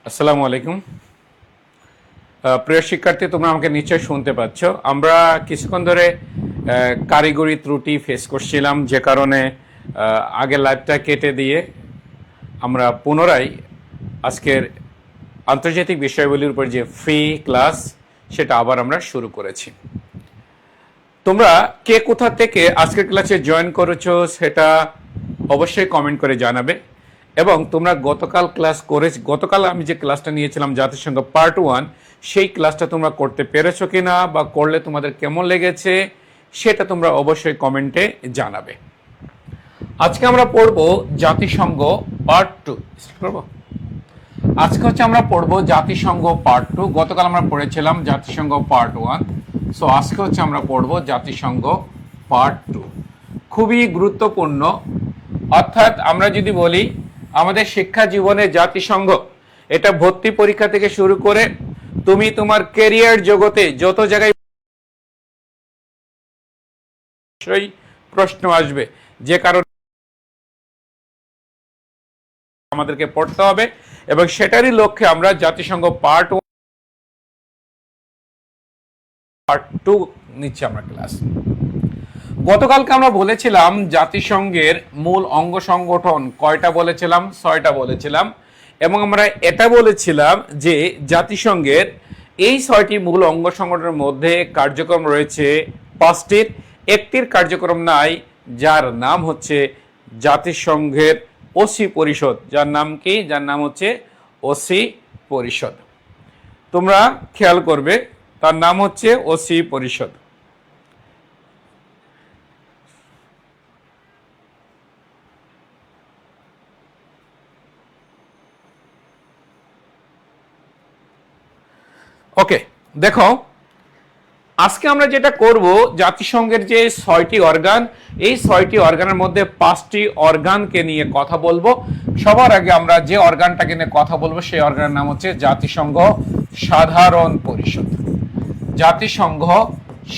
আসসালামু আলাইকুম। প্রিয় শিক্ষার্থী, তোমরা আমাকে নিশ্চয়ই শুনতে পাচ্ছ। আমরা কিছুক্ষণ ধরে কারিগরি ত্রুটি ফেস করছিলাম, যে কারণে আগের লাইভটা কেটে দিয়ে আমরা পুনরায় আজকের আন্তর্জাতিক বিষয়গুলির উপর যে ফ্রি ক্লাস সেটা আবার আমরা শুরু করেছি। তোমরা কে কোথা থেকে আজকের ক্লাসে জয়েন করেছো সেটা অবশ্যই কমেন্ট করে জানাবে। এবং তোমরা গতকাল আমি যে ক্লাসটা নিয়েছিলাম জাতিসংঘ পার্ট 1, সেই ক্লাসটা তোমরা করতে পেরেছো কিনা বা করলে তোমাদের কেমন লেগেছে সেটা তোমরা অবশ্যই কমেন্টে জানাবে। আজকে আমরা পড়বো জাতিসংঘ পার্ট 2। আজকে আমরা পড়বো জাতিসংঘ পার্ট 2। গতকাল আমরা পড়েছিলাম জাতিসংঘ পার্ট 1। সো আজকে আমরা পড়বো জাতিসংঘ পার্ট 2। খুবই গুরুত্বপূর্ণ। অর্থাৎ আমরা যদি বলি আমাদের শিক্ষা জীবনে জাতিসংঘ, এটা ভর্তি পরীক্ষা থেকে শুরু করে তুমি তোমার ক্যারিয়ার জগতে যত জায়গায় প্রশ্ন আসবে, যে কারণে আমাদেরকে পড়তে হবে এবং সেটারই লক্ষ্যে আমরা জাতিসংঘ পার্ট 2 নিচ্ছি আমরা ক্লাস। গতকালকে আমরা বলেছিলাম জাতিসংঘের মূল অঙ্গ সংগঠন কয়টা বলেছিলাম? 6টা বলেছিলাম। এবং আমরা এটা বলেছিলাম যে জাতিসংঘের এই 6টি মূল অঙ্গ সংগঠনের মধ্যে কার্যক্রম রয়েছে 5টির, একটির কার্যক্রম নাই, যার নাম হচ্ছে জাতিসংঘের ওসি পরিষদ। যার নাম কি? যার নাম হচ্ছে ওসি পরিষদ। তোমরা খেয়াল করবে, তার নাম হচ্ছে ওসি পরিষদ। ওকে, দেখো আজকে আমরা যেটা করব, জাতিসংঘের যে 6টি অর্গান, এই 6টি অর্গানের মধ্যে 5টি অর্গানকে নিয়ে কথা বলবো। সবার আগে আমরা যে অর্গানটাকে নিয়ে কথা বলবো সেই অর্গানের নাম হচ্ছে জাতিসংঘ সাধারণ পরিষদ। জাতিসংঘ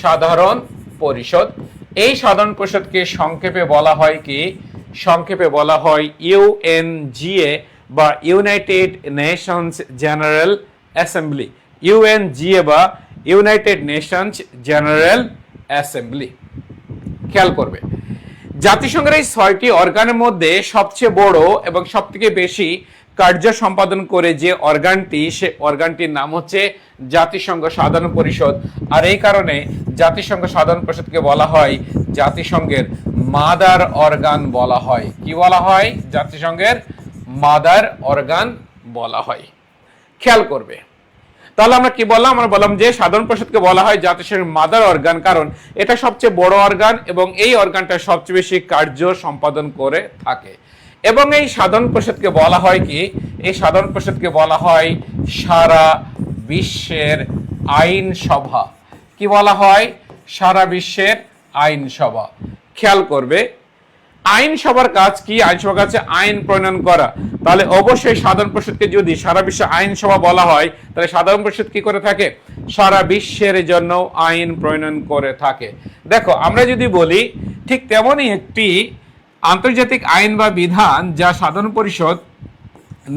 সাধারণ পরিষদ। এই সাধারণ পরিষদকে সংক্ষেপে বলা হয় কি? সংক্ষেপে বলা হয় ইউএনজিএ বা United Nations general assembly. UNGA বা ইউনাইটেড নেশনস জেনারেল অ্যাসেম্বলি। খেয়াল করবে, জাতিসংঘের এই 6টি অর্গানের মধ্যে সবচেয়ে বড় এবং সবথেকে বেশি কার্য সম্পাদন করে যে অর্গানটি, সে অর্গানটির নাম হচ্ছে জাতিসংঘ সাধারণ পরিষদ। আর এই কারণে জাতিসংঘ সাধারণ পরিষদকে বলা হয় জাতিসংঘের মাদার অর্গান বলা হয়। কি বলা হয়? জাতিসংঘের মাদার অর্গান বলা হয়। খেয়াল করবে, তাহলে আমরা কি বললাম? আমরা বললাম যে সাধারণ পরিষদকে বলা হয় জাতিসংঘের মাদার অর্গান, কারণ এটা সবচেয়ে বড় অর্গান এবং এই অর্গানটা সবচেয়ে বেশি কার্য সম্পাদন করে থাকে। এবং এই সাধারণ পরিষদকে বলা হয় কি? এই সাধারণ পরিষদকে বলা হয় সারা বিশ্বের আইন সভা। কি বলা হয়? সারা বিশ্বের আইন সভা। খেয়াল করবে, আইনসভার কাজ কি? আইনসভার কাছে আইন প্রণয়ন করা। তাহলে অবশ্যই সাধারণ পরিষদকে যদি সারা বিশ্বে আইনসভা বলা হয়, তাহলে সাধারণ পরিষদ কি করে থাকে? সারা বিশ্বের জন্য আইন প্রণয়ন করে থাকে। দেখো, আমরা যদি বলি ঠিক তেমনই একটি আন্তর্জাতিক আইন বা বিধান যা সাধারণ পরিষদ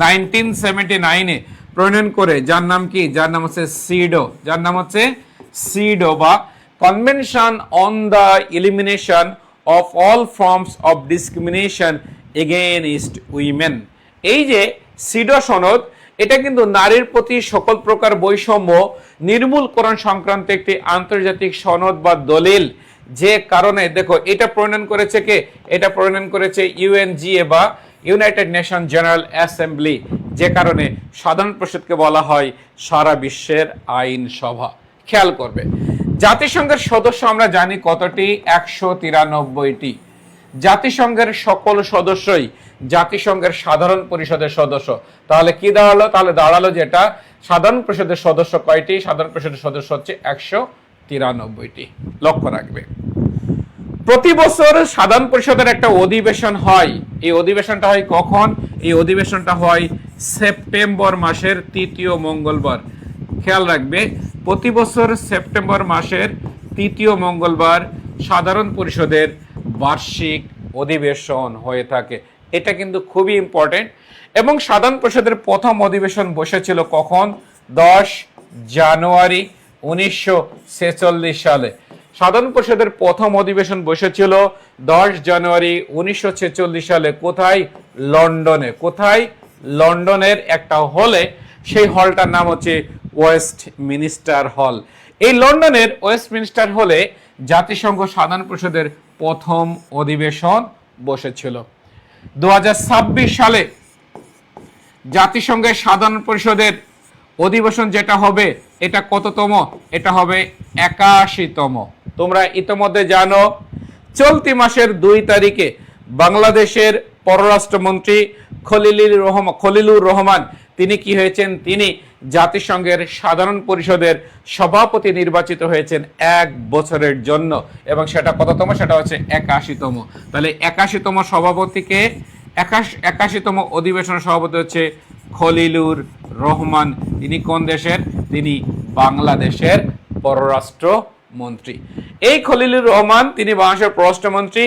1979-এ প্রণয়ন করে, যার নাম কি? যার নাম হচ্ছে সিডো। যার নাম হচ্ছে সিডো বা convention on the elimination of all forms of discrimination against women। এই যে সিডো সনদ, এটা কিন্তু নারীর প্রতি সকল প্রকার বৈষম্য নির্মূলকরণ সংক্রান্ত একটি আন্তর্জাতিক সনদ বা দলিল। যে কারণে দেখো, এটা প্রণয়ন করেছে কে? এটা প্রণয়ন করেছে ইউএনজিএ বা ইউনাইটেড নেশন জেনারেল অ্যাসেম্বলি। যে কারণে সাধারণ পরিষদকে বলা হয় সারা বিশ্বের আইন সভা। খেয়াল করবে, জাতিসংঘের সদস্য আমরা জানি কতটি? 193টি। জাতিসংঘের সকল সদস্যই জাতিসংঘের সাধারণ পরিষদের সদস্য। তাহলে কি দাঁড়ালো? তাহলে দাঁড়ালো যেটা সাধারণ পরিষদের সদস্য কয়টি? সাধারণ পরিষদের সদস্য হচ্ছে 193টি। লক্ষ্য রাখবে, প্রতি বছর সাধারণ পরিষদের একটা অধিবেশন হয়। এই অধিবেশনটা হয় কখন? এই অধিবেশনটা হয় সেপ্টেম্বর মাসের 3য় মঙ্গলবার। খেয়াল রাখবে, প্রতি বছর সেপ্টেম্বর মাসের 3য় মঙ্গলবার সাধারণ পরিষদের বার্ষিক অধিবেশন হয়ে থাকে। এটা কিন্তু খুবই ইম্পর্টেন্ট। এবং সাধারণ পরিষদের প্রথম অধিবেশন বসেছিল কখন? 10 জানুয়ারি 1946 সালে। সাধারণ পরিষদের প্রথম অধিবেশন বসেছিল 10 জানুয়ারি 1946 সালে। কোথায়? লন্ডনে। কোথায়? লন্ডনের একটা হলে, সেই হলটার নাম হচ্ছে ওয়েস্ট মিনিস্টার হল। এই লন্ডনের ওয়েস্ট মিনিস্টার হলে জাতিসংঘ সাধারণ পরিষদের প্রথম অধিবেশন বসেছিল। 2026 সালে জাতিসংঘের সাধারণ পরিষদের অধিবেশন যেটা হবে, এটা কততম? এটা হবে 81তম। তোমরা ইতোমধ্যে জানো চলতি মাসের 2 তারিখে বাংলাদেশের পররাষ্ট্রমন্ত্রী খলিলুর রহমান তিনি কি হয়েছেন? তিনি জাতিসংঘের সাধারণ পরিষদের সভাপতি নির্বাচিত হয়েছেন 1 বছরের জন্য। এবং সেটা কততম? সেটা হচ্ছে 81তম। তাহলে 81তম সভাপতিকে 81তম অধিবেশনের সভাপতি হচ্ছে খলিলুর রহমান। তিনি কোন দেশের? তিনি বাংলাদেশের পররাষ্ট্র মন্ত্রী। এই খলিলুর রহমান তিনি বাংলাদেশের পররাষ্ট্রমন্ত্রী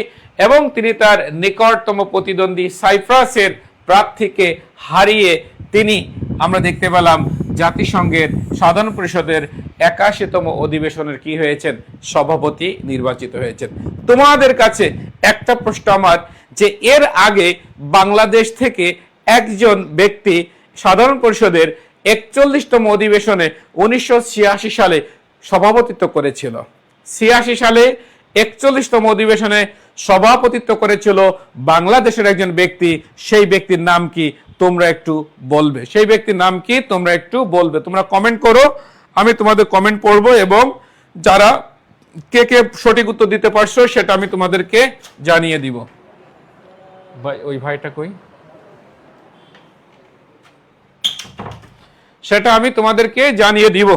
এবং তিনি তার নিকটতম প্রতিদ্বন্দ্বী সাইপ্রাসের প্রার্থীকে হারিয়ে তিনি, আমরা দেখতে পেলাম, জাতিসংঘের সাধারণ পরিষদের 81তম অধিবেশনের কি হয়েছেন? সভাপতি নির্বাচিত হয়েছেন। তোমাদের কাছে একটা প্রশ্ন আমার, যে এর আগে বাংলাদেশ থেকে একজন ব্যক্তি সাধারণ পরিষদের 41তম অধিবেশনে 1986 সালে সভাপতিত্ব করেছিল। 86 সালে 41তম অধিবেশনে সভাপতিত্ব করেছিল বাংলাদেশের একজন ব্যক্তি। সেই ব্যক্তির নাম কি? তোমরা একটু বলবে। সেই ব্যক্তির নাম কি? তোমরা একটু বলবে। তোমরা কমেন্ট করো, আমি তোমাদের কমেন্ট পড়বো এবং যারা কে কে সঠিক উত্তর দিতে পারছো সেটা আমি তোমাদেরকে জানিয়ে দিব। ভাই, ওই ভাইটা কই? সেটা আমি তোমাদেরকে জানিয়ে দিব।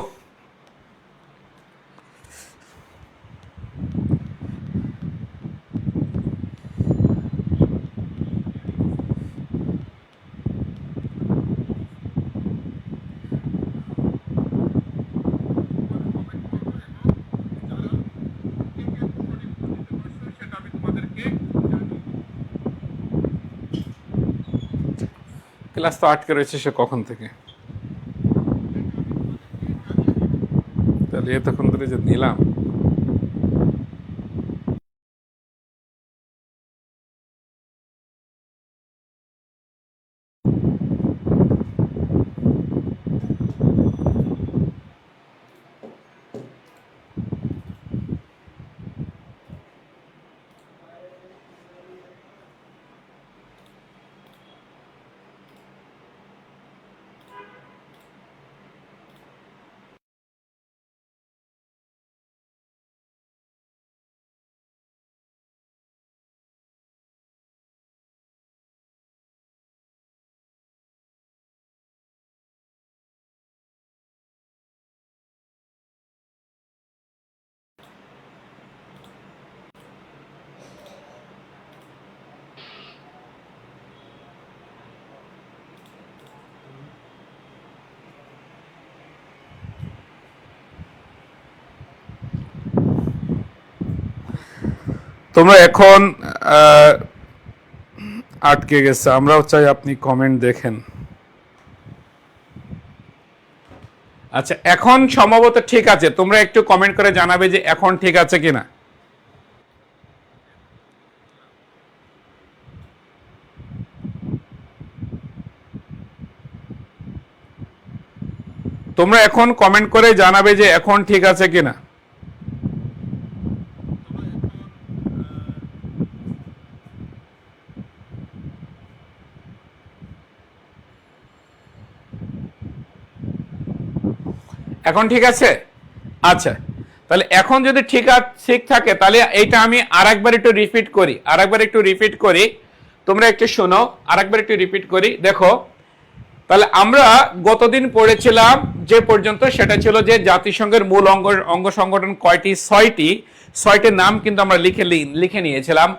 ক্লাস তো আটকে রয়েছে সে কখন থেকে, তাহলে এতক্ষণ ধরে যে নিলাম। তোমরা এখন আটকে গেছে, আমরাও চাই আপনি কমেন্ট দেখেন। আচ্ছা, এখন সম্ভবত ঠিক আছে। তোমরা একটু কমেন্ট করে জানাবে যে এখন ঠিক আছে কিনা। তোমরা এখন কমেন্ট করে জানাবে যে এখন ঠিক আছে কিনা। এখন ঠিক আছে? আচ্ছা, তাহলে এখন যদি ঠিক থাকে তাহলে এইটা আমি আরেকবার একটু রিপিট করি, তোমরা একটু শোনো, আরেকবার একটু রিপিট করি। দেখো, তাহলে আমরা গতদিন পড়েছিলাম যে পর্যন্ত, সেটা ছিল যে জাতিসংঘের মূল অঙ্গ সংগঠন কয়টি? 6টির নাম কিন্তু আমরা লিখে নিয়েছিলাম।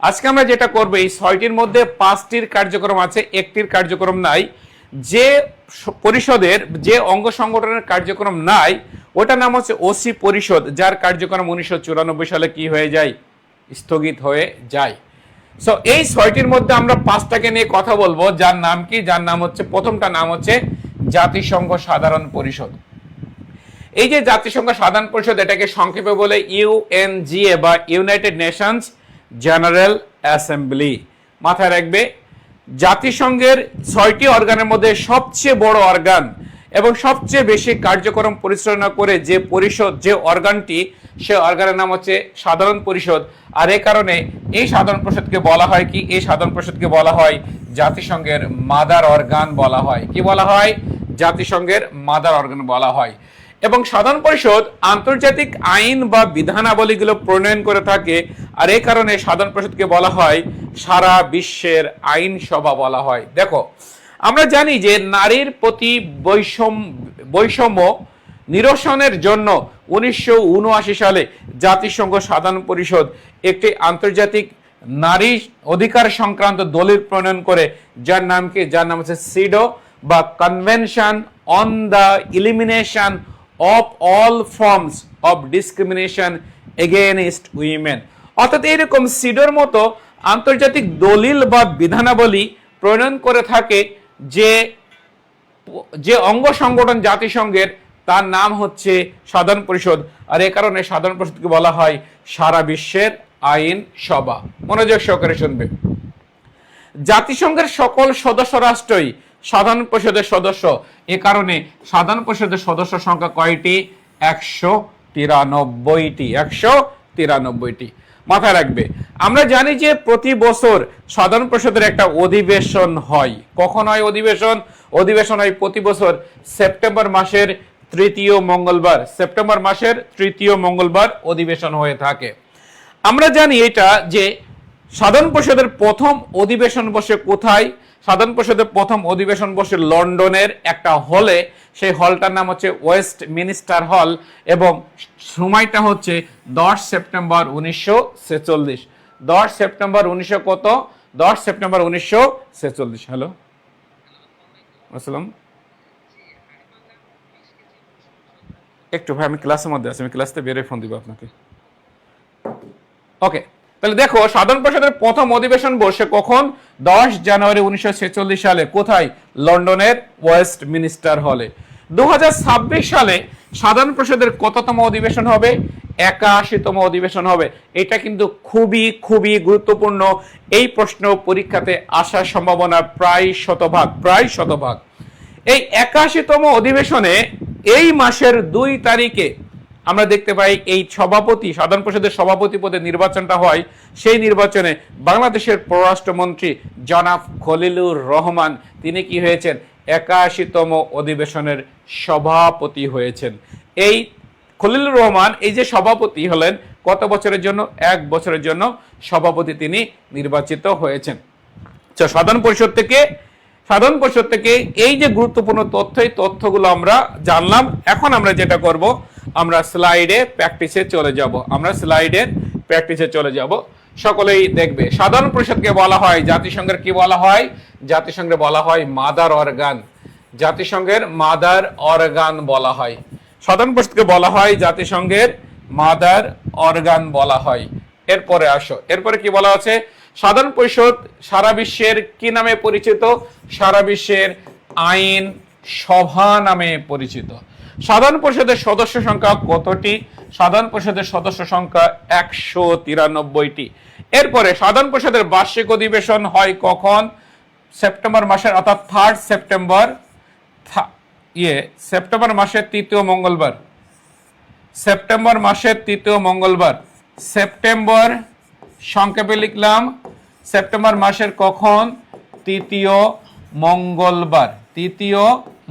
আজকে আমরা যেটা করবো, এই 6টির মধ্যে 5টির কার্যক্রম আছে, একটির কার্যক্রম নাই। যে পরিষদের যে অঙ্গ সংগঠনের কার্যক্রম নাই ওটার নাম হচ্ছে ওসি পরিষদ, যার কার্যক্রম 1994 সালে কি হয়ে যায়? স্থগিত হয়ে যায়। সো এই ছয়টির মধ্যে আমরা পাঁচটাকে নিয়ে কথা বলবো, যার নাম কি, যার নাম হচ্ছে, প্রথমটা নাম হচ্ছে জাতিসংঘ সাধারণ পরিষদ। এই যে জাতিসংঘ সাধারণ পরিষদ, এটাকে সংক্ষেপে বলে ইউএনজিএ বা ইউনাইটেড নেশনস জেনারেল অ্যাসেম্বলি। মাথায় রাখবে, জাতিসংঘের 6টি অর্গানের মধ্যে সবচেয়ে বড় অর্গান এবং সবচেয়ে বেশি কার্যক্রম পরিচালনা করে যে পরিষদ, যে অর্গানটি, সে অর্গানের নাম হচ্ছে সাধারণ পরিষদ। আর এই কারণে এই সাধারণ পরিষদকে বলা হয় কি, এই সাধারণ পরিষদকে বলা হয় জাতিসংঘের মাদার অর্গান বলা হয়। কি বলা হয়? জাতিসংঘের মাদার অর্গান বলা হয়। এবং সাধারণ পরিষদ আন্তর্জাতিক আইন বা বিধানাবলীগুলো প্রণয়ন করে থাকে। আর এই কারণে সাধারণ পরিষদকে বলা হয় সারা বিশ্বের আইন সভা বলা হয়। দেখো, আমরা জানি যে নারীর প্রতি বৈষম্য নিরসনের জন্য 1979 সালে জাতিসংঘ সাধারণ পরিষদ একটি আন্তর্জাতিক নারী অধিকার সংক্রান্ত দলিল প্রণয়ন করে, যার নাম কি, যার নাম হচ্ছে সিডো বা convention on the elimination of all forms of discrimination against women. অর্থাৎ এইরকম সিডোর মতো আন্তর্জাতিক দলিল বা বিধানাবলী প্রণয়ন করে থাকে যে অঙ্গ সংগঠন জাতিসংঘের, তার নাম হচ্ছে সাধারণ পরিষদ। আর এ কারণে সাধারণ পরিষদকে বলা হয় সারা বিশ্বের আইন সভা। মনোযোগ সহকারে শুনবে। জাতিসংঘের সকল সদস্য রাষ্ট্রই সাধারণ পরিষদের সদস্য। এ কারণে সাধারণ পরিষদের সদস্য সংখ্যা কয়টি? 193টি। 193টি। মাথায় রাখবে, আমরা জানি যে প্রতি বছর সাধারণ পরিষদের একটা অধিবেশন হয়। কখন হয় অধিবেশন? অধিবেশন হয় প্রতি বছর সেপ্টেম্বর মাসের তৃতীয় মঙ্গলবার। সেপ্টেম্বর মাসের তৃতীয় মঙ্গলবার অধিবেশন হয়ে থাকে। আমরা জানি এটা যে সাধারণ পরিষদের প্রথম অধিবেশন বসে কোথায়? সাধারণ পরিষদের প্রথম অধিবেশন বসে লন্ডনের একটা হলে। সেই হলটার নাম হচ্ছে ওয়েস্ট মিনিস্টার হল এবং সময়টা হচ্ছে 10 সেপ্টেম্বর 1946। 10 সেপ্টেম্বর 1900 কত? 10 সেপ্টেম্বর 1946। হ্যালো, আসসালাম। একটু ভাই, আমি ক্লাসের মধ্যে আছি, আমি ক্লাসতে বেরোয় ফোন দিব আপনাকে। ওকে, তাহলে দেখো, সাধারণ পরিষদের প্রথম অধিবেশন বসে কখন? 10 জানুয়ারি 1946 সালে। কোথায়? লন্ডনের ওয়েস্ট মিনিস্টার হলে। 2026 সালে সাধারণ পরিষদের কততম অধিবেশন হবে? 81তম অধিবেশন হবে। এটা কিন্তু খুবই খুবই গুরুত্বপূর্ণ। এই প্রশ্ন পরীক্ষাতে আসার সম্ভাবনা প্রায় শতভাগ। এই 81তম অধিবেশনে এই মাসের 2 তারিখে আমরা দেখতে পাই এই সভাপতি, সাধারণ পরিষদের সভাপতি পদে নির্বাচনটা হয়। সেই নির্বাচনে বাংলাদেশের পররাষ্ট্রমন্ত্রী জনাব খলিলুর রহমান, তিনি কি হয়েছেন? 81তম অধিবেশনের সভাপতি হয়েছেন। এই খলিলুর রহমান এই যে সভাপতি হলেন, কত বছরের জন্য? 1 বছরের জন্য সভাপতি তিনি নির্বাচিত হয়েছেন। সাধারণ পরিষদ থেকে এই যে গুরুত্বপূর্ণ তথ্য, এই তথ্যগুলো আমরা জানলাম। এখন আমরা যেটা করব, আমরা স্লাইডে প্র্যাকটিসে চলে যাব। সকলেই দেখবে, সাধারণ পরিষদকে বলা হয় জাতিসংঘের কি বলা হয়? জাতিসংঘের বলা হয় মাদার অর্গান। জাতিসংঘের মাদার অর্গান বলা হয়। সাধারণ পরিষদকে বলা হয় জাতিসংঘের মাদার অর্গান বলা হয়। এরপরে কি বলা আছে? সাধারণ পরিষদ সারা বিশ্বের কি নামে পরিচিত? সারা বিশ্বের আইন সভা নামে পরিচিত। সাধারণ পরিষদের সদস্য সংখ্যা কতটি? সাধারণ পরিষদের সদস্য সংখ্যা 193টি। এরপরে সাধারণ পরিষদের বার্ষিক অধিবেশন হয় কখন? সেপ্টেম্বর মাসের, অর্থাৎ 3 সেপ্টেম্বর, সেপ্টেম্বর মাসের তৃতীয় মঙ্গলবার। সেপ্টেম্বর সংক্ষেপে লিখলাম সেপ্টেম্বর মাসের কখন? তৃতীয়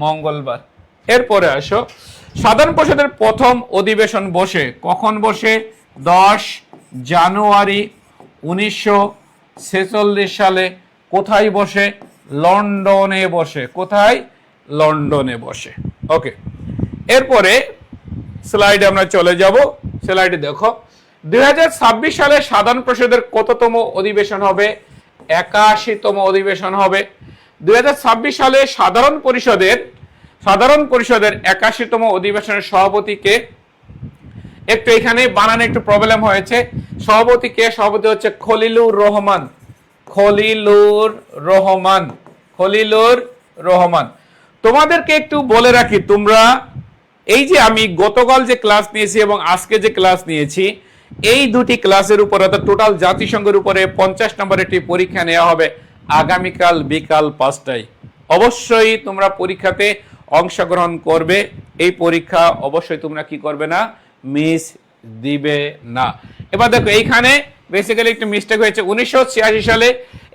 মঙ্গলবার। এরপরে আসো, সাধারণ পরিষদের প্রথম অধিবেশন বসে কখন? বসে 10 জানুয়ারি 1946 সালে। কোথায় বসে? লন্ডনে বসে। কোথায়? লন্ডনে বসে। ওকে, এরপরে স্লাইডে আমরা চলে যাব। স্লাইডে দেখো, 2026 সালে সাধারণ পরিষদের কততম অধিবেশন হবে? 81তম অধিবেশন হবে। 2026 সালে সাধারণ পরিষদের 81তম অধিবেশনের সভাপতিকে, একটু এখানে বানানে একটু প্রবলেম হয়েছে। সভাপতি হচ্ছে খলিলুর রহমান। খলিলুর রহমান। খলিলুর রহমান। তোমাদেরকে একটু বলে রাখি, তোমরা এই যে আমি গতকাল যে ক্লাস নিয়েছি এবং আজকে যে ক্লাস নিয়েছি, এই দুটি ক্লাসের উপর অর্থাৎ টোটাল জাতিসংঘের উপরে 50 নম্বরের একটি পরীক্ষা নেওয়া হবে আগামীকাল বিকাল 5টায়। অবশ্যই তোমরা পরীক্ষাতে অংশগ্রহণ করবে। এই পরীক্ষা অবশ্যই তোমরা কি করবে না, মিস দিবে না। এবার দেখো এইখানে বেসিক্যালি একটু মিস্টেক হয়েছে। 1986 সালে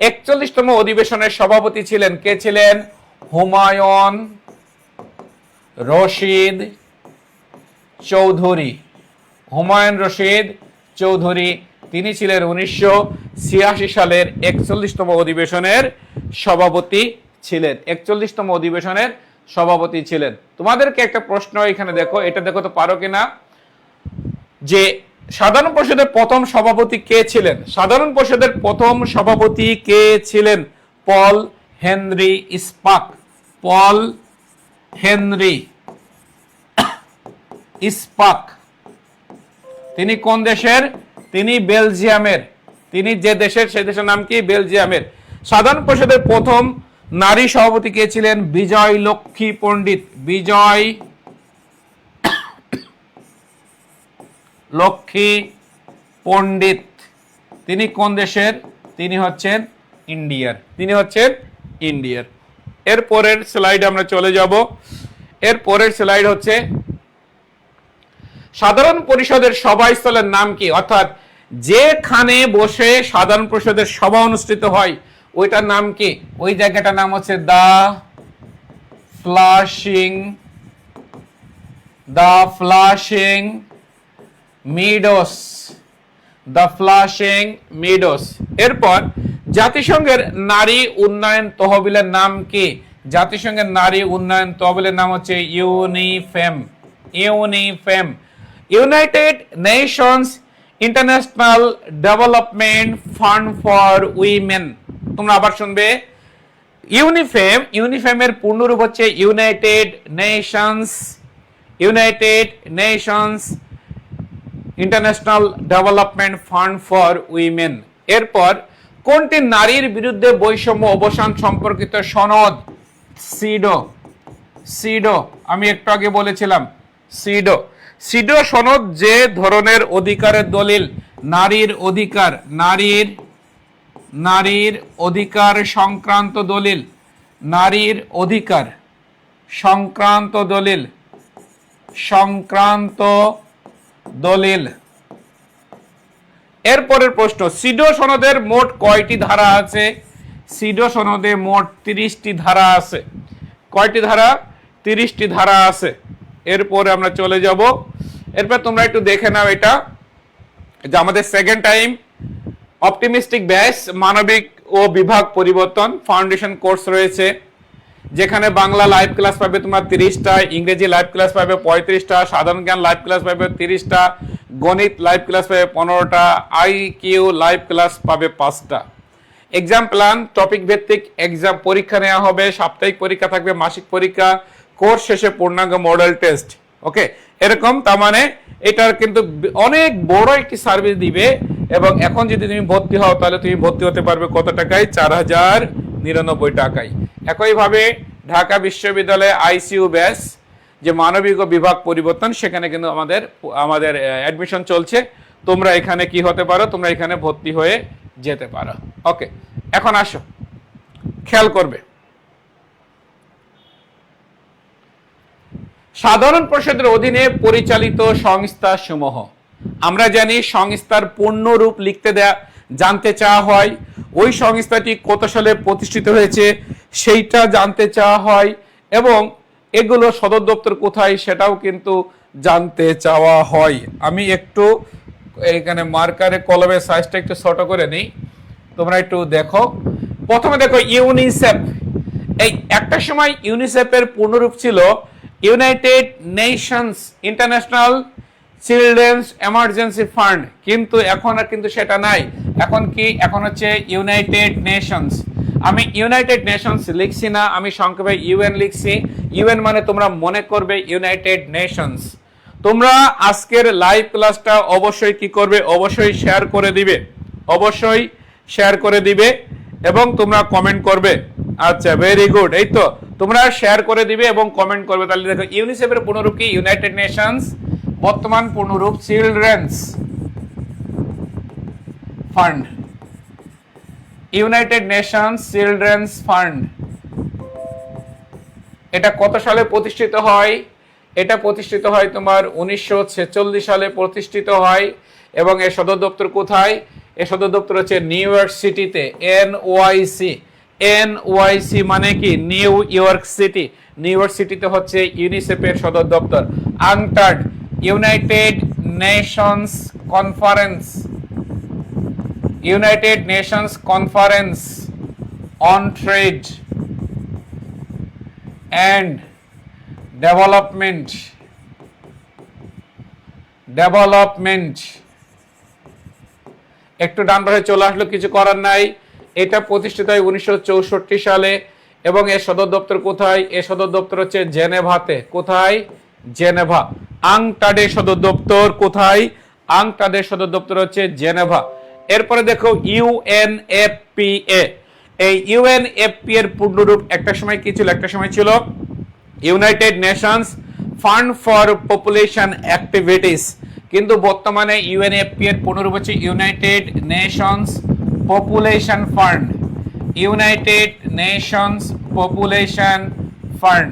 41তম অধিবেশনের সভাপতি ছিলেন কে ছিলেন? হুমায়ুন রশিদ চৌধুরী। হুমায়ুন রশিদ চৌধুরী তিনি ছিলেন 1986 সালের 41তম অধিবেশনের সভাপতি ছিলেন। 41তম অধিবেশনের সভাপতি ছিলেন। তোমাদেরকে একটা প্রশ্ন এখানে দেখো, এটা দেখো তো পারো কিনা, যে সাধারণ পরিষদের প্রথম সভাপতি কে ছিলেন? সাধারণ পরিষদের প্রথম সভাপতি কে ছিলেন? পল হেনরি স্পাক। পল হেনরি স্পাক। তিনি কোন দেশের? তিনি বেলজিয়ামের। তিনি যে দেশের, সেই দেশের নাম কি? বেলজিয়ামের। সাধারণ পরিষদের প্রথম নারী সভাপতি কে ছিলেন? বিজয় লক্ষ্মী পণ্ডিত। বিজয় লক্ষ্মী পণ্ডিত। তিনি কোন দেশের? তিনি হচ্ছেন ইন্ডিয়ার। তিনি হচ্ছেন ইন্ডিয়ার। এর পরের স্লাইডে আমরা চলে যাব। এর পরের স্লাইড হচ্ছে সাধারণ পরিষদের সভাস্থলের নাম কি? অর্থাৎ যেখানে বসে সাধারণ পরিষদের সভা অনুষ্ঠিত হয় ওইটার নাম কি? ওই জায়গাটার নাম হচ্ছে the Flushing Meadows. The Flushing Meadows. এরপর জাতিসংঘের নারী উন্নয়ন তহবিলের নাম কি? জাতিসংঘের নারী উন্নয়ন তহবিলের নাম হচ্ছে UNIFEM. UNIFEM. United Nations international development fund for women. তোমরা আবার শুনবে, ইউনিফেম। ইউনিফেমের পূর্ণরূপ হচ্ছে United Nations international development fund for women. এরপর কোনটি নারীর বিরুদ্ধে বৈষম্য অবসান সম্পর্কিত সনদ? সিডো। সিডো আমি একটু আগে বলেছিলাম, সিডো। সিডো সনদ যে ধরনের অধিকারের দলিল, নারীর অধিকার, নারীর অধিকার সংক্রান্ত দলিল, নারীর অধিকার সংক্রান্ত দলিল। এরপরের প্রশ্ন, সিডো সনদের মোট কয়টি ধারা আছে? সিডো সনদে মোট 30টি ধারা আছে। কয়টি ধারা? 30টি ধারা আছে। এরপরে আমরা চলে যাব। এরপর তোমরা একটু দেখে নাও, এটা যে আমাদের সেকেন্ড টাইম অপটিমিস্টিক ব্যাচ মানবিক ও বিভাগ পরিবর্তন ফাউন্ডেশন কোর্স রয়েছে, যেখানে বাংলা লাইভ ক্লাস পাবে তোমার 30টা, ইংরেজি লাইভ ক্লাস পাবে 35টা, সাধারণ জ্ঞান লাইভ ক্লাস পাবে 30টা, গণিত লাইভ ক্লাস পাবে 15টা, আইকিউ লাইভ ক্লাস পাবে 5টা। এক্সাম প্ল্যান টপিক ভিত্তিক এক্সাম পরীক্ষা নেওয়া হবে, সাপ্তাহিক পরীক্ষা থাকবে, মাসিক পরীক্ষা, কোর্স শেষে পূর্ণাঙ্গ মডেল টেস্ট। ওকে, এরকম। তার মানে এটার কিন্তু অনেক বড় একটি সার্ভিস দিবে। এবং এখন যদি তুমি ভর্তি হও তাহলে তুমি ভর্তি হতে পারবে কত টাকায়? 4099 টাকায়। একইভাবে ঢাকা বিশ্ববিদ্যালয়ে আইসিইউ ব্যাচ যে মানবিক ও বিভাগ পরিবর্তন, সেখানে কিন্তু আমাদের অ্যাডমিশন চলছে। তোমরা এখানে কি হতে পারো? তোমরা এখানে ভর্তি হয়ে যেতে পারো। ওকে, এখন আসো, খেয়াল করবে সাধারণ পরিষদের অধীনে পরিচালিত সংস্থা সমূহ। আমরা জানি সংস্থার পূর্ণ রূপ জানতে চাওয়া হয়, ওই সংস্থাটি কত সালে প্রতিষ্ঠিত হয়েছে সেইটা জানতে চাওয়া হয়, এবং এগুলো সদর দপ্তর কোথায় সেটাও কিন্তু জানতে চাওয়া হয়। আমি একটু এখানে মার্কারে কলমের সাইজটা একটু ছোট করে নিই, তোমরা একটু দেখো। প্রথমে দেখো ইউনিসেফ। এই একটা সময় ইউনিসেফের পূর্ণরূপ ছিল United Nations international children's emergency fund, কিন্তু এখন আর কিন্তু সেটা নাই। এখন কি? এখন হচ্ছে ইউনাইটেড নেশনস। আমি ইউনাইটেড নেশনস লিখছি না, আমি সংক্ষেপে ইউএন লিখছি। ইউএন মানে তোমরা মনে করবে ইউনাইটেড নেশনস। তোমরা আজকের লাইভ ক্লাসটা অবশ্যই কি করবে? অবশ্যই শেয়ার করে দিবে, অবশ্যই শেয়ার করে দিবে। এবং তোমরা কমেন্ট করবে। আচ্ছা, ভেরি গুড। এই তো তোমরা শেয়ার করে দিবে এবং কমেন্ট করবে। তাহলে দেখো, ইউনিসেফের পূর্ণরূপ কি? United Nations. বর্তমান পূর্ণরূপ children's fund. United Nations children's fund. এটা কত সালে প্রতিষ্ঠিত হয়? এটা প্রতিষ্ঠিত হয় তোমার 1946 সালে প্রতিষ্ঠিত হয়। এবং এর সদর দপ্তর কোথায়? এর সদর দপ্তর হচ্ছে নিউ ইয়র্ক সিটিতে। এনওয়াইসি। এনওয়াইসি মানে কি? New York city. New York সিটিতে হচ্ছে ইউনিসেফের সদর দপ্তর। UNCTAD, United Nations conference. United Nations conference on trade and development একটু ডান পাশে চলে আসলো, কিছু করার নাই। এটা প্রতিষ্ঠিত হয় 1964 সালে। এবং এর সদর দপ্তর কোথায়? এর সদর দপ্তর হচ্ছে জেনেভাতে। কোথায়? জেনেভা। আংটাডের সদর দপ্তর কোথায়? আংটাডের সদর দপ্তর হচ্ছে জেনেভা। এরপরে দেখো ইউএনএফপিএ। এই ইউএনএফপি এর পূর্ণরূপ একটা সময় কি ছিল? একটা সময় ছিল United Nations fund for population activities. কিন্তু বর্তমানে ইউএনএফপি এর পূর্ণরূপ হচ্ছে United Nations population fund. United Nations population fund.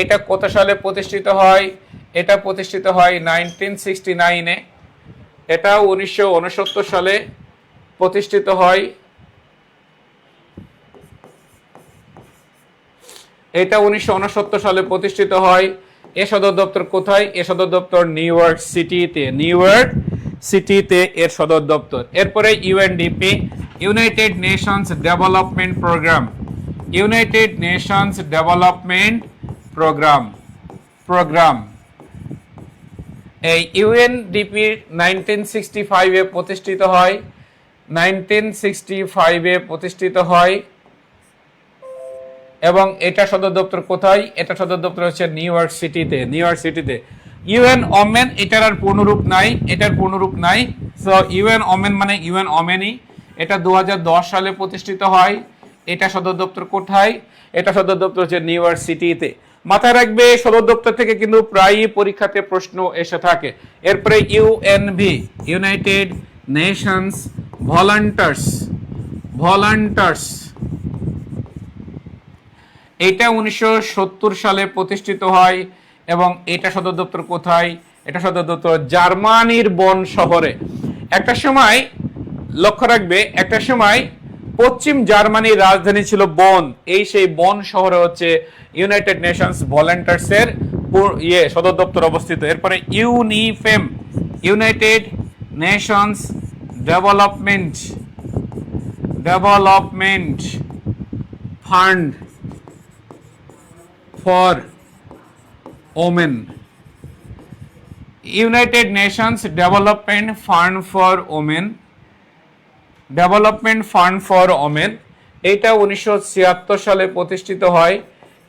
এটা কত সালে প্রতিষ্ঠিত হয়? এটা প্রতিষ্ঠিত হয় 1969-এ। এটা 1969 সালে প্রতিষ্ঠিত হয়। এটা 1969 সালে প্রতিষ্ঠিত হয়। এর সদর দপ্তর কোথায়? এর সদর দপ্তর নিউ ইয়র্ক সিটিতে। নিউ ইয়র্ক সিটিতে এর সদর দপ্তর। এরপরে UNDP, United Nations Development Programme. United Nations Development Programme. এই ইউএনডিপি 1965-এ প্রতিষ্ঠিত হয়। 1965-এ প্রতিষ্ঠিত হয়। এবং এটা সদর দপ্তর কোথায়? এটা সদর দপ্তর হচ্ছে নিউ ইয়র্ক সিটিতে। নিউ ইয়র্ক সিটিতে। ইউএন ওমেন, এটার আর পূর্ণরূপ নাই। এটার পূর্ণরূপ নাই। সো ইউএন ওমেন মানে ইউএন ওমেনই। এটা 2010 সালে প্রতিষ্ঠিত হয়। এটা সদর দপ্তর কোথায়? এটা সদর দপ্তর হচ্ছে নিউ ইয়র্ক সিটিতে। মাথায় রাখবে, সদর দপ্তর থেকে কিন্তু প্রায়ই পরীক্ষাতে প্রশ্ন এসে থাকে। এরপরে ইউএনভি, ইউনাইটেড নেশনস ভলান্টার্স। এটা 1970 সালে প্রতিষ্ঠিত হয়। এবং এটা সদর দপ্তর কোথায়? এটা সদর দপ্তর জার্মানির বন শহরে। একটা সময় লক্ষ্য রাখবে, একটা সময় পশ্চিম জার্মানির রাজধানী ছিল বন। এই সেই বন শহরে হচ্ছে ইউনাইটেড নেশনস ভলান্টার্সের সদর দপ্তর অবস্থিত। এরপরে UNIFEM, United Nations development fund for women. United Nations development fund for women. এটা 1976 সালে প্রতিষ্ঠিত হয়।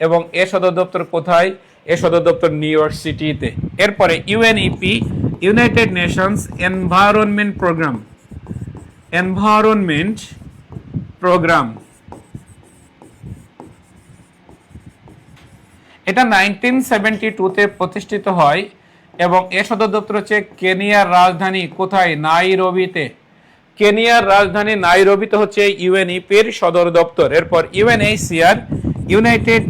এবং এর সদর দপ্তর কোথায়? এর সদর দপ্তর নিউ ইয়র্ক সিটিতে। এরপরে UNEP, United Nations Environment Programme. এটা 1972-তে প্রতিষ্ঠিত হয়। এবং এর সদর দপ্তর হচ্ছে কেনিয়ার রাজধানী কোথায়? নাইরোবিতে। কেনিয়ার রাজধানী নাইরোবিতে হচ্ছে ইউএনইপির সদর দপ্তর। এরপর UNHCR, United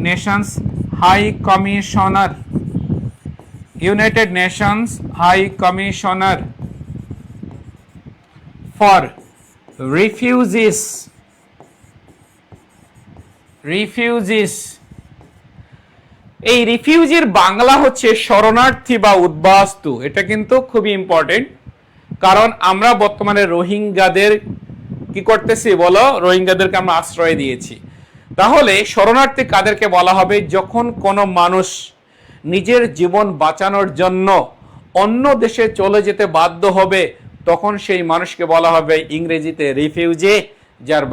Nations High Commissioner for Refugees. এই রিফিউজির বাংলা হচ্ছে শরণার্থী বা উদ্বাস্তু। এটা কিন্তু খুবই ইম্পর্টেন্ট, কারণ আমরা বর্তমানে রোহিঙ্গাদের কি করতেছি বলো? রোহিঙ্গাদেরকে আমরা আশ্রয় দিয়েছি। তাহলে শরণার্থী কাদেরকে বলা হবে? যখন কোনো মানুষ নিজের জীবন বাঁচানোর জন্য অন্য দেশে চলে যেতে বাধ্য হবে, তখন সেই মানুষকে বলা হবে ইংরেজিতে রিফিউজি, যার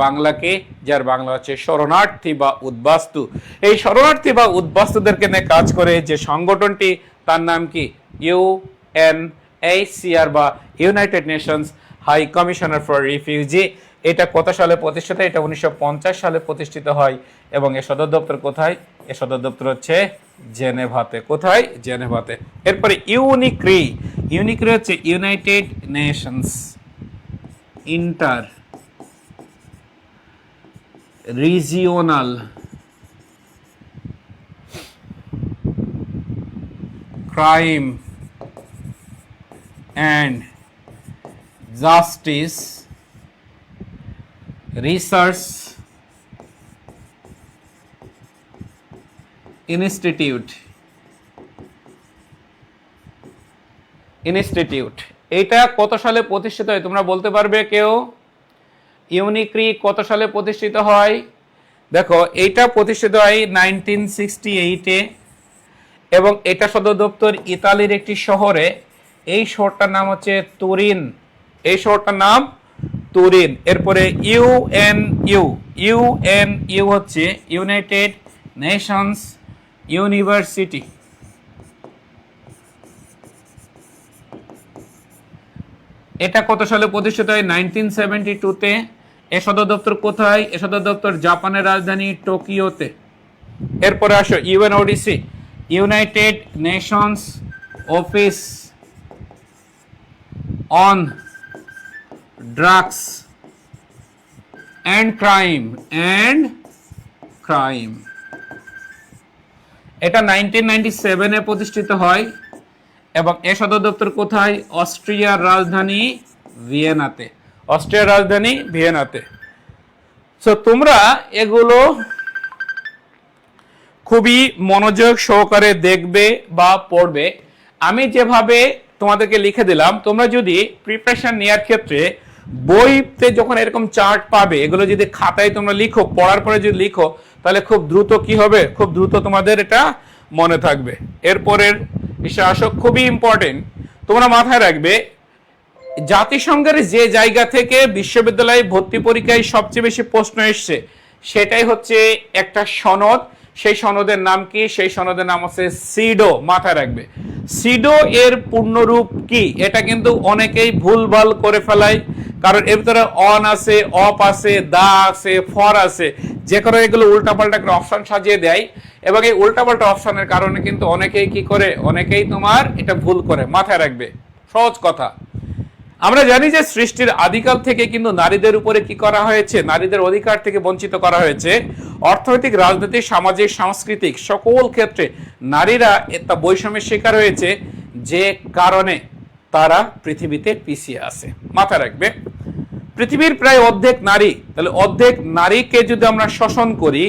বাংলা হচ্ছে শরণার্থী বা উদ্বাস্তু। এই শরণার্থী বা উদ্বাস্তুদেরকে নিয়ে কাজ করে যে সংগঠনটি, তার নাম কি? ইউএনএইচসিআর বা United Nations High Commissioner for refugee. এটা কত সালে প্রতিষ্ঠিত? এটা 1950 সালে প্রতিষ্ঠিত হয়। এবং এর সদর দপ্তর কোথায়? এর সদর দপ্তর হচ্ছে জেনেভাতে। কোথায়? জেনেভাতে। এরপরে ইউনিক্রি। ইউনিক্রি হচ্ছে United Nations inter regional crime and justice research institute. এটা কত সালে প্রতিষ্ঠিত হয় তোমরা বলতে পারবে কেউ? ইউনিক্রি কত সালে প্রতিষ্ঠিত হয়? দেখো, এইটা প্রতিষ্ঠিত হয় 1968-এ এবং এটা সদর দপ্তর ইতালির একটি শহরে। এই শহরটার নাম হচ্ছে তুরিন। এই শহরটার নাম তুরিন। এরপরে ইউএনইউ হচ্ছে ইউনাইটেড নেশনস ইউনিভার্সিটি। এটা কত সালে প্রতিষ্ঠিত হয়? 1972-তে। এর সদর দপ্তর কোথায়? এর সদর দপ্তর জাপানের রাজধানী টোকিওতে। এরপরে আসো UNODC, United Nations office on drugs and crime. এটা 1997-এ প্রতিষ্ঠিত হয় এবং এর সদর দপ্তর কোথায়? অস্ট্রিয়ার রাজধানী ভিয়েনাতে। সো তোমরা এগুলো খুবই মনোযোগ সহকারে দেখবে বা পড়বে। আমি যেভাবে তোমাদেরকে লিখে দিলাম, তোমরা যদি প্রিপারেশন নেওয়ার ক্ষেত্রে বইতে যখন এরকম চার্ট পাবে, এগুলো যদি খাতায় তোমরা লিখো, পড়ার পরে যদি লিখো, তাহলে খুব দ্রুত কি হবে? খুব দ্রুত তোমাদের এটা মনে থাকবে। এরপরের বিষয় আসো, খুবই ইম্পর্টেন্ট, তোমরা মাথায় রাখবে, জাতিসংঘের যে জায়গা থেকে বিশ্ববিদ্যালয়ে ভর্তি পরীক্ষায় সবচেয়ে বেশি প্রশ্ন এসছে সেটাই হচ্ছে একটা সনদ। সেই সনদের নাম কি? সেই সনদের নাম হচ্ছে সিডো। মাথায় রাখবে, সিডো এর পূর্ণরূপ কি? এটা কিন্তু অনেকেই ভুলভাল করে ফেলায়, কারণ এর ভিতরে অন আছে, অফ আছে, দা আছে, ফর আছে, যে করে এগুলো উল্টাপাল্টা করে অপশন সাজিয়ে দেয় এবং এই উল্টাপাল্টা অপশনের কারণে কিন্তু অনেকেই কি করে? অনেকেই তোমার এটা ভুল করে। মাথায় রাখবে, সহজ কথা। আমরা জানি যে সৃষ্টির আদিকাল থেকে কিন্তু নারীদের উপরে কি করা হয়েছে? নারীদের অধিকার থেকে বঞ্চিত করা হয়েছে। অর্থনৈতিক, রাজনৈতিক, সামাজিক, সাংস্কৃতিক সকল ক্ষেত্রে নারীরা একটা বৈষম্যের শিকার হয়েছে, যে কারণে তারা পৃথিবীতে পিছিয়ে আছে। মাথায় রাখবে, পৃথিবীর প্রায় অর্ধেক নারী, তাহলে অর্ধেক নারীকে যদি আমরা শোষণ করি,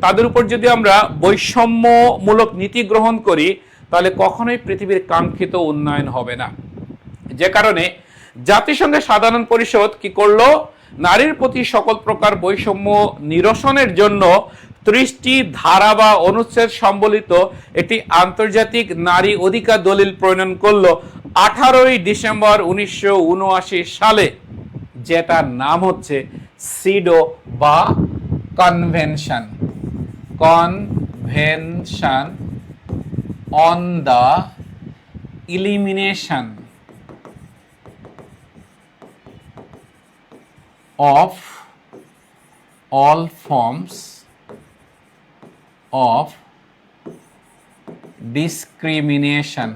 তাদের উপর যদি আমরা বৈষম্যমূলক নীতি গ্রহণ করি, তাহলে কখনোই পৃথিবীর কাঙ্ক্ষিত উন্নয়ন হবে না। যে কারণে জাতিসংঘের সাধারণ পরিষদ কি করলো? নারীর প্রতি সকল প্রকার বৈষম্য নিরসনের জন্য 30টি ধারা বা অনুচ্ছেদ সম্বলিত একটি আন্তর্জাতিক নারী অধিকার দলিল প্রণয়ন করলো 18ই ডিসেম্বর 1979 সালে, যেটার নাম হচ্ছে সিডো বা convention on the elimination of all forms of discrimination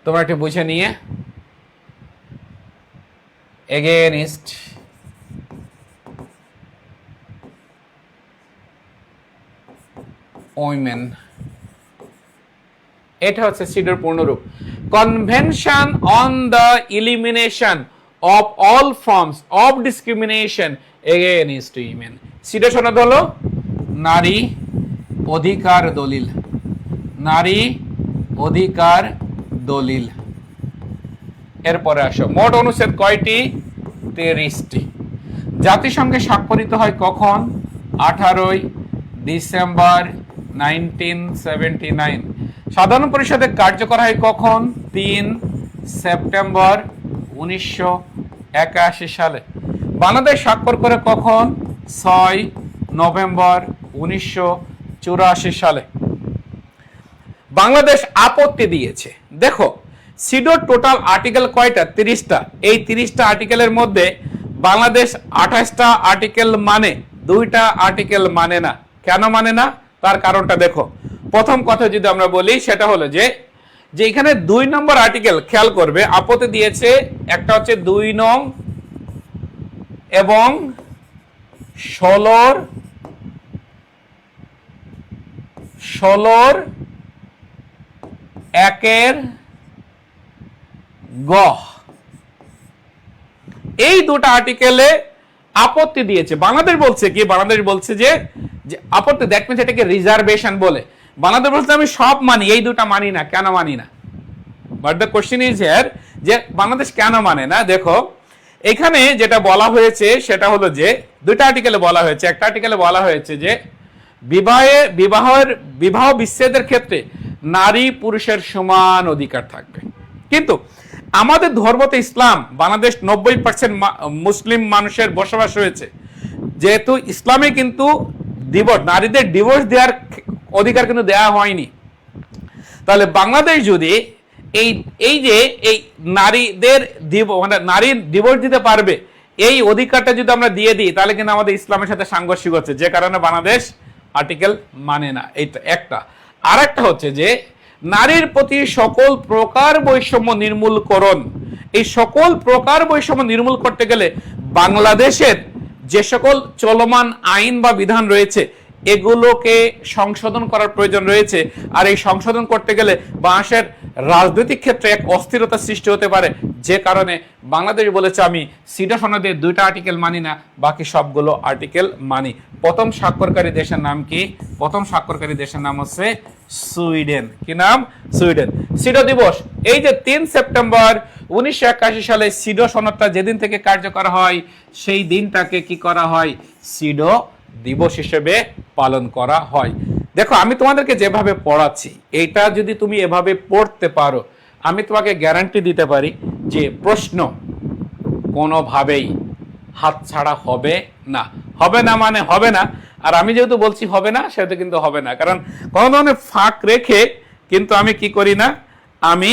তোমরা একটু বুঝে নিয়ে against women, এটা হচ্ছে সিডোর পূর্ণরূপ। Convention on the elimination of all forms of discrimination against women. CEDAW সনদ হলো নারী অধিকার দলিল। এরপরে আসো, মোট অনুচ্ছেদ কয়টি? 30টি। জাতিসংঘে স্বাক্ষরিত হয় কখন? 18ই ডিসেম্বর 1979। সাধারণ পরিষদে কার্যকর হয় কখন? 3 সেপ্টেম্বর 1981 সালে। বাংলাদেশ স্বাক্ষর করে কখন? 6 নভেম্বর 1984 সালে বাংলাদেশ আপত্তি দিয়েছে। দেখো সিডোর টোটাল আর্টিকেল কয়টা? 30টা। এই 30টা আর্টিকেলের মধ্যে বাংলাদেশ 28টা আর্টিকেল মানে, 2টা আর্টিকেল মানে না। কেন মানে না? তার কারণটা দেখো। প্রথম কথা যদি আমরা বলি সেটা হলো যে এখানে 2 নম্বর আর্টিকেল খেয়াল করবে আপত্তি দিয়েছে। একটা হচ্ছে 2 নং এবং 16 একের গ, এই দুটো আর্টিকেলে আপত্তি দিয়েছে। বাংলাদেশ বলছে কি? বাংলাদেশ বলছে যে আপত্তি, দ্যাট মিন্স এটাকে রিজার্ভেশন বলে। বাংলাদেশ বলছে আমি সব মানি, এই দুটো মানি না। কেন মানি না? But the question is here যে বাংলাদেশ কেন মানে না। দেখো এখানে যেটা বলা হয়েছে সেটা হলো যে দুটো আর্টিকেলে বলা হয়েছে। একটা আর্টিকেলে বলা হয়েছে যে বিবাহ বিচ্ছেদের ক্ষেত্রে নারী পুরুষের সমান অধিকার থাকবে। কিন্তু আমাদের ধর্মতে ইসলাম, বাংলাদেশ 90% মুসলিম মানুষের বসবাস রয়েছে, যেহেতু ইসলামে কিন্তু নারীদের ডিভোর্স দেওয়ার অধিকার কিন্তু দেওয়া হয়নি। তাহলে বাংলাদেশ যদি এই যে নারীদের নারী ডিভোর্স দিতে পারবে এই অধিকারটা যদি আমরা দিয়ে দিই, তাহলে কিন্তু আমাদের ইসলামের সাথে সাংঘর্ষিক হচ্ছে, যে কারণে বাংলাদেশ আর্টিকেল মানে না। এইটা একটা। আর একটা হচ্ছে যে নারীর প্রতি সকল প্রকার বৈষম্য নির্মূলকরণ। এই সকল প্রকার বৈষম্য নির্মূল করতে গেলে বাংলাদেশের যে সকল চলমান আইন বা বিধান রয়েছে এগুলোকে সংশোধন করার প্রয়োজন রয়েছে। আর এই সংশোধন করতে গেলে বাংলাদেশের রাজনৈতিক ক্ষেত্রে এক অস্থিরতা সৃষ্টি হতে পারে, যে কারণে বাংলাদেশ বলেছে আমি সিডা সনদে 2টা আর্টিকেল মানি না, বাকি সবগুলো আর্টিকেল মানি। প্রথম স্বাক্ষরকারী দেশের নাম কি? প্রথম স্বাক্ষরকারী দেশের নাম হচ্ছে সুইডেন। কি নাম? সুইডেন। সিডো দিবস এই যে 3 সেপ্টেম্বর 1981 সালে সিডো সনদটা যেদিন থেকে কার্যকর হয় সেই দিনটাকে কি করা হয়? সিডো দিবস হিসেবে পালন করা হয়। দেখো আমি তোমাদেরকে যেভাবে পড়াচ্ছি এইটা যদি তুমি এভাবে পড়তে পারো, আমি তোমাকে গ্যারান্টি দিতে পারি যে প্রশ্ন কোনোভাবেই হাতছাড়া হবে না। হবে না মানে হবে না। আর আমি যেহেতু বলছি হবে না, সেহেতু কিন্তু হবে না। কারণ কোনো ধরনের ফাঁক রেখে কিন্তু আমি কি করি না, আমি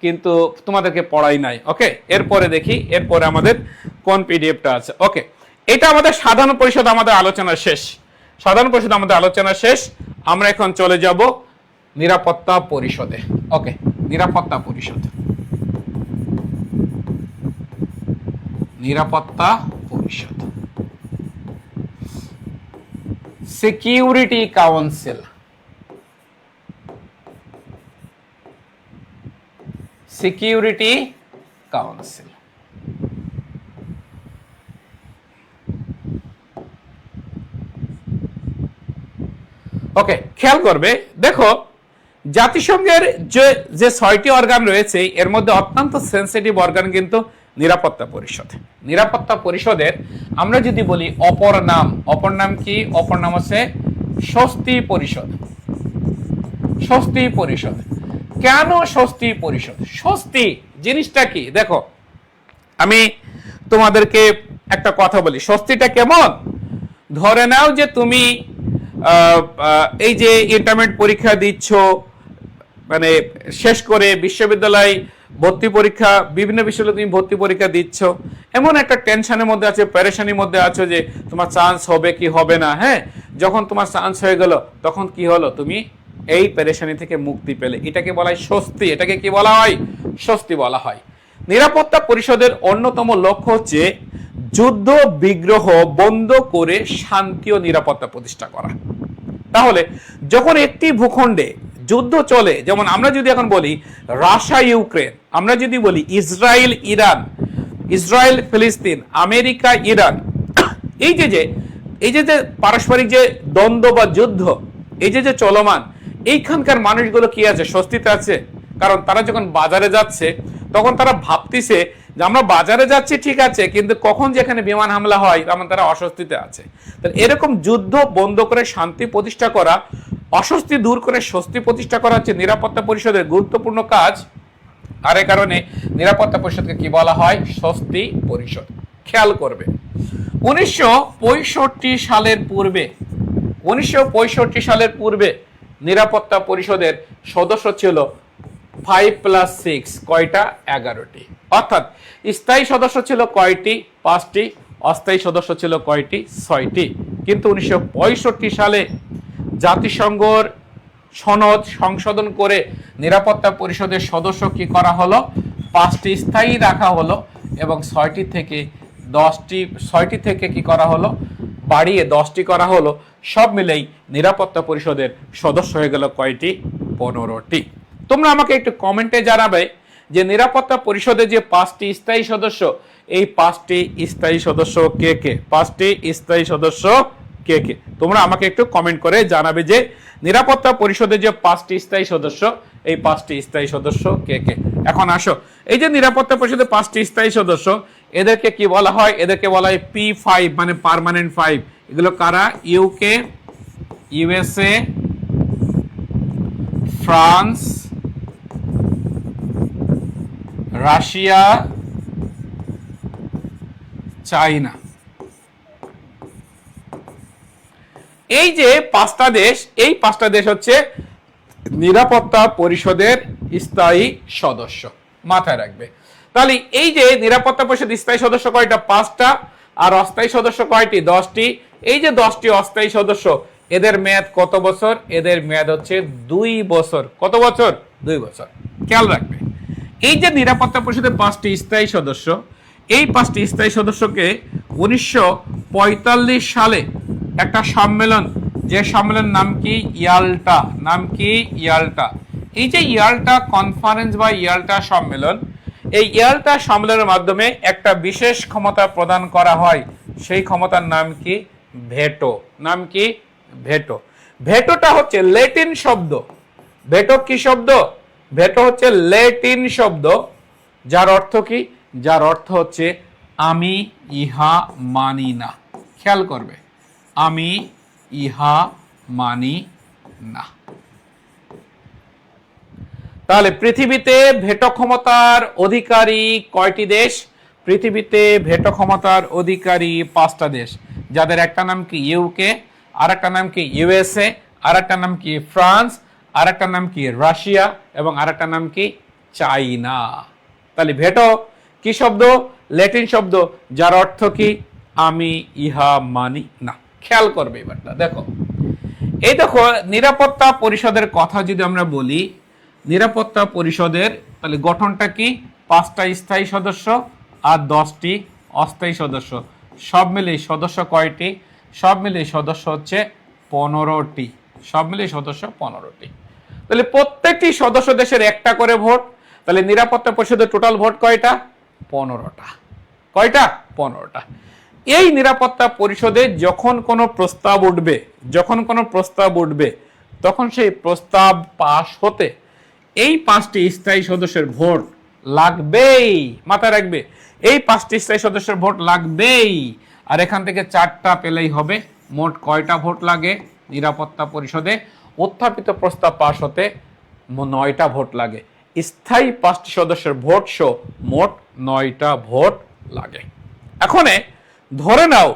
কিন্তু তোমাদেরকে পড়াই নাই। ওকে, এরপরে দেখি এরপরে আমাদের কোন পিডিএফটা আছে। ওকে, এটা আমাদের সাধারণ পরিষদ আমাদের আলোচনা শেষ। সাধারণ পরিষদ আমাদের আলোচনা শেষ। আমরা এখন চলে যাব নিরাপত্তা পরিষদে। ওকে, নিরাপত্তা পরিষদ। নিরাপত্তা পরিষদ, security council. Security council. Okay, খেয়াল করবে। দেখো জাতিসংঘের যে 6টি অর্গান রয়েছে এর মধ্যে অত্যন্ত সেন্সিটিভ অর্গান কিন্তু নিরাপত্তা পরিষদ। নিরাপত্তা পরিষদের আমরা যদি বলি অপর নাম কি? অপর নাম হচ্ছে স্বস্তি পরিষদ। স্বস্তি পরিষদ। কেন স্বস্তি পরিষদ? স্বস্তি জিনিসটা কি? দেখো আমি তোমাদেরকে একটা কথা বলি, স্বস্তিটা কেমন? ধরে নাও যে তুমি এই যে ইন্টারমিডিয়েট পরীক্ষা দিচ্ছ, মানে শেষ করে বিশ্ববিদ্যালয় ভর্তি পরীক্ষা, বিভিন্ন বিশ্ববিদ্যালয়ে তুমি ভর্তি পরীক্ষা দিচ্ছ, এমন একটা টেনশনের মধ্যে আছে, প্যারেশানির মধ্যে আছো যে তোমার চান্স হবে কি হবে না। হ্যাঁ, যখন তোমার চান্স হয়ে গেল তখন কি হলো? তুমি এই প্যারেশানি থেকে মুক্তি পেলে। এটাকে বলা হয় স্বস্তি। এটাকে কি বলা হয়? স্বস্তি বলা হয়। নিরাপত্তা পরিষদের অন্যতম লক্ষ্য হচ্ছে যুদ্ধ বিগ্রহ বন্ধ করে শান্তি ও নিরাপত্তা প্রতিষ্ঠা করা। তাহলে যখন একটি ভূখণ্ডে যুদ্ধ চলে, যেমন আমরা যদি এখন বলি রাশিয়া ইউক্রেন, আমরা যদি বলি ইসরায়েল ইরান, ইসরায়েল ফিলিস্তিন, আমেরিকা ইরান, এই যে পারস্পরিক যে দ্বন্দ্ব বা যুদ্ধ এই যে চলমান, এইখানকার মানুষগুলো কি আছে? স্বস্তিতে আছে। কারণ তারা যখন বাজারে যাচ্ছে তখন তারা ভাবতেছে যে আমরা বাজারে যাচ্ছি ঠিক আছে, কিন্তু কখন যেখানে বিমান হামলা হয় তখন তারা অস্বস্তিতে আছে। তাহলে এরকম যুদ্ধ বন্ধ করে শান্তি প্রতিষ্ঠা করা, অস্বস্তি দূর করে স্বস্তি প্রতিষ্ঠা করা হচ্ছে নিরাপত্তা পরিষদের গুরুত্বপূর্ণ কাজ। আর এই কারণে নিরাপত্তা পরিষদকে কি বলা হয়? স্বস্তি পরিষদ। খেয়াল করবে। 1965 সালের পূর্বে 1965 সালের পূর্বে নিরাপত্তা পরিষদের সদস্য ছিল 5+6 কয়টা? 11টি। অর্থাৎ স্থায়ী সদস্য ছিল কয়টি? 5টি। অস্থায়ী সদস্য ছিল কয়টি? 6টি। কিন্তু 1965 সালে জাতিসংঘের সনদ সংশোধন করে নিরাপত্তা পরিষদের সদস্য কি করা হলো? 5টি স্থায়ী রাখা হলো এবং 6টি থেকে কি করা হলো? বাড়িয়ে 10টি করা হলো। সব মিলেই নিরাপত্তা পরিষদের সদস্য হয়ে গেল কয়টি? 15টি। তোমরা আমাকে একটু কমেন্টে জানাবে যে নিরাপত্তা পরিষদে যে 5টি স্থায়ী সদস্য, এই 5টি স্থায়ী সদস্য কে কে? 5টি স্থায়ী সদস্য কে কে? তোমরা আমাকে একটু কমেন্ট করে জানাবে যে নিরাপত্তা পরিষদে যে 5টি স্থায়ী সদস্য, এই 5টি স্থায়ী সদস্য কে কে? এখন আসো, এই যে নিরাপত্তা পরিষদে 5টি স্থায়ী সদস্য, এদেরকে কি বলা হয়? এদেরকে বলা হয় P5, মানে পার্মানেন্ট 5। এগুলো কারা? UK, USA, France, Russia, China. এই যে 5টা দেশ, এই 5টা দেশ হচ্ছে নিরাপত্তা পরিষদের স্থায়ী সদস্য। মাথায় রাখবে। তাহলে এই যে নিরাপত্তা পরিষদের স্থায়ী সদস্য কয়টা? 5টা। আর অস্থায়ী সদস্য কয়টি? 10টি। এই যে 10টি অস্থায়ী সদস্য, এদের মেয়াদ কত বছর? এদের মেয়াদ হচ্ছে 2 বছর। কত বছর? 2 বছর। খেয়াল রাখবে। এই যে নিরাপত্তা পরিষদের 5টি স্থায়ী সদস্য, এই 5টি স্থায়ী সদস্যকে 1945 সালে একটা সম্মেলন, যে সম্মেলন নাম কি? ইয়াল্টা। নাম কি? ইয়াল্টা। এই যে ইয়াল্টা কনফারেন্স বা ইয়াল্টা সম্মেলন, এই ইয়াল্টা সম্মেলনের মাধ্যমে একটা বিশেষ ক্ষমতা প্রদান করা হয়। সেই ক্ষমতার নাম কি? ভেটো। নাম কি? ভেটো। ভেটোটা হচ্ছে ল্যাটিন শব্দ। ভেটো কি শব্দ? ভেটো হচ্ছে ল্যাটিন শব্দ, যার অর্থ কি? যার অর্থ হচ্ছে আমি ইহা মানি না। খেয়াল করবে, আমি ইহা মানি না। তাহলে পৃথিবীতে ভেটো ক্ষমতার অধিকারী কয়টি দেশ? পৃথিবীতে ভেটো ক্ষমতার অধিকারী 5টা দেশ, যাদের একটা নাম কি? ইউকে, আর একটা নাম কি? ইউএসএ, আর একটা নাম কি? ফ্রান্স, আর একটা নাম কি? রাশিয়া, এবং আর একটা নাম কি? চায়না। তাহলে ভেটো কি শব্দ? ল্যাটিন শব্দ, যার অর্থ কি? আমি ইহা মানি না। খেয়াল করবে এবারটা দেখো। এই দেখো, নিরাপত্তা পরিষদের কথা যদি আমরা বলি, নিরাপত্তা পরিষদের তাহলে গঠনটা কি? 5টা স্থায়ী সদস্য আর 10টি অস্থায়ী সদস্য। সব মিলিয়ে সদস্য কয়টি? সব মিলিয়ে সদস্য হচ্ছে 15টি। সব মিলিয়ে সদস্য 15টি। তাহলে প্রত্যেকটি সদস্য দেশের একটা করে ভোট। তাহলে নিরাপত্তা পরিষদের টোটাল ভোট কয়টা? 15টা। কয়টা? 15টা। এই নিরাপত্তা পরিষদে যখন কোনো প্রস্তাব উঠবে, তখন সেই প্রস্তাব পাশ হতে এই 5টি স্থায়ী সদস্যের ভোট লাগবেই। মাথায় রাখবে, এই 5টি স্থায়ী সদস্যের ভোট লাগবেই। আর এখান থেকে 4টা পেলেই হবে। মোট কয়টা ভোট লাগে নিরাপত্তা পরিষদে? উত্থাপিত প্রস্তাব পাশ হতে 9টা ভোট লাগে। স্থায়ী 5টি সদস্যের ভোট সহ মোট 9টা ভোট লাগে। এখন ধরে নাও,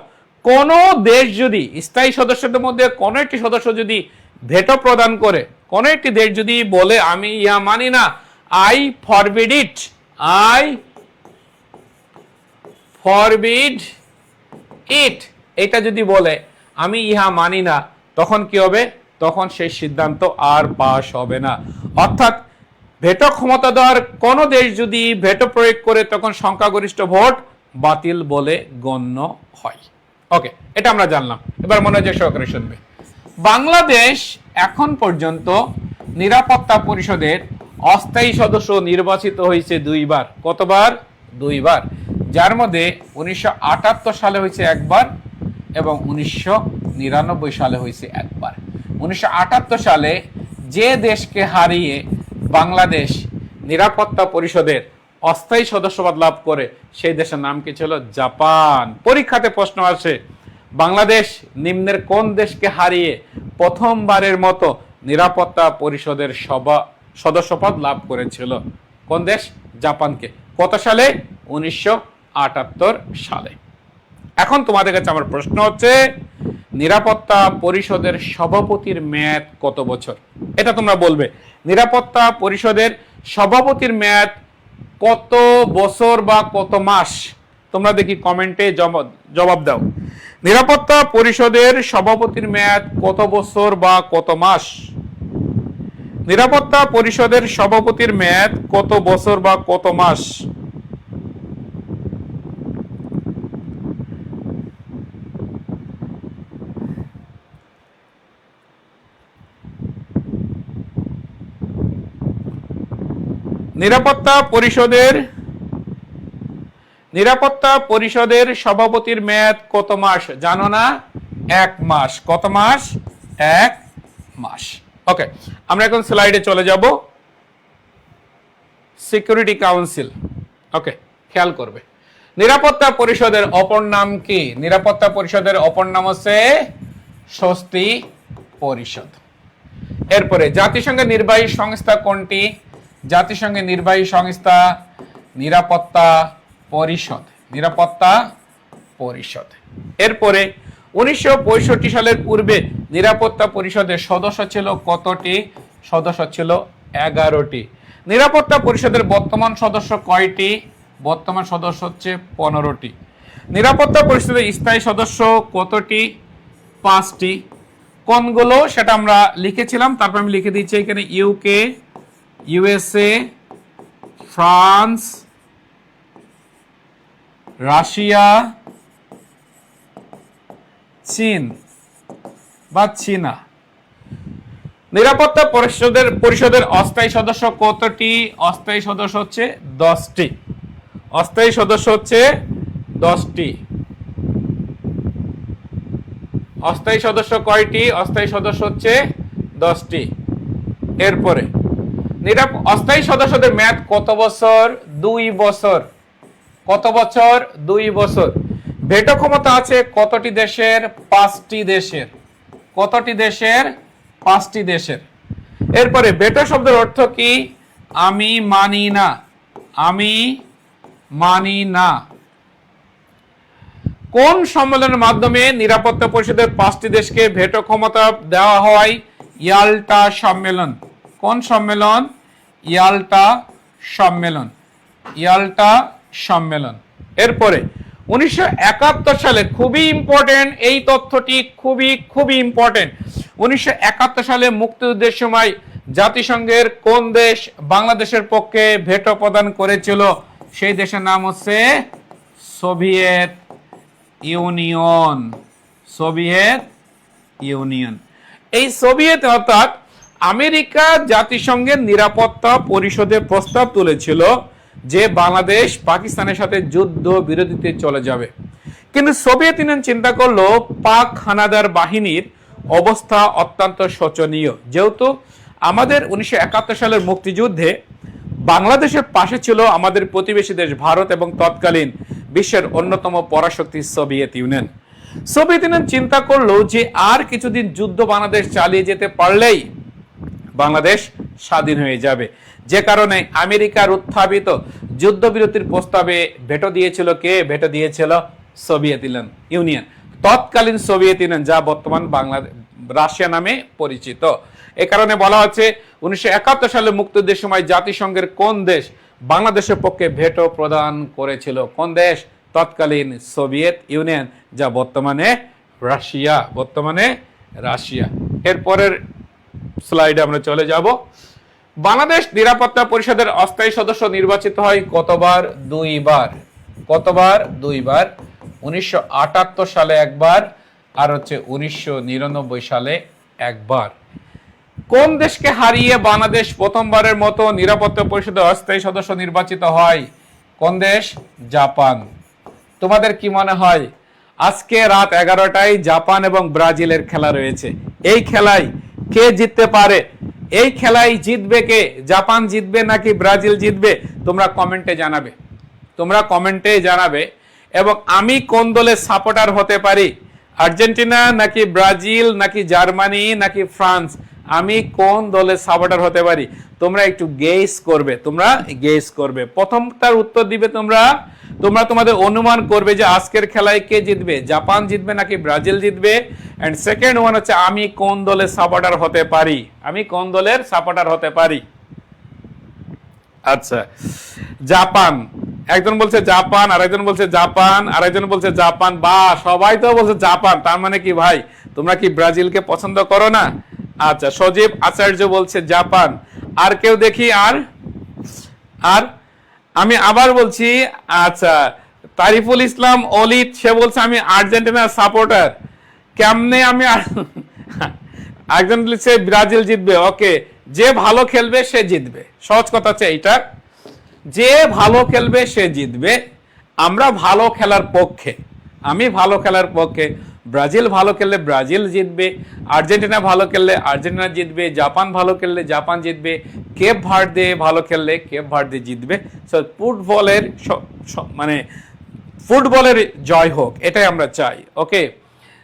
কোন দেশ যদি স্থায়ী সদস্যদের মধ্যে কোনো একটি সদস্য যদি ভেটো প্রদান করে, কোনো একটি দেশ যদি বলে আমি ইহা মানি না, I forbid it, I forbid it, এটা যদি বলে আমি ইহা মানি না, তখন কি হবে? তখন সেই সিদ্ধান্ত আর পাশ হবে না। অর্থাৎ ভেটো ক্ষমতা দেওয়ার কোন দেশ যদি ভেটো প্রয়োগ করে, তখন সংখ্যাগরিষ্ঠ ভোট বাতিল বলে গণ্য হয়। ওকে, এটা আমরা জানলাম। এবার মনোযোগ সহকারে শুনবে। বাংলাদেশ এখন পর্যন্ত নিরাপত্তা পরিষদের অস্থায়ী সদস্য নির্বাচিত হয়েছে 2বার। কতবার? 2বার। যার মধ্যে 1978 সালে হয়েছে একবার এবং 1999 সালে হয়েছে একবার। 1978 সালে যে দেশকে হারিয়ে বাংলাদেশ নিরাপত্তা পরিষদের অস্থায়ী সদস্যপদ লাভ করে, সেই দেশের নাম কি ছিল? জাপান। পরীক্ষাতে প্রশ্ন আসে, বাংলাদেশ নিম্নের কোন দেশকে হারিয়ে প্রথমবারের মতো নিরাপত্তা পরিষদের সদস্যপদ লাভ করেছিল? কোন দেশ? জাপানকে। কত সালে? 1978 সালে। এখন তোমাদের কাছে আমার প্রশ্ন হচ্ছে, নিরাপত্তা পরিষদের সভাপতির মেয়াদ কত বছর? এটা তোমরা বলবে। নিরাপত্তা পরিষদের সভাপতির মেয়াদ কত বছর বা কত মাস? তোমরা দেখি কমেন্টে জবাব দাও। নিরাপত্তা পরিষদের সভাপতির মেয়াদ কত বছর বা কত মাস? নিরাপত্তা পরিষদের সভাপতির মেয়াদ কত বছর বা কত মাস? নিরাপত্তা পরিষদের সভাপতির মেয়াদ কত মাস জানো না? 1 মাস। কত মাস? 1 মাস। ওকে, আমরা এখন স্লাইডে চলে যাব। Security council. ওকে, খেয়াল করবে নিরাপত্তা পরিষদের অপর নাম কি? নিরাপত্তা পরিষদের অপর নাম হচ্ছে স্বস্তি পরিষদ। এরপরে জাতিসংঘের নির্বাহী সংস্থা কোনটি? জাতিসংঘের নির্বাহী সংস্থা নিরাপত্তা পরিষদ। নিরাপত্তা পরিষদ। এরপরে 1965 সালের পূর্বে নিরাপত্তা পরিষদের সদস্য ছিল কতটি? সদস্য ছিল 11টি। নিরাপত্তা পরিষদের বর্তমান সদস্য কয়টি? বর্তমান সদস্য হচ্ছে 15টি। নিরাপত্তা পরিষদের স্থায়ী সদস্য কতটি? 5টি। কোনগুলো সেটা আমরা লিখেছিলাম, তারপর আমি লিখে দিচ্ছি এখানে ইউকে, ইউএসএ, ফ্রান্স, রাশিয়া, চীন বা চীনা। নিরাপত্তা পরিষদের অস্থায়ী সদস্য কতটি? অস্থায়ী সদস্য হচ্ছে 10টি। অস্থায়ী সদস্য হচ্ছে 10টি। অস্থায়ী সদস্য কয়টি? অস্থায়ী সদস্য হচ্ছে 10টি। এরপরে অস্থায়ী সদস্যদের মেয়াদ কত বছর? 2 বছর। কত বছর? 2 বছর। ভেটো ক্ষমতা আছে কতটি দেশের? 5টি দেশের। কতটি দেশের? 5টি দেশের। এরপরে ভেটো শব্দের অর্থ কি? আমি মানি না। আমি মানি না। কোন সম্মেলনের মাধ্যমে নিরাপত্তা পরিষদের 5টি দেশকে ভেটো ক্ষমতা দেওয়া হয়? ইয়াল্টা সম্মেলন। কোন সম্মেলন? ইয়াল্টা সম্মেলন। ইয়াল্টা সম্মেলন। এরপরে 1971 সালে, খুবই ইম্পর্টেন্ট এই তথ্যটি, খুবই ইম্পর্টেন্ট। 1971 সালে মুক্তিযুদ্ধের সময় জাতিসংঘের কোন দেশ বাংলাদেশের পক্ষে ভেটো প্রদান করেছিল? সেই দেশের নাম হচ্ছে সোভিয়েত ইউনিয়ন। Soviet union. এই সোভিয়েত অর্থাৎ আমেরিকা জাতিসংঘের নিরাপত্তা পরিষদে প্রস্তাব তুলেছিল যে বাংলাদেশ পাকিস্তানের সাথে যুদ্ধ বিরতিতে চলে যাবে, কিন্তু সোভিয়েত ইউনিয়ন চিন্তা করলো পাক হানাদার বাহিনীর অবস্থা অত্যন্ত শোচনীয়। যেহেতু আমাদের 1971 সালের মুক্তিযুদ্ধে বাংলাদেশের পাশে ছিল আমাদের প্রতিবেশী দেশ ভারত এবং তৎকালীন বিশ্বের অন্যতম পরাশক্তি সোভিয়েত ইউনিয়ন। সোভিয়েত ইউনিয়ন চিন্তা করলো যে আর কিছুদিন যুদ্ধ বাংলাদেশ চালিয়ে যেতে পারলেই বাংলাদেশ স্বাধীন হয়ে যাবে। যে কারণে আমেরিকার উত্থাপিত যুদ্ধবিরতির প্রস্তাবে ভেটো দিয়েছিল কে? ভেটো দিয়েছিল সোভিয়েত ইউনিয়ন। তৎকালীন সোভিয়েত ইউনিয়ন, যা বর্তমান রাশিয়া নামে পরিচিত। এ কারণে বলা হচ্ছে 1971 সালে মুক্তিযুদ্ধের সময় জাতিসংঘের কোন দেশ বাংলাদেশের পক্ষে ভেটো প্রদান করেছিল? কোন দেশ? তৎকালীন সোভিয়েত ইউনিয়ন, যা বর্তমানে রাশিয়া। বর্তমানে রাশিয়া। এরপরের স্লাইডে আমরা চলে যাব। বাংলাদেশ নিরাপত্তা পরিষদের অস্থায়ী সদস্য নির্বাচিত হয় কতবার? 2 বার। কতবার? 2 বার। 1978 সালে একবার, আর হচ্ছে 1999 সালে একবার। কোন দেশকে হারিয়ে বাংলাদেশ প্রথমবারের মতো নিরাপত্তা পরিষদের অস্থায়ী সদস্য নির্বাচিত হয়? কোন দেশ? জাপান। তোমাদের কি মনে হয় আজকে রাত 11টায় জাপান এবং ব্রাজিলের খেলা রয়েছে, এই খেলায় কে জিততে পারে? এই খেলায় জিতবে কে? জাপান জিতবে নাকি ব্রাজিল জিতবে? তোমরা কমেন্টে জানাবে। তোমরা কমেন্টে জানাবে। এবং আমি কোন দলের সাপোর্টার হতে পারি? আর্জেন্টিনা নাকি ব্রাজিল নাকি জার্মানি নাকি ফ্রান্স? আমি কোন দলের সাপোর্টার হতে পারি? তোমরা একটু গেস করবে। তোমরা গেস করবে। প্রথমটার উত্তর দিবে তোমরা তোমরা তোমাদের অনুমান করবে যে আজকের খেলায় কে জিতবে, জাপান জিতবে নাকি ব্রাজিল জিতবে। এন্ড সেকেন্ড ওয়ান হচ্ছে আমি কোন দলের সাপোর্টার হতে পারি, আমি কোন দলের সাপোর্টার হতে পারি। আচ্ছা, জাপান, একজন বলছে জাপান, আরেকজন বলছে জাপান, আরেকজন বলছে জাপান, বা সবাই তো বলছে জাপান, তার মানে কি ভাই তোমরা কি ব্রাজিলকে পছন্দ করো না? আচ্ছা, সজীব আচার্য বলছে জাপান। আর কেউ দেখি, আর আর আমি আবার বলছি, আচ্ছা তারিফুল ইসলাম অলিদ, সে বলছে আমি আর্জেন্টিনার সাপোর্টার। কেমনে আমি একজন বলছে ব্রাজিল জিতবে। ওকে, যে ভালো খেলবে সে জিতবে, সহজ কথা হচ্ছে এইটা, যে ভালো খেলবে সে জিতবে। আমরা ভালো খেলার পক্ষে, আমি ভালো খেলার পক্ষে। ব্রাজিল ভালো খেললে ব্রাজিল জিতবে, আর্জেন্টিনা ভালো খেললে আর্জেন্টিনা জিতবে, জাপান ভালো খেললে জাপান জিতবে, কেপ ভার্দে ভালো খেললে কেপ ভার্দে জিতবে। সো ফুটবলের মানে ফুটবলের জয় হোক, এটাই আমরা চাই। ওকে,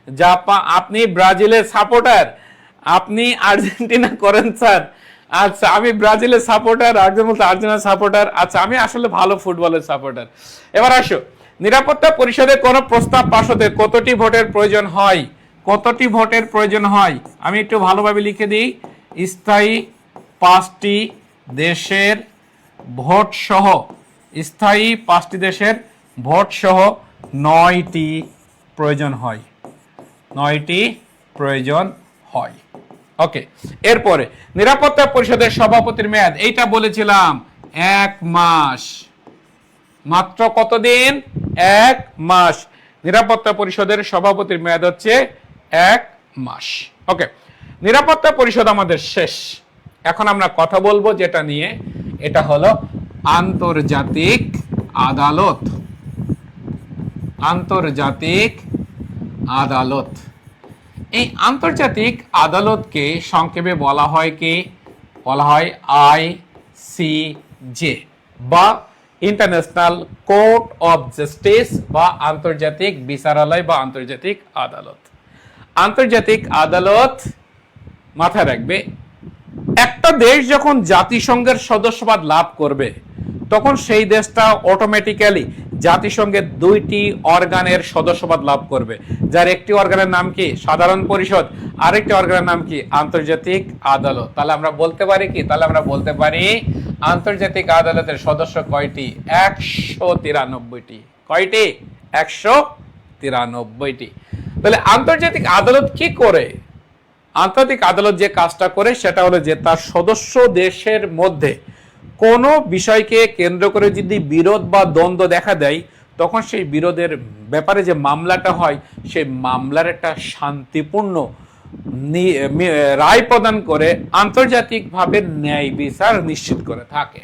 জাপান, আপনি ব্রাজিলের সাপোর্টার, আপনি আর্জেন্টিনা করেন স্যার। আচ্ছা, আমি ব্রাজিলের সাপোর্টার, আর্জেন্টিনার সাপোর্টার। আচ্ছা, আমি আসলে ভালো ফুটবলের সাপোর্টার। এবার আসো, নিরাপত্তা পরিষদে কোন প্রস্তাব পাস হতে কতটি ভোটের প্রয়োজন হয়, কতটি ভোটের প্রয়োজন হয়? আমি একটু ভালোভাবে লিখে দিই, স্থায়ী 5টি দেশের ভোট সহ, স্থায়ী 5টি দেশের ভোট সহ 9টি প্রয়োজন হয়, 9টি প্রয়োজন হয়। ওকে, এরপরে নিরাপত্তা পরিষদের সভাপতির মেয়াদ, এইটা বলেছিলাম 1 মাস, মাত্র কতদিন? 1 মাস। নিরাপত্তা পরিষদের সভাপতির মেয়াদ হচ্ছে 1 মাস। ওকে, নিরাপত্তা পরিষদ আমাদের শেষ। এখন আমরা কথা বলবো যেটা নিয়ে, এটা হলো আন্তর্জাতিক আদালত। আন্তর্জাতিক আদালত, এই আন্তর্জাতিক আদালতকে সংক্ষেপে বলা হয় কি? বলা হয় আইসিজে বা ইন্টারন্যাশনাল কোর্ট অফ জাস্টিস বা আন্তর্জাতিক বিচারালয় বা আন্তর্জাতিক আদালত। আন্তর্জাতিক আদালত মাথায় রাখবে, একটা দেশ যখন জাতিসংঘের সদস্যপদ লাভ করবে তখন সেই দেশটা অটোমেটিক্যালি জাতিসংঘের 2টি অর্গানের সদস্যপদ লাভ করবে, যার একটি অর্গানের নাম কি? সাধারণ পরিষদ, আরেকটি অর্গানের নাম কি? আন্তর্জাতিক আদালত। তাহলে আমরা বলতে পারি কি? তাহলে আমরা বলতে পারি আন্তর্জাতিক আদালতের সদস্য কয়টি? 193টি। কয়টি? 193টি। তাহলে আন্তর্জাতিক আদালত কি করে? আন্তর্জাতিক আদালত যে কাজটা করে সেটা হলো যে তার সদস্য দেশের মধ্যে কোনো বিষয়কে কেন্দ্র করে যদি বিরোধ বা দ্বন্দ্ব দেখা দেয়, তখন সেই বিরোধের ব্যাপারে যে মামলাটা হয় সেই মামলার একটা শান্তিপূর্ণ রায় প্রদান করে আন্তর্জাতিকভাবে ন্যায় বিচার নিশ্চিত করে থাকে।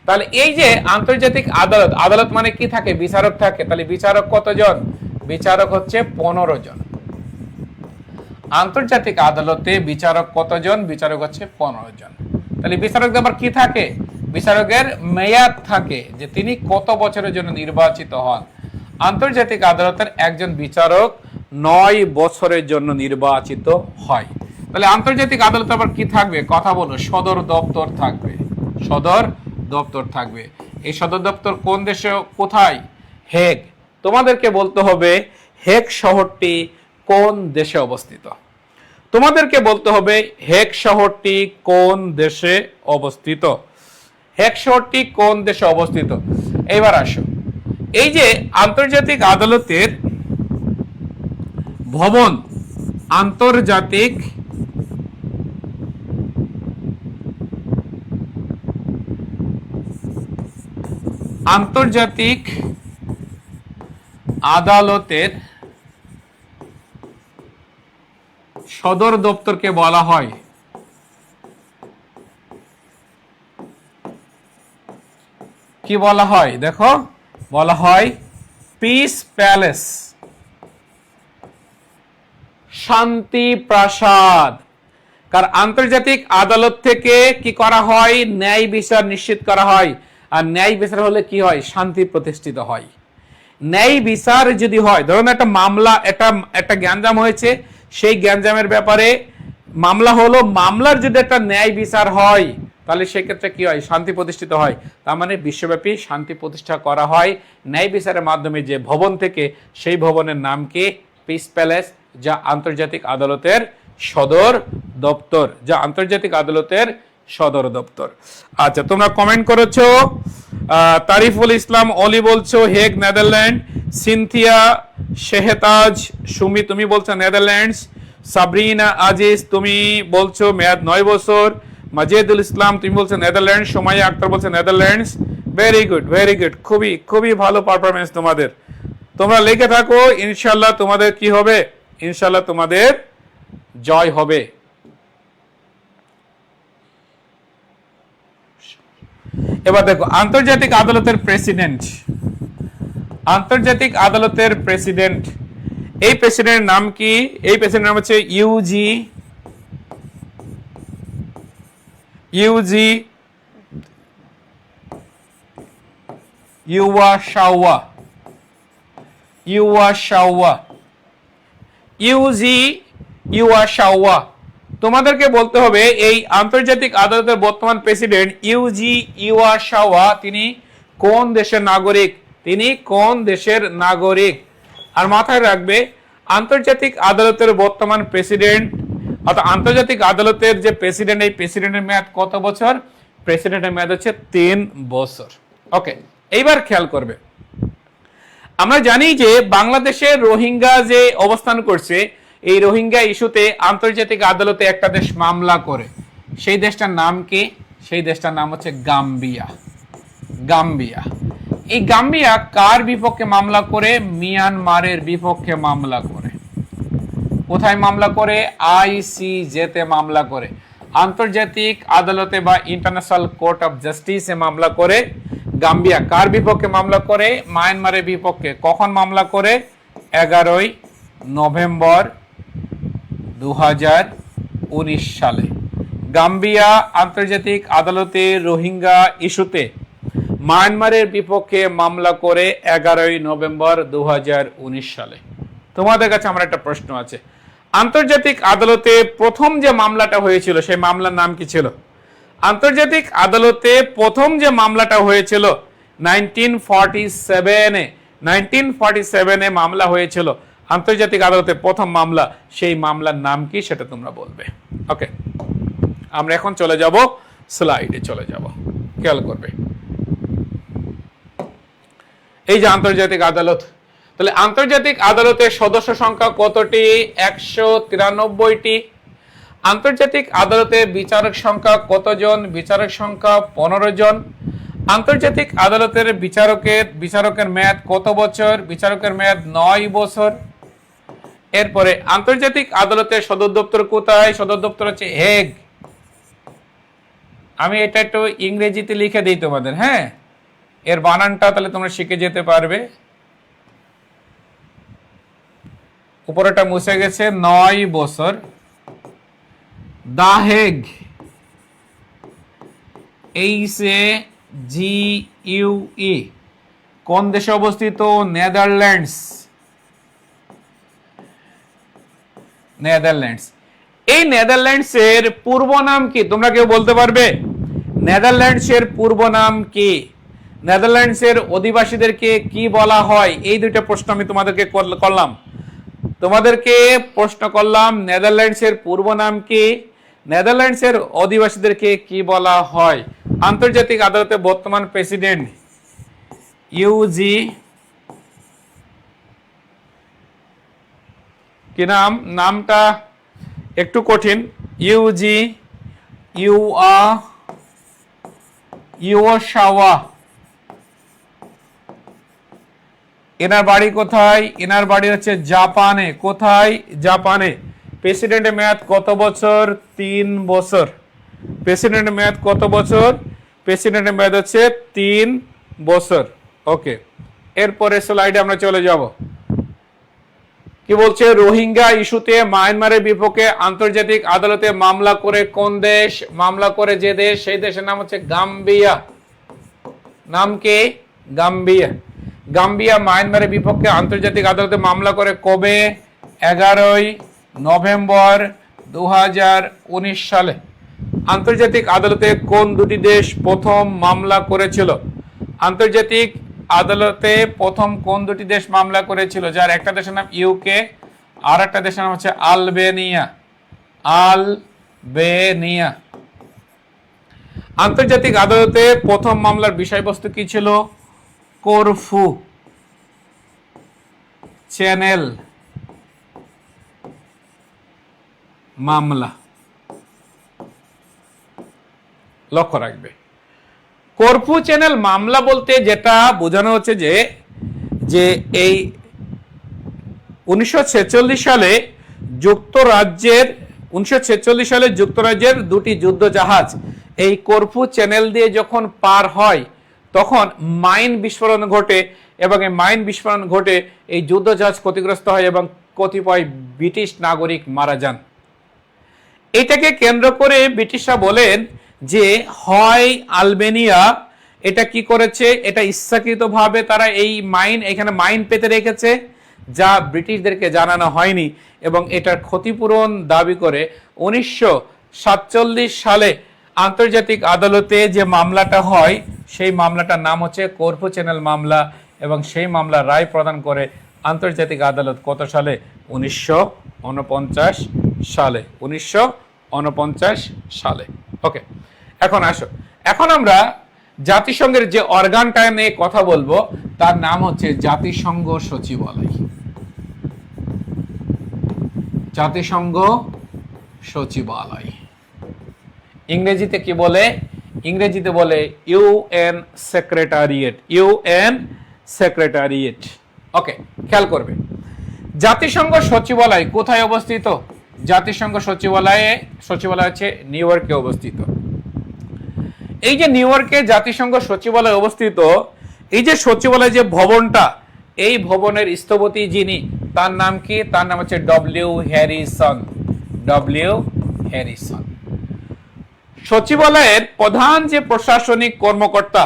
তাহলে এই যে আন্তর্জাতিক আদালত, আদালত মানে কি থাকে? বিচারক থাকে। তাহলে বিচারক কতজন? বিচারক হচ্ছে 15 জন। আন্তর্জাতিক আদালতে বিচারক কতজন? বিচারক হচ্ছে 15 জন। তাহলে বিচারকদের আবার কি থাকে? বিচারকের মেয়াদ থাকে, যে তিনি কত বছরের জন্য নির্বাচিত হন। আন্তর্জাতিক আদালতের একজন বিচারক 9 বছরের জন্য নির্বাচিত হয়। তাহলে আন্তর্জাতিক আদালতে আবার কি থাকবে? কথা বলো, সদর দপ্তর থাকবে। সদর দপ্তর থাকবে। এই সদর দপ্তর কোন দেশে, কোথায়? হেগ। তোমাদেরকে বলতে হবে হেগ শহরটি কোন দেশে অবস্থিত। তোমাদেরকে বলতে হবে হেগ শহরটি কোন দেশে অবস্থিত। হেগ শহরটি কোন দেশে অবস্থিত। এবার আসো, এই যে আন্তর্জাতিক আদালতের ভবন, আন্তর্জাতিক আন্তর্জাতিক আদালতের সদর দপ্তরকে বলা হয় কি? বলা হয়, দেখো, বলা হয় পিস প্যালেস, শান্তি প্রাসাদ। কারণ আন্তর্জাতিক আদালত থেকে কি করা হয়? ন্যায় বিচার নিশ্চিত করা হয়। আর ন্যায় বিচার হলে কি হয়? শান্তি প্রতিষ্ঠিত হয়। ন্যায় বিচার যদি হয়, ধরুন একটা মামলা, একটা গ্যাঞ্জাম হয়েছে, সেই গ্যাঞ্জামের ব্যাপারে মামলা হলো, মামলার যদি একটা ন্যায় বিচার হয় তাহলে সেক্ষেত্রে কি হয়, শান্তি প্রতিষ্ঠিত হয়। তার মানে বিশ্বব্যাপী শান্তি প্রতিষ্ঠা করা হয় ন্যায় বিচারের মাধ্যমে যে ভবন থেকে, সেই ভবনের নাম কি, পিস প্যালেস, যা আন্তর্জাতিক আদালতের সদর দপ্তর, যা আন্তর্জাতিক আদালতের সদর দপ্তর। আচ্ছা, তোমরা কমেন্ট করেছো। তারিফুল ইসলাম অলি বলছো হেগ নেদারল্যান্ড, সিনথিয়া শেহতাজ সুমি তুমি বলছো নেদারল্যান্ডস, সাবরিনা আজিজ তুমি বলছো মেয়াদ 9 বছর, মাজেদুল ইসলাম তুমি বলছো নেদারল্যান্ডস, সোমাইয়া আক্তার বলছো Netherlands. Very good, very good, খুবই খুবই ভালো পারফরমেন্স তোমাদের। তোমরা লিখে থাকো, ইনশাল্লাহ তোমাদের কি হবে, ইনশাল্লাহ তোমাদের জয় হবে। এবার দেখো আন্তর্জাতিক আদালতের প্রেসিডেন্ট, আন্তর্জাতিক আদালতের প্রেসিডেন্ট, এই প্রেসিডেন্টের নাম কি? এই প্রেসিডেন্টের নাম হচ্ছে ইউয়াশাওয়া। তোমাদেরকে বলতে হবে এই আন্তর্জাতিক আদালতের বর্তমান প্রেসিডেন্ট ইউয়াশাওয়া তিনি কোন দেশের নাগরিক, তিনি কোন দেশের নাগরিক। আর মাথায় রাখবে আন্তর্জাতিক আদালতের বর্তমান প্রেসিডেন্ট, অর্থাৎ আন্তর্জাতিক আদালতের যে প্রেসিডেন্ট, এই প্রেসিডেন্টের মেয়াদ কত বছর? প্রেসিডেন্টের মেয়াদ হচ্ছে 3 বছর। ওকে, এইবার খেয়াল করবে, আমরা জানি যে বাংলাদেশে রোহিঙ্গা যে অবস্থান করছে, এই রোহিঙ্গা ইস্যুতে আন্তর্জাতিক আদালতে একটা দেশ মামলা করে, সেই দেশটার নাম কি? সেই দেশটার নাম হচ্ছে গাম্বিয়া। গাম্বিয়া, এই গাম্বিয়া কার বিপক্ষে মামলা করে? মিয়ানমারের বিপক্ষে মামলা করে। কোথায় মামলা করে? আইসিজেতে মামলা করে, আন্তর্জাতিক আদালতে বা ইন্টারন্যাশনাল কোর্ট অফ জাস্টিসে মামলা করে। গাম্বিয়া কার বিপক্ষে মামলা করে? মায়ানমারের বিপক্ষে। কখন মামলা করে? 11 নভেম্বর 2019 সালে গাম্বিয়া আন্তর্জাতিক আদালতে রোহিঙ্গা ইস্যুতে মায়ানমারের বিপক্ষে মামলা করে 11 নভেম্বর 2019 সালে। তোমাদের কাছে আমার একটা প্রশ্ন আছে, আন্তর্জাতিক আদালতে প্রথম যে মামলাটা হয়েছিল সেই মামলার নাম কি ছিল? আন্তর্জাতিক আদালতে প্রথম যে মামলাটা হয়েছিল 1947-এ মামলা হয়েছিল, আন্তর্জাতিক আদালতে প্রথম মামলা, সেই মামলার নাম কি সেটা তোমরা বলবে। ওকে, আমরা এখন চলে যাব স্লাইডে, চলে যাব, খেয়াল করবে। এই যে আন্তর্জাতিক আদালত, তাহলে আন্তর্জাতিক আদালতের সদস্য সংখ্যা কতটি? 193টি। আন্তর্জাতিক আদালতে বিচারক সংখ্যা কতজন? বিচারক সংখ্যা 15 জন। আন্তর্জাতিক আদালতের বিচারকের মেয়াদ কত বছর? বিচারকের মেয়াদ 9 বছর। এরপরে আন্তর্জাতিক আদালতের সদর দপ্তর কোথায়? সদর দপ্তর হচ্ছে হেগ। আমি এটা একটু ইংরেজিতে লিখে দিই তোমাদের, হ্যাঁ, এর বানানটা তাহলে তোমরা শিখে যেতে পারবে। উপরেটা মুছে গেছে, 9 বছর। দা হেগ, HAGUE, কোন দেশে অবস্থিত? নেদারল্যান্ডস। নেদারল্যান্ডস। এই নেদারল্যান্ডসের পূর্ব নাম কি? তোমরা কেউ বলতে পারবে নেদারল্যান্ডসের পূর্ব নাম কি? নেদারল্যান্ডসের অধিবাসীদেরকে কি বলা হয়? এই দুইটা প্রশ্ন আমি তোমাদেরকে করলাম। নেদারল্যান্ডসের পূর্ব নাম কি? নেদারল্যান্ডসের অধিবাসীদেরকে কি বলা হয়? আন্তর্জাতিক আদালতে বর্তমান প্রেসিডেন্ট কি নাম? নামটা একটু কঠিন, ইউয়াশাওয়া। এনার বাড়ি কোথায়? এনার বাড়ি হচ্ছে জাপানে। কোথায়? জাপানে। প্রেসিডেন্টের মেয়াদ কত বছর? 3 বছর। প্রেসিডেন্টের মেয়াদ কত বছর? প্রেসিডেন্টের মেয়াদ হচ্ছে 3 বছর। ওকে, এরপরে স্লাইডে আমরা চলে যাব। কি বলছে? রোহিঙ্গা ইস্যুতে মায়ানমারের বিপক্ষে আন্তর্জাতিক আদালতে মামলা করে কোন দেশ? মামলা করে যে দেশ, সেই দেশের নাম হচ্ছে গাম্বিয়া। নাম কি? গাম্বিয়া। গাম্বিয়া মায়ানমারের বিপক্ষে আন্তর্জাতিক আদালতে মামলা করে কবে? 11 নভেম্বর 2019 সালে। আন্তর্জাতিক আদালতে কোন দুটি দেশ প্রথম মামলা করেছিল? আন্তর্জাতিক আদালতে প্রথম কোন দুটি দেশ মামলা করেছিল? যার একটা দেশের নাম ইউকে, আর একটা দেশের নাম হচ্ছে আলবেনিয়া। আলবেনিয়া। আন্তর্জাতিক আদালতে প্রথম মামলার বিষয়বস্তু কি ছিল? করফু চ্যানেল মামলা। লক্ষ্য রাখবে, করফু চ্যানেল মামলা বলতে যেটা বোঝানো হচ্ছে যে এই 1946 সালে যুক্তরাজ্যের দুটি যুদ্ধ জাহাজ এই করফু চ্যানেল দিয়ে যখন পার হয় তখন মাইন বিস্ফোরণ ঘটে, এবং এই মাইন বিস্ফোরণ ঘটে এই যুদ্ধ জাহাজ ক্ষতিগ্রস্ত হয় এবং কতিপয় ব্রিটিশ নাগরিক মারা যান। এটাকে কেন্দ্র করে ব্রিটিশরা বলেন যে হয় আলবেনিয়া এটা কি করেছে, এটা ইচ্ছাকৃতভাবে তারা এই এখানে মাইন পেতে রেখেছে যা ব্রিটিশদেরকে জানানো হয়নি, এবং এটার ক্ষতিপূরণ দাবি করে 1947 সালে আন্তর্জাতিক আদালতে যে মামলাটা হয় সেই মামলাটার নাম হচ্ছে করফু চ্যানেল মামলা, এবং সেই মামলা রায় প্রদান করে আন্তর্জাতিক আদালত কত সালে? 1949 সালে। 1949 সালে। ওকে, এখন আসো, এখন আমরা জাতিসংঘের যে অর্গানটা নিয়ে কথা বলবো তার নাম হচ্ছে জাতিসংঘ সচিবালয়। জাতিসংঘ সচিবালয় ইংরেজিতে কি বলে? ইংরেজিতে বলে UN secretariat. UN secretariat. Okay, খেয়াল করবে, জাতিসংঘ সচিবালয় কোথায় অবস্থিত? জাতিসংঘ সচিবালয় হচ্ছে নিউ ইয়র্কে অবস্থিত। এই যে নিউ ইয়র্কে জাতিসংঘ সচিবালয় অবস্থিত, এই যে সচিবালয় যে ভবনটা, এই ভবনের স্থপতি যিনি, তার নাম কি? তার নাম হচ্ছে ডব্লিউ হ্যারিসন। W Harrison. সচিবালয়ের প্রধান যে প্রশাসনিক কর্মকর্তা,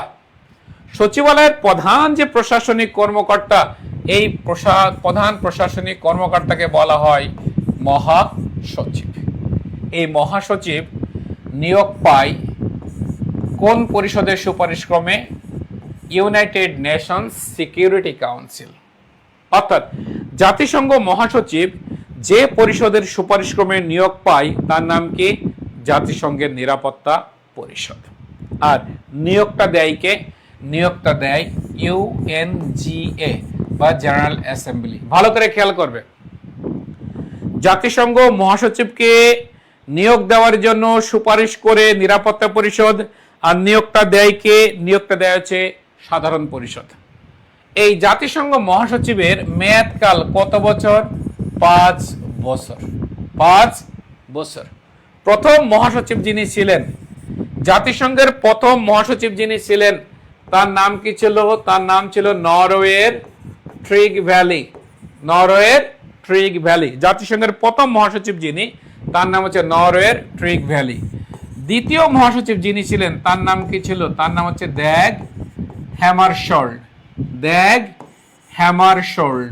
এই প্রধান প্রশাসনিক কর্মকর্তাকে বলা হয় মহাসচিব। এই মহাসচিব নিয়োগ পায় কোন পরিষদের সুপারিশ ক্রমে? United Nations security council. অর্থাৎ জাতিসংঘ মহাসচিব যে পরিষদের সুপারিশ ক্রমে নিয়োগ পায় তার নাম কি? জাতিসংঘের নিরাপত্তা পরিষদ। আর নিয়োগটা দেয় কে? নিয়োগটা দেয় ইউএনজিএ বা জেনারেল অ্যাসেম্বলি। ভালো করে খেয়াল করবে, জাতিসংঘ মহাসচিবকে নিয়োগ দেওয়ার জন্য সুপারিশ করে নিরাপত্তা পরিষদ, আর নিয়োগটা দেয় কে? নিয়োগটা দেয় হচ্ছে সাধারণ পরিষদ। এই জাতিসংঘ মহাসচিবের মেয়াদকাল কত বছর? 5 বছর। 5 বছর। প্রথম মহাসচিব যিনি ছিলেন, জাতিসংঘের প্রথম মহাসচিব যিনি ছিলেন, তার নাম কি ছিল? তার নাম ছিল নরওয়ের ট্রিগ ভ্যালি। নরওয়ের ট্রিগ ভ্যালি। জাতিসংঘের প্রথম মহাসচিব যিনি, তার নাম হচ্ছে নরওয়ের ট্রিগ ভ্যালি। দ্বিতীয় মহাসচিব যিনি ছিলেন তার নাম কি ছিল? তার নাম হচ্ছে দ্যাগ হ্যামারশোল্ড। দ্যাগ হ্যামারশোল্ড।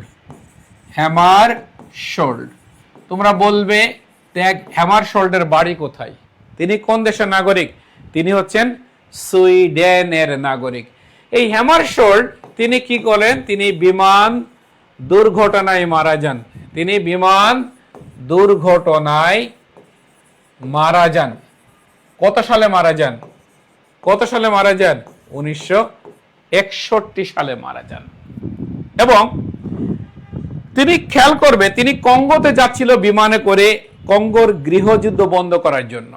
হ্যামারশোল্ড। তোমরা বলবে দ্যাগ হ্যামারশোল্ডের বাড়ি কোথায়? তিনি কোন দেশের নাগরিক? তিনি হচ্ছেন সুইডেনের নাগরিক। এই হ্যামারশোল্ড তিনি কি করেন? তিনি বিমান দুর্ঘটনায় মারা যান। তিনি বিমান দুর্ঘটনায় মারা যান। কত সালে মারা যান? কত সালে মারা যান? 1961 সালে মারা যান। এবং তিনি খেয়াল করবে, তিনি কঙ্গোতে যাচ্ছিল বিমানে করে কঙ্গোর গৃহযুদ্ধ বন্ধ করার জন্য।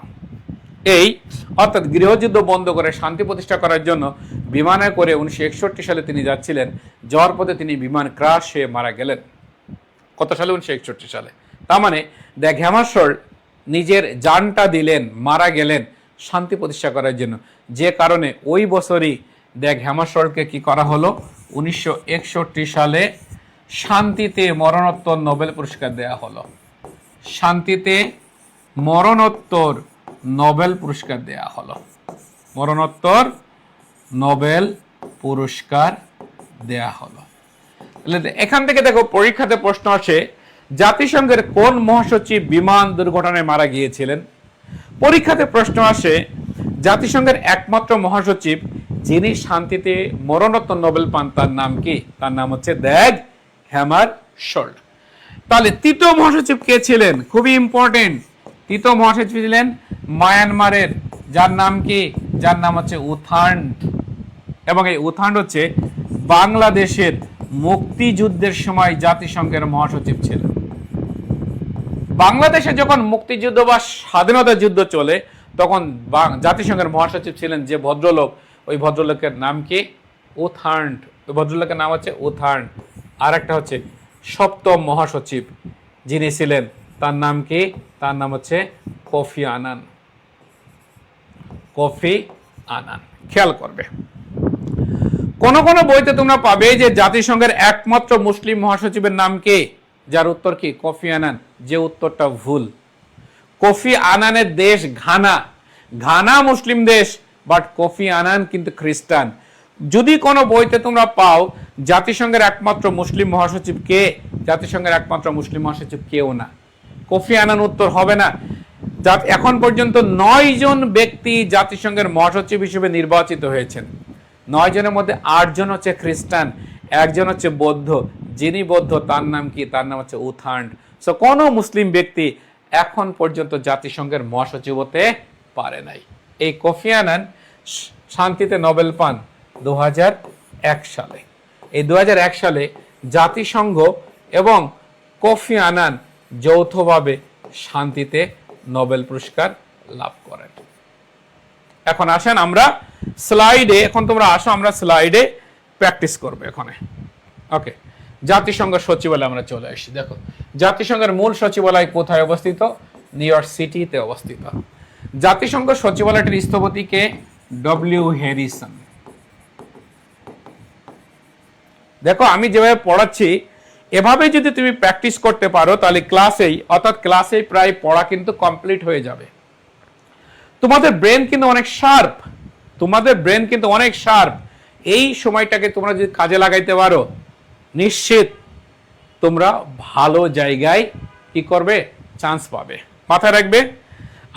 অর্থাৎ গৃহযুদ্ধ বন্ধ করে শান্তি প্রতিষ্ঠা করার জন্য বিমানে করে 1961 সালে তিনি যাচ্ছিলেন। যাওয়ার পথে তিনি বিমান ক্রাশ হয়ে মারা গেলেন। কত সালে? 1961 সালে। তার মানে দ্য হ্যামারশোল্ড নিজের জানটা দিলেন, মারা গেলেন শান্তি প্রতিষ্ঠা করার জন্য, যে কারণে ওই বছরই দ্য হ্যামারশোল্ডকে কি করা হলো? 1961 সালে শান্তিতে মরণোত্তর নোবেল পুরস্কার দেয়া হলো। শান্তিতে মরণোত্তর নোবেল পুরস্কার দেয়া হলো। মরণোত্তর নোবেল পুরস্কার দেয়া হলো। এখান থেকে দেখো, পরীক্ষাতে প্রশ্ন আসে, জাতিসংঘের কোন মহাসচিব বিমান দুর্ঘটনায় মারা গিয়েছিলেন? পরীক্ষাতে প্রশ্ন আসে জাতিসংঘের একমাত্র মহাসচিব যিনি শান্তিতে মরণোত্তর নোবেল পান তার নাম কি? তার নাম হচ্ছে দ্যাগ হ্যামারশোল্ড। তাহলে তৃতীয় মহাসচিব কে ছিলেন? খুবই ইম্পর্টেন্ট। তৃতীয় মহাসচিব ছিলেন মায়ানমারের, যার নাম কি? যার নাম হচ্ছে উ থান্ড। এবং এই উ থান্ড হচ্ছে বাংলাদেশের মুক্তিযুদ্ধের সময় জাতিসংঘের মহাসচিব ছিলেন। বাংলাদেশে যখন মুক্তিযুদ্ধ বা স্বাধীনতা যুদ্ধ চলে তখন জাতিসংঘের মহাসচিব ছিলেন যে ভদ্রলোক, ওই ভদ্রলোকের নাম কি? উ থান্ড। ওই ভদ্রলোকের নাম হচ্ছে উ থান্ড। আর একটা হচ্ছে সপ্তম মহাসচিব যিনি ছিলেন, তার নাম কি? তার নাম হচ্ছে কোফি আনান। Kofi Annan. খেয়াল করবে, কোন কোন বইতে তোমরা পাবে যে জাতিসংঘের একমাত্র মুসলিম মহাসচিবের নাম কে? যার উত্তর কি? Kofi Annan. যে উত্তরটা ভুল। কোফি আনানের দেশ ঘানা। ঘানা মুসলিম দেশ, বাট কোফি আনান কিন্তু খ্রিস্টান। যদি কোনো বইতে তোমরা পাও জাতিসংঘের একমাত্র মুসলিম মহাসচিব কে, জাতিসংঘের একমাত্র মুসলিম মহাসচিব কেউ না, কোফি আনান উত্তর হবে না। এখন পর্যন্ত 9 জন ব্যক্তি জাতিসংঘের মহাসচিব হিসেবে নির্বাচিত হয়েছেন। 9 জনের মধ্যে 8 জন হচ্ছে খ্রিস্টান, একজন হচ্ছে বৌদ্ধ। যিনি বৌদ্ধ তার নাম কি? তার নাম হচ্ছে উ থান্ড। সো কোনো মুসলিম ব্যক্তি এখন পর্যন্ত জাতিসংঘের মহাসচিব হতে পারে নাই। এই কোফি আনান শান্তিতে নোবেল পান 2001 সালে। এই 2001 সালে জাতিসংঘ এবং কোফি আনান যৌথভাবে শান্তিতে নোবেল পুরস্কার লাভ করেন। এখন আসেন আমরা স্লাইডে, এখন তোমরা আসো আমরা স্লাইডে প্র্যাকটিস করবো এখানে। ওকে, জাতিসংঘ সচিবালয় আমরা চলে আসি। দেখো জাতিসংঘের মূল সচিবালয় কোথায় অবস্থিত? নিউ ইয়র্ক সিটিতে অবস্থিত। জাতিসংঘ সচিবালয়টির স্থপতি কে? W Harrison. দেখো আমি যেভাবে পড়াচ্ছি এভাবে যদি তুমি প্র্যাকটিস করতে পারো তাহলে ক্লাসেই, অর্থাৎ ক্লাসেই প্রায় পড়া কিন্তু কমপ্লিট হয়ে যাবে। তোমাদের ব্রেন কিন্তু অনেক শার্প, তোমাদের ব্রেন কিন্তু অনেক শার্প। এই সময়টাকে তোমরা যদি কাজে লাগাইতে পারো নিশ্চিত তোমরা ভালো জায়গায় কি করবে? চান্স পাবে। মাথায় রাখবে,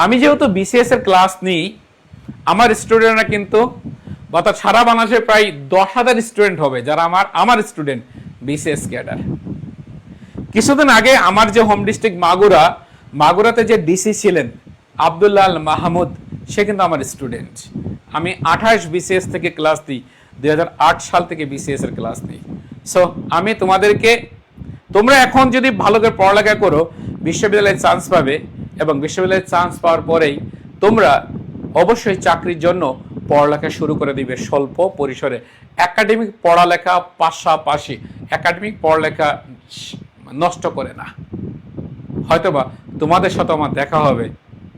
আমি যেহেতু বিসিএস এর ক্লাস নিই, আমার স্টুডেন্টরা কিন্তু অর্থাৎ সারা বাংলাদেশে প্রায় 10,000 স্টুডেন্ট হবে যারা আমার স্টুডেন্ট বিসিএস ক্যাডার। কিছুদিন আগে আমার যে হোম ডিস্ট্রিক্ট মাগুরাতে যে ডিসি ছিলেন আব্দুল্লাহ আল মাহমুদ, সে কিন্তু আমার স্টুডেন্ট। আমি 28 বিসিএস থেকে ক্লাস দিই, 2008 সাল থেকে বিসিএস এর ক্লাস দিই। সো আমি তোমাদেরকে, তোমরা এখন যদি ভালো করে পড়ালেখা করো বিশ্ববিদ্যালয়ে চান্স পাবে, এবং বিশ্ববিদ্যালয়ে চান্স পাওয়ার পরেই তোমরা অবশ্যই চাকরির জন্য পড়ালেখা শুরু করে দিবে স্বল্প পরিসরে। একাডেমিক পড়ালেখা পাশাপাশি, একাডেমিক পড়ালেখা নষ্ট করে না। হয়তোবা তোমাদের সাথে আমার দেখা হবে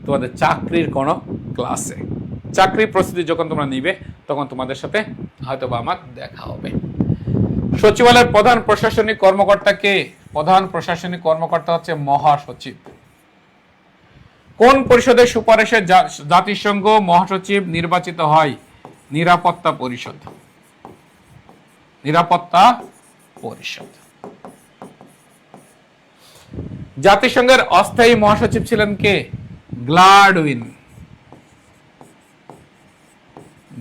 তোমাদের চাকরির কোনো ক্লাসে, চাকরির প্রস্তুতি যখন তোমরা নিবে তখন তোমাদের সাথে হয়তোবা আমার দেখা হবে। সচিবালয়ের প্রধান প্রশাসনিক কর্মকর্তা কে? প্রধান প্রশাসনিক কর্মকর্তা হচ্ছে মহাসচিব। কোন পরিষদের সুপারিশে জাতিসংঘ মহাসচিব নির্বাচিত হয়? নিরাপত্তা পরিষদ। নিরাপত্তা পরিষদ। জাতিসংঘের অস্থায়ী মহাসচিব ছিলেন কে? গ্লাডউইন।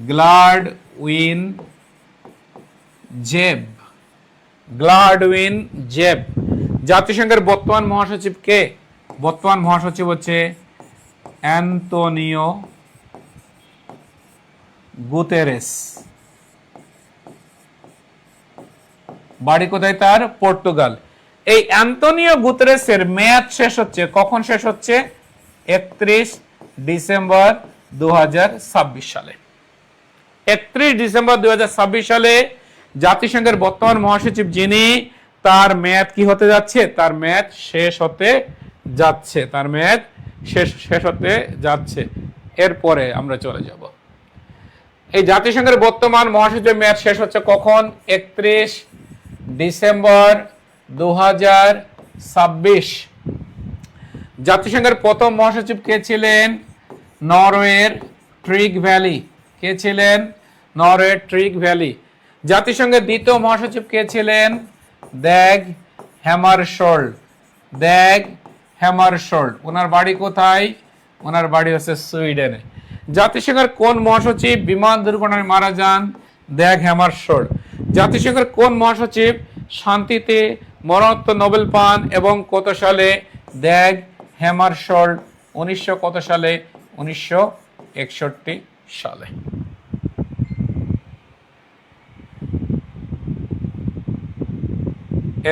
গ্লাডউইন জেব। গ্লাডউইন জেব। জাতিসংঘের বর্তমান মহাসচিব কে? বর্তমান মহাসচিব হচ্ছে অ্যান্তোনিও গুতেরেস। বাড়ি কোথায় তার? পর্তুগাল। এই অ্যান্তোনিও গুতেরেসের মেয়াদ শেষ হচ্ছে, কখন শেষ হচ্ছে? 31 ডিসেম্বর 2026 সালে। 31 ডিসেম্বর 2026 সালে জাতিসংঘের বর্তমান মহাসচিব যিনি, তার মেয়াদ কি হতে যাচ্ছে? তার মেয়াদ শেষ হতে যাচ্ছে। তার মেয়াদ শেষ হতে যাচ্ছে। এরপরে আমরা চলে যাব। এই জাতিসংঘের বর্তমান মহাসচিবের মেয়াদ শেষ হচ্ছে কখন? 31 ডিসেম্বর 2026। জাতিসংঘের প্রথম মহাসচিব কে ছিলেন? নরওয়ের ট্রিগ ভ্যালি। কে ছিলেন? নরওয়ের ট্রিগ ভ্যালি। জাতিসংঘের দ্বিতীয় মহাসচিব কে ছিলেন? দ্যাগ হ্যামারশোল্ড। দ্যাগ হ্যামারশোল্ড। ওনার বাড়ি কোথায়? ওনার বাড়ি হচ্ছে সুইডেনে। জাতিসংঘের কোন মহাসচিব বিমান দুর্ঘটনায় মারা যান? Dag Hammarskjold. জাতিসংঘের কোন মহাসচিব শান্তিতে মরণোত্তর নোবেল পান এবং কত সালে? Dag Hammarskjold. 1900 কত সালে? 1961 সালে।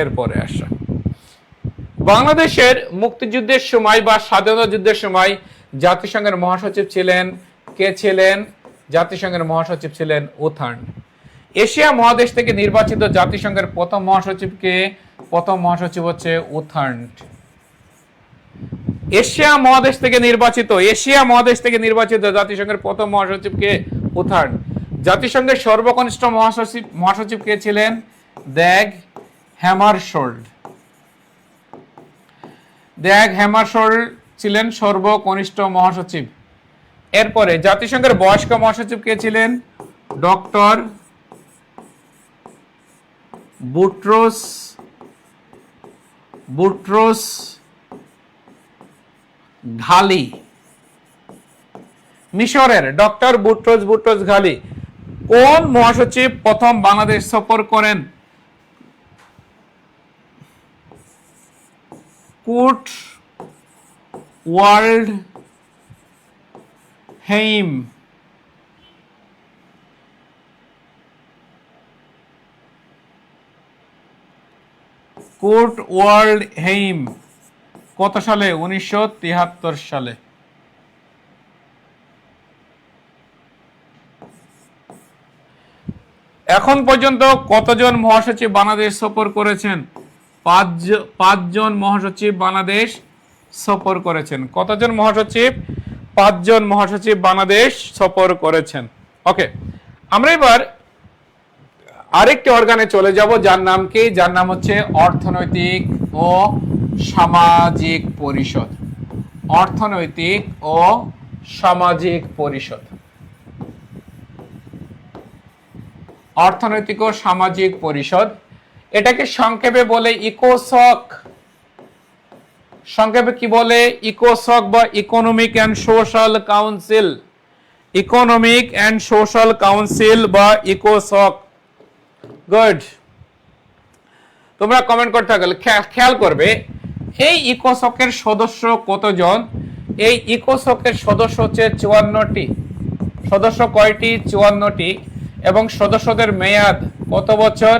এরপরে আসা, বাংলাদেশের মুক্তিযুদ্ধের সময় বা স্বাধীনতা যুদ্ধের সময় জাতিসংঘের মহাসচিব ছিলেন কে ছিলেন? জাতিসংঘের মহাসচিব ছিলেন উথার্ন। এশিয়া মহাদেশ থেকে নির্বাচিত জাতিসংঘের প্রথম মহাসচিবকে? প্রথম মহাসচিব হচ্ছে উথার্ন। এশিয়া মহাদেশ থেকে নির্বাচিত জাতিসংঘের প্রথম মহাসচিবকে? উথার্ন। জাতিসংঘের সর্বকনিষ্ঠ মহাসচিব কে ছিলেন? Dag Hammarskjold. ড্যাগ হ্যামারশোল্ড ছিলেন সর্বকনিষ্ঠ মহাসচিব। এরপরে জাতিসংঘের বয়স্ক মহাসচিব কে ছিলেন? ডক্টর বুট্রোস ঘালি। মিশরের ডক্টর বুট্রোস ঘালি। কোন মহাসচিব প্রথম বাংলাদেশ সফর করেন? কুর্ট ওয়াল্ডহেইম। কুর্ট ওয়াল্ডহেইম কত সালে? 1973 সালে। এখন পর্যন্ত কতজন মহাসচিব বাংলাদেশ সফর করেছেন? 5 জন মহাসচিব বাংলাদেশ সফর করেছেন। কতজন মহাসচিব? 5 জন মহাসচিব বাংলাদেশ সফর করেছেন। ওকে, আমরা এবার আরেকটি অর্গানে চলে যাব, যার নাম কি? যার নাম হচ্ছে অর্থনৈতিক ও সামাজিক পরিষদ। অর্থনৈতিক ও সামাজিক পরিষদ। অর্থনৈতিক ও সামাজিক পরিষদ, এটাকে সংক্ষেপে বলে ইকোসক। সংক্ষেপে কি বলে? ইকোসক বা economic and social council. Economic and social council বা ইকোসক। গুড, তোমরা কমেন্ট করতে গেলে খেয়াল করবে এই ইকোসকের সদস্য কতজন? এই ইকোসকের সদস্য হচ্ছে 54টি। সদস্য কয়টি? 54টি। এবং সদস্যদের মেয়াদ কত বছর?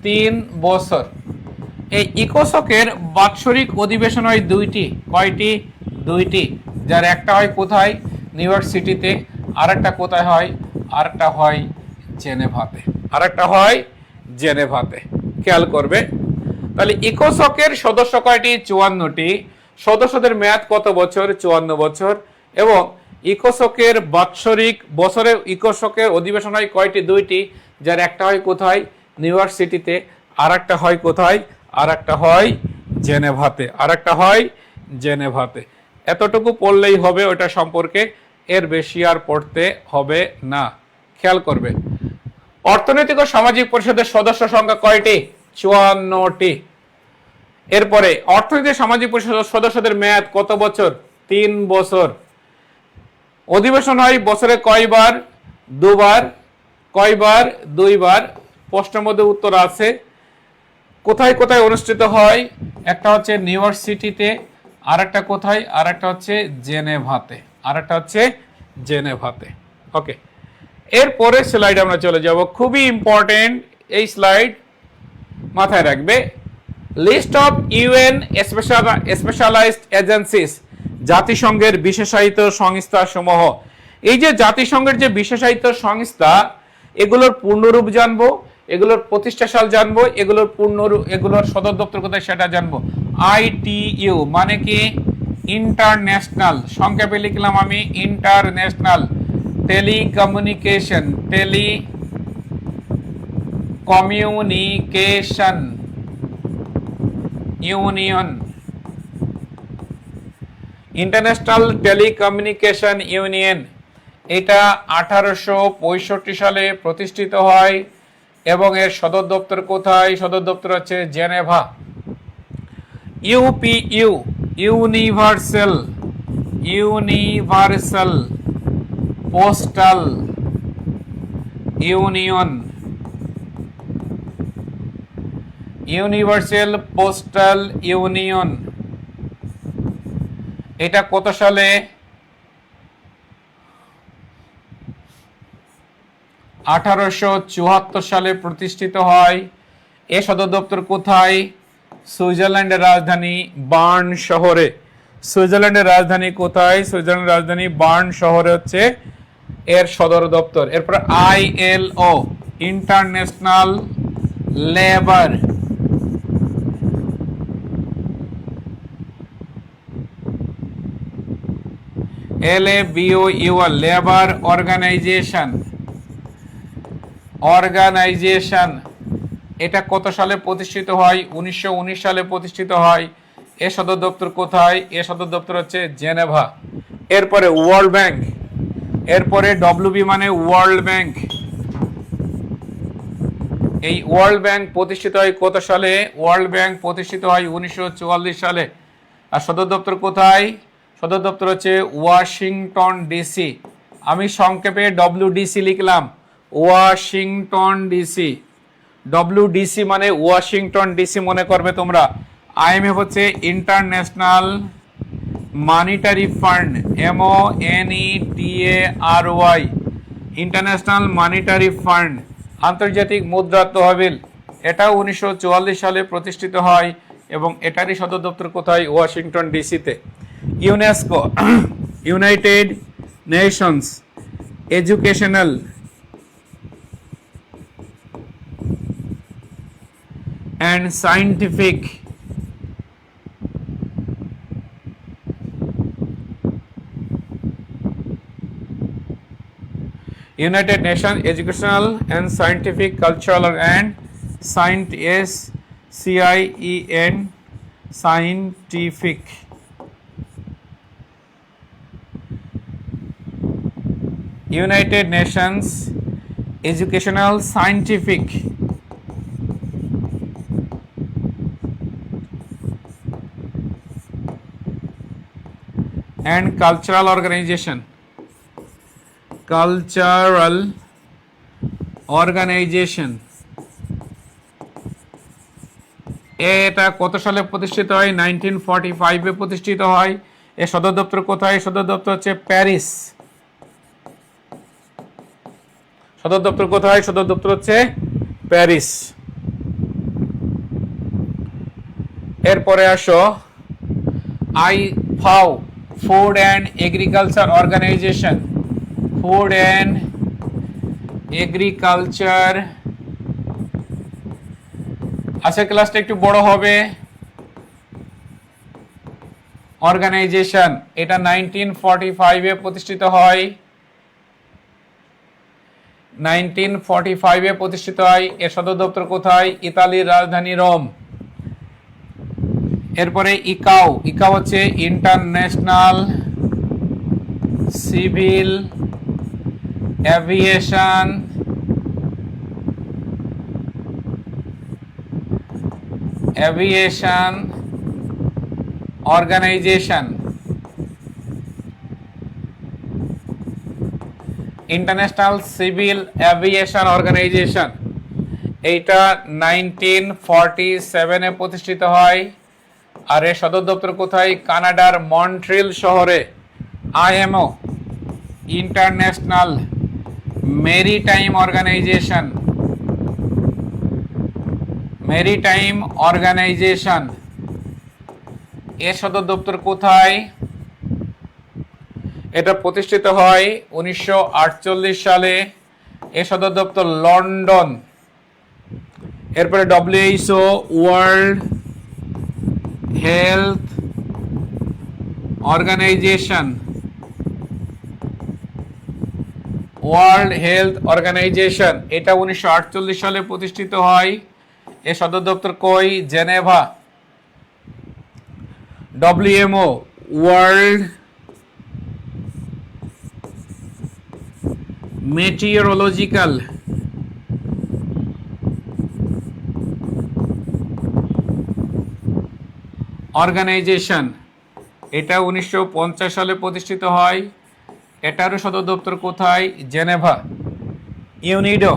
3 বছর। এই ইকোসকের বাৎসরিক অধিবেশন হয় 2টি। কয়টি? 2টি। যার একটা হয় কোথায়? নিউ ইয়র্ক সিটিতে। আরেকটা কোথায় হয়? আরেকটা হয় জেনেভাতে। আরেকটা হয় জেনেভাতে। খেয়াল করবে। তাহলে ইকোসকের সদস্য কয়টি? 54টি। সদস্যদের মেয়াদ কত বছর? 54 বছর। এবং ইকোসকের বাৎসরিক বছরে ইকোসকের অধিবেশন হয় কয়টি? 2টি। যার একটা হয় কোথায়? নিউ ইয়র্ক সিটিতে। আরেকটা হয় কোথায়? আরেকটা হয় জেনেভাতে। আরেকটা হয় জেনেভাতে। এতটুকু পড়লেই হবে ওটা সম্পর্কে, এর বেশি আর পড়তে হবে না। খেয়াল করবে অর্থনৈতিক ও সামাজিক পরিষদের সদস্য সংখ্যা কয়টি? 54টি। এরপরে অর্থনৈতিক সামাজিক পরিষদের সদস্যদের মেয়াদ কত বছর? 3 বছর। অধিবেশন হয় বছরে কয়বার? 2বার। কয়বার? 2বার। প্রশ্নের মধ্যে উত্তর আছে। কোথায় কোথায় অনুষ্ঠিত হয়? একটা হচ্ছে নিউ ইয়র্ক সিটিতে, আরেকটা কোথায়? আরেকটা হচ্ছে জেনেভাতে। আরেকটা হচ্ছে জেনেভাতে। ওকে, এরপরে স্লাইড আমরা চলে যাব। খুবই ইম্পর্টেন্ট এই স্লাইড, মাথায় রাখবে। List of UN specialized agencies, জাতিসংঘের বিশেষায়িত সংস্থা সমূহ। এই যে জাতিসংঘের যে বিশেষায়িত সংস্থা, এগুলোর পূর্ণরূপ জানবো, এগুলোর প্রতিষ্ঠা সাল জানবো, এগুলোর এগুলোর সদর দপ্তর কোথায় সেটা জানবো। ITU মানে কি? ইন্টারন্যাশনাল। সংক্ষেপে লিখলাম আমি international telecommunication union. International telecommunication union, এটা 1865 সালে প্রতিষ্ঠিত হয় এবং এর সদর দপ্তর কোথায়? সদর দপ্তর হচ্ছে Geneva. UPU universal postal union, universal postal union এটা কত সালে? 1874 সালে প্রতিষ্ঠিত হয়। এ সদর দপ্তর কোথায়? সুইজারল্যান্ডের রাজধানী বার্ন শহরে। সুইজারল্যান্ডের রাজধানী কোথায়? সুইজারল্যান্ডের রাজধানী বার্ন শহরে হচ্ছে এর সদর দপ্তর। এরপর ILO, International Labour LABOUR Labour Organization, এটা কত সালে প্রতিষ্ঠিত হয়? 1919 সালে প্রতিষ্ঠিত হয়। এর সদর দপ্তর কোথায়? এর সদর দপ্তর হচ্ছে জেনেভা। এরপরে ওয়ার্ল্ড ব্যাংক, এরপরে WB মানে ওয়ার্ল্ড ব্যাংক। এই ওয়ার্ল্ড ব্যাংক প্রতিষ্ঠিত হয় কত সালে? ওয়ার্ল্ড ব্যাংক প্রতিষ্ঠিত হয় 1944 সালে। আর সদর দপ্তর কোথায়? সদর দপ্তর হচ্ছে ওয়াশিংটন ডিসি। আমি সংক্ষেপে WDC লিখলাম, ওয়াশিংটন ডিসি। WDC মানে ওয়াশিংটন ডিসি মনে করবে তোমরা। IMF হচ্ছে international monetary fund, MONETARY, international monetary fund, আন্তর্জাতিক মুদ্রা তহবিল। এটা 1944 সালে প্রতিষ্ঠিত হয় এবং এটারই সদর দপ্তর কোথায়? ওয়াশিংটন ডিসিতে। UNESCO, United Nations educational and scientific United Nations Educational and Scientific Cultural and SCIEN Scientific United Nations Educational Scientific and Cultural Organization, Cultural Organization এটা কত সালে প্রতিষ্ঠিত হয়? 1945 এ প্রতিষ্ঠিত হয়। এর সদর দপ্তর কোথায়? সদর দপ্তর হচ্ছে প্যারিস। সদর দপ্তর কোথায়? সদর দপ্তর হচ্ছে প্যারিস। এরপরে আসো FAO, Food and Agriculture Organization, Food and Agriculture. আজকের ক্লাসটা একটু বড় হবে। অর্গানাইজেশন এটা 1945 এ প্রতিষ্ঠিত হয়। 1945 এ প্রতিষ্ঠিত হয়। এর সদর দপ্তর কোথায়? ইতালির রাজধানী রোম। এরপরে ইকাও, ইকাও হচ্ছে International Civil Aviation Organization. International Civil Aviation Organization এইটা 1947 এ প্রতিষ্ঠিত হয়। আর এর সদর দপ্তর কোথায়? কানাডার মন্ট্রিল শহরে। IMO, International Maritime Organization, Maritime Organization এর সদর দপ্তর কোথায়? এটা প্রতিষ্ঠিত হয় 1948 সালে। এর সদর দপ্তর লন্ডন। এরপরে WHO, World Health Organization, World Health Organization এটা 1948 সালে প্রতিষ্ঠিত হয়। এর সদর দপ্তর কই? Geneva. WMO, World Meteorological Organization এটা 1950 সালে প্রতিষ্ঠিত হয়। এটারও সদর দপ্তর কোথায়? Geneva. UNIDO,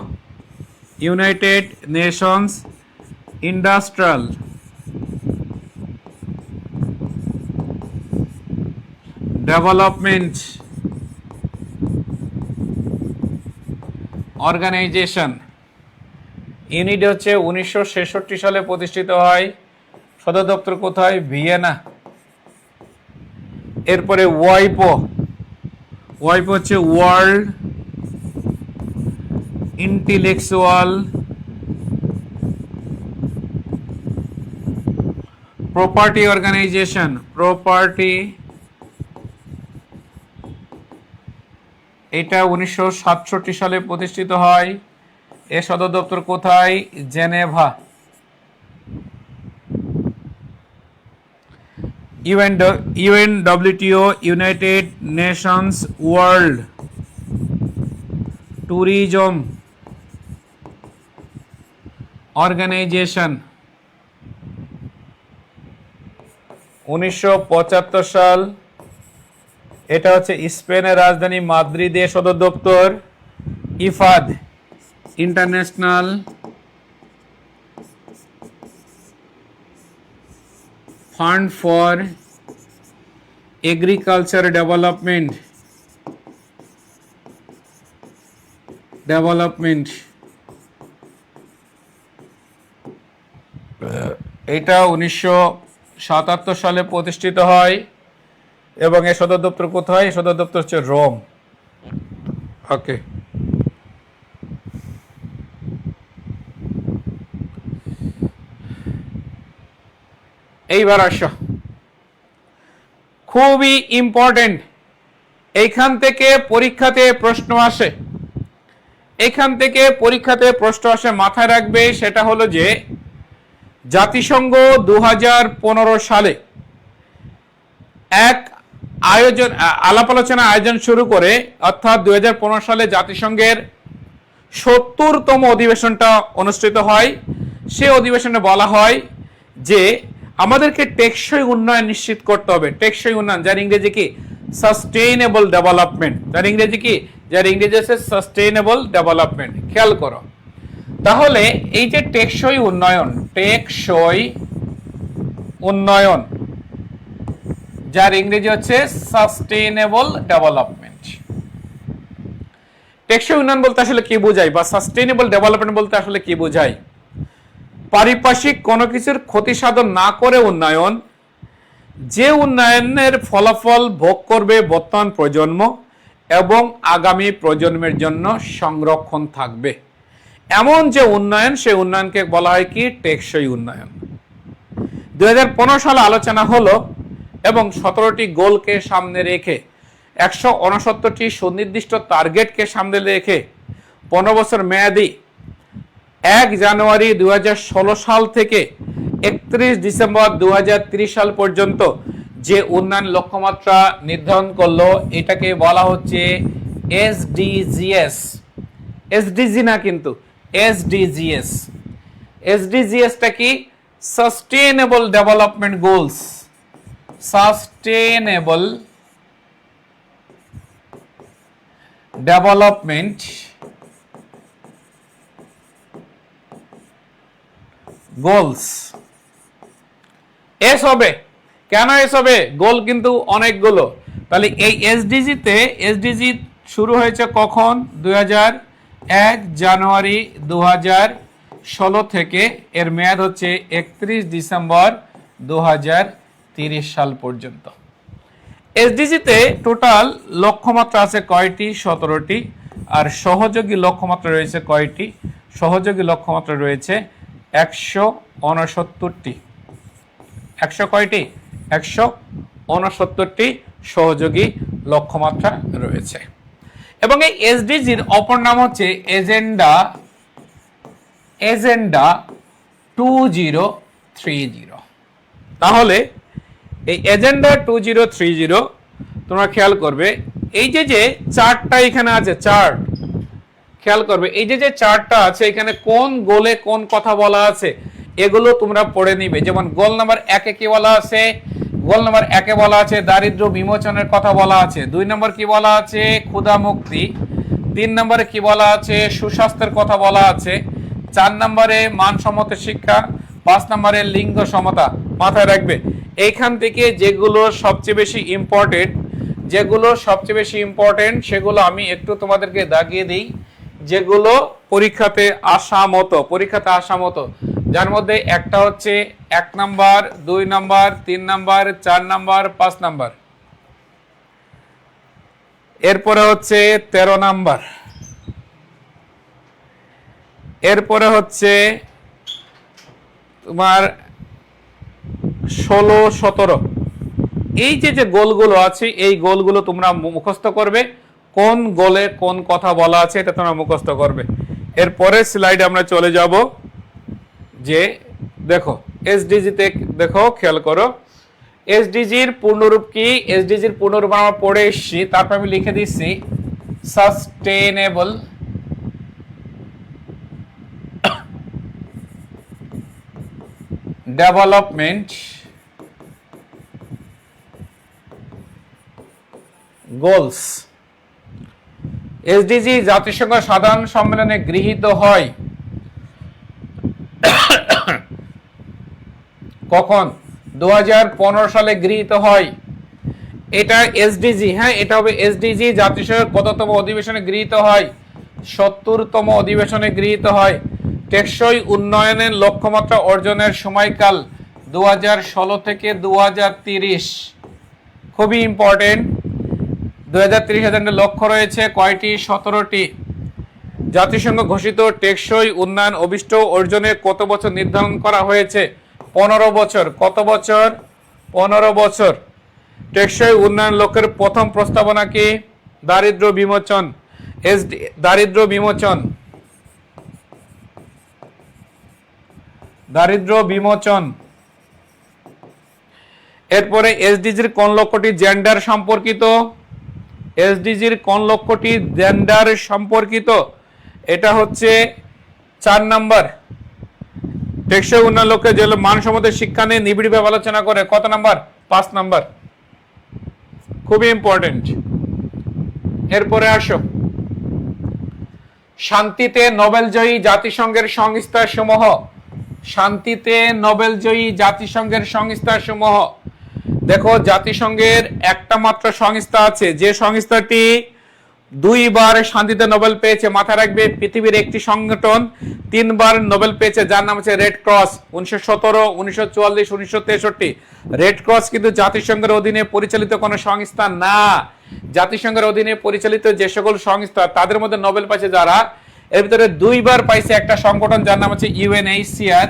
United Nations Industrial Development Organization. UNIDO হচ্ছে 1966 সালে প্রতিষ্ঠিত হয়। সদর দপ্তর কোথায়? ভিয়েনা। এরপরে ওয়াইপো, ওয়াইপো হচ্ছে world intellectual property organisation. Property, এটা 1967 সালে প্রতিষ্ঠিত হয়। এর সদর দপ্তর কোথায়? Geneva. UNWTO, United Nations world tourism organisation. 1975 সাল। এটা হচ্ছে স্পেনের রাজধানী মাদ্রিদে সদর দপ্তর। Ifad, international fund for agriculture development. এটা 1977 সালে প্রতিষ্ঠিত হয় এবং এর সদর দপ্তর কোথায়? সদর দপ্তর হচ্ছে রোম। ওকে, এইবার আসো, খুবই ইম্পর্টেন্ট। এইখান থেকে পরীক্ষাতে প্রশ্ন আসে, মাথায় রাখবে। সেটা হলো যে জাতিসংঘ 2015 সালে এক আলাপ আলোচনা আয়োজন শুরু করে, অর্থাৎ 2015 সালে জাতিসংঘের 70তম অধিবেশনটা অনুষ্ঠিত হয়। সে অধিবেশনে বলা হয় যে আমাদেরকে টেকসই উন্নয়ন নিশ্চিত করতে হবে। টেকসই উন্নয়ন, যার ইংরেজি কি? Sustainable development. যার ইংরেজি কি? হচ্ছে সাস্টেইনেবল ডেভেলপমেন্ট। খেয়াল করো তাহলে, এই যে টেকসই উন্নয়ন, যার ইংরেজি হচ্ছে সাস্টেইনেবল ডেভেলপমেন্ট। টেকসই উন্নয়ন বলতে আসলে কি বোঝায়, বা সাস্টেইনেবল ডেভেলপমেন্ট বলতে আসলে কি বোঝায়? পারিপার্শ্বিক কোনো কিছুর ক্ষতি সাধন না করে উন্নয়ন, যে উন্নয়নের ফলাফল ভোগ করবে বর্তমান প্রজন্ম এবং আগামী প্রজন্মের জন্য সংরক্ষণ থাকবে, এমন যে উন্নয়ন, সেই উন্নয়নকে বলা হয় কি? টেকসই উন্নয়ন। 2015 সালে আলোচনা হলো এবং 17টি গোলকে সামনে রেখে, 169টি সুনির্দিষ্ট টার্গেটকে সামনে রেখে 15 বছর মেয়াদী 1 জানুয়ারি 2016 সাল থেকে 31 ডিসেম্বর 2030 সাল পর্যন্ত যে উন্নয়ন লক্ষ্যমাত্রা নির্ধারণ করলো, এটাকে বলা হচ্ছে এসডিজিএস। এসডিজি না কিন্তু, এসডিজিএস। এসডিজিএসটা কি? Sustainable development goals. Sustainable development goals. S হবে কেন? এস হবে, গোল কিন্তু অনেকগুলো। তাহলে এই এসডিজি শুরু হয়েছে কখন? 1 জানুয়ারি 2016 থেকে। এর মেয়াদ হচ্ছে 31 ডিসেম্বর 2030 সাল পর্যন্ত। এসডিজিতে টোটাল লক্ষ্যমাত্রা আছে কয়টি? 17টি। আর সহযোগী লক্ষ্যমাত্রা রয়েছে কয়টি? সহযোগী লক্ষ্যমাত্রা রয়েছে 169টি। 100 কয়টি? 169টি সহযোগী লক্ষ্যমাত্রা রয়েছে। এবং এই এসডিজির অপর নাম হচ্ছে এজেন্ডা 2030। তাহলে এই এজেন্ডা 2030 তোমরা খেয়াল করবে, এই যে চার্টটা এখানে আছে, চার্ট খেয়াল করবে, এই যে চার্টটা আছে এখানে কোন গোলে কোন কথা বলা আছে এগুলো তোমরা পড়ে নিবে। যেমন গোল নাম্বার 1-এ কি বলা আছে? গোল নম্বর 1-এ বলা আছে দারিদ্র বিমোচনের কথা বলা আছে। 2 নম্বর কি বলা আছে? ক্ষুধা মুক্তি। 3 নম্বরে কি বলা আছে? সুস্বাস্থ্যের কথা বলা আছে। 4 নম্বরে মানসম্মত শিক্ষা। 5 নম্বরে লিঙ্গ সমতা। মাথায় রাখবে এইখান থেকে যেগুলো সবচেয়ে বেশি ইম্পর্টেন্ট সেগুলো আমি একটু তোমাদেরকে দাগিয়ে দিই, যেগুলো পরীক্ষাতে আসা মতো, যার মধ্যে একটা হচ্ছে 1 number, 2 number, 3 number, 4 number, 5 number. এরপরে হচ্ছে 13 নাম্বার, এরপরে হচ্ছে তোমার 16, 17। এই যে গোলগুলো আছে এই গোলগুলো তোমরা মুখস্থ করবে, কোন গোলে কোন কথা বলা আছে এটা তোমরা মুখস্থ করবে। এরপরে স্লাইডে আমরা চলে যাব, যে দেখো এসডিজি তে দেখো, খেয়াল করো এসডিজির পূর্ণরূপ কি। এসডিজির পূর্ণরূপ আমরা পড়ে এসেছি, তারপর আমি লিখে দিচ্ছি সাস্টেনেবল ডেভেলপমেন্ট গোলস। এসডিজি জাতিসংঘ সাধারণ সম্মেলনে গৃহীত হয় কখন? 2015 সালে গৃহীত হয়। এটা এসডিজি, হ্যাঁ এটা হবে এসডিজি। জাতিসংঘের কততম অধিবেশনে গৃহীত হয়? 70তম অধিবেশনে গৃহীত হয়। টেকসই উন্নয়নের লক্ষ্যমাত্রা অর্জনের সময়কাল 2016 থেকে 2030। খুবই ইম্পর্টেন্ট। 2030 লক্ষ্য রয়েছে কয়টি? 17টি। জাতিসংঘ ঘোষিত টেকসই উন্নয়ন অভিষ্ট অর্জনে কত বছর নির্ধারণ করা হয়েছে? 15 বছর। কত বছর? 15 বছর। টেকসই উন্নয়ন লক্ষ্যের প্রথম প্রস্তাবনা কি? দারিদ্র বিমোচন। দারিদ্র বিমোচন। এরপরে এসডিজির কোন লক্ষ্যটি জেন্ডার সম্পর্কিত? এসডিজির কোন লক্ষ্যটি জেন্ডার সম্পর্কিত? এটা হচ্ছে 4 নাম্বার। টেকসই উন্নয়ন লক্ষ্যে যে মানসম্মত শিক্ষা নিয়ে নিবিড়ভাবে আলোচনা করে, কত নাম্বার? 5 নাম্বার। খুবই ইম্পর্টেন্ট। এরপরে আসো, শান্তিতে নোবেলজয়ী জাতিসংঘের সংস্থা সমূহ। শান্তিতে নোবেলজয়ী জাতিসংঘের সংস্থা সমূহ। দেখো জাতিসংঘের একটা মাত্র সংস্থা আছে, যে সংস্থাটি 2 বার শান্তিতে নোবেল পেয়েছে। মাথায় রাখবে পৃথিবীর একটি সংগঠন 3 বার নোবেল পেয়েছে, যার নাম হচ্ছে রেড ক্রস। 1917, 1944, 1963। রেড ক্রস কিন্তু জাতিসংঘের অধীনে পরিচালিত কোনো সংস্থা না। জাতিসংঘের অধীনে পরিচালিত যে সকল সংস্থা তাদের মধ্যে নোবেল পাইছে যারা, এর ভিতরে 2 বার পাইছে একটা সংগঠন যার নাম হচ্ছে ইউএনএইচসিআর।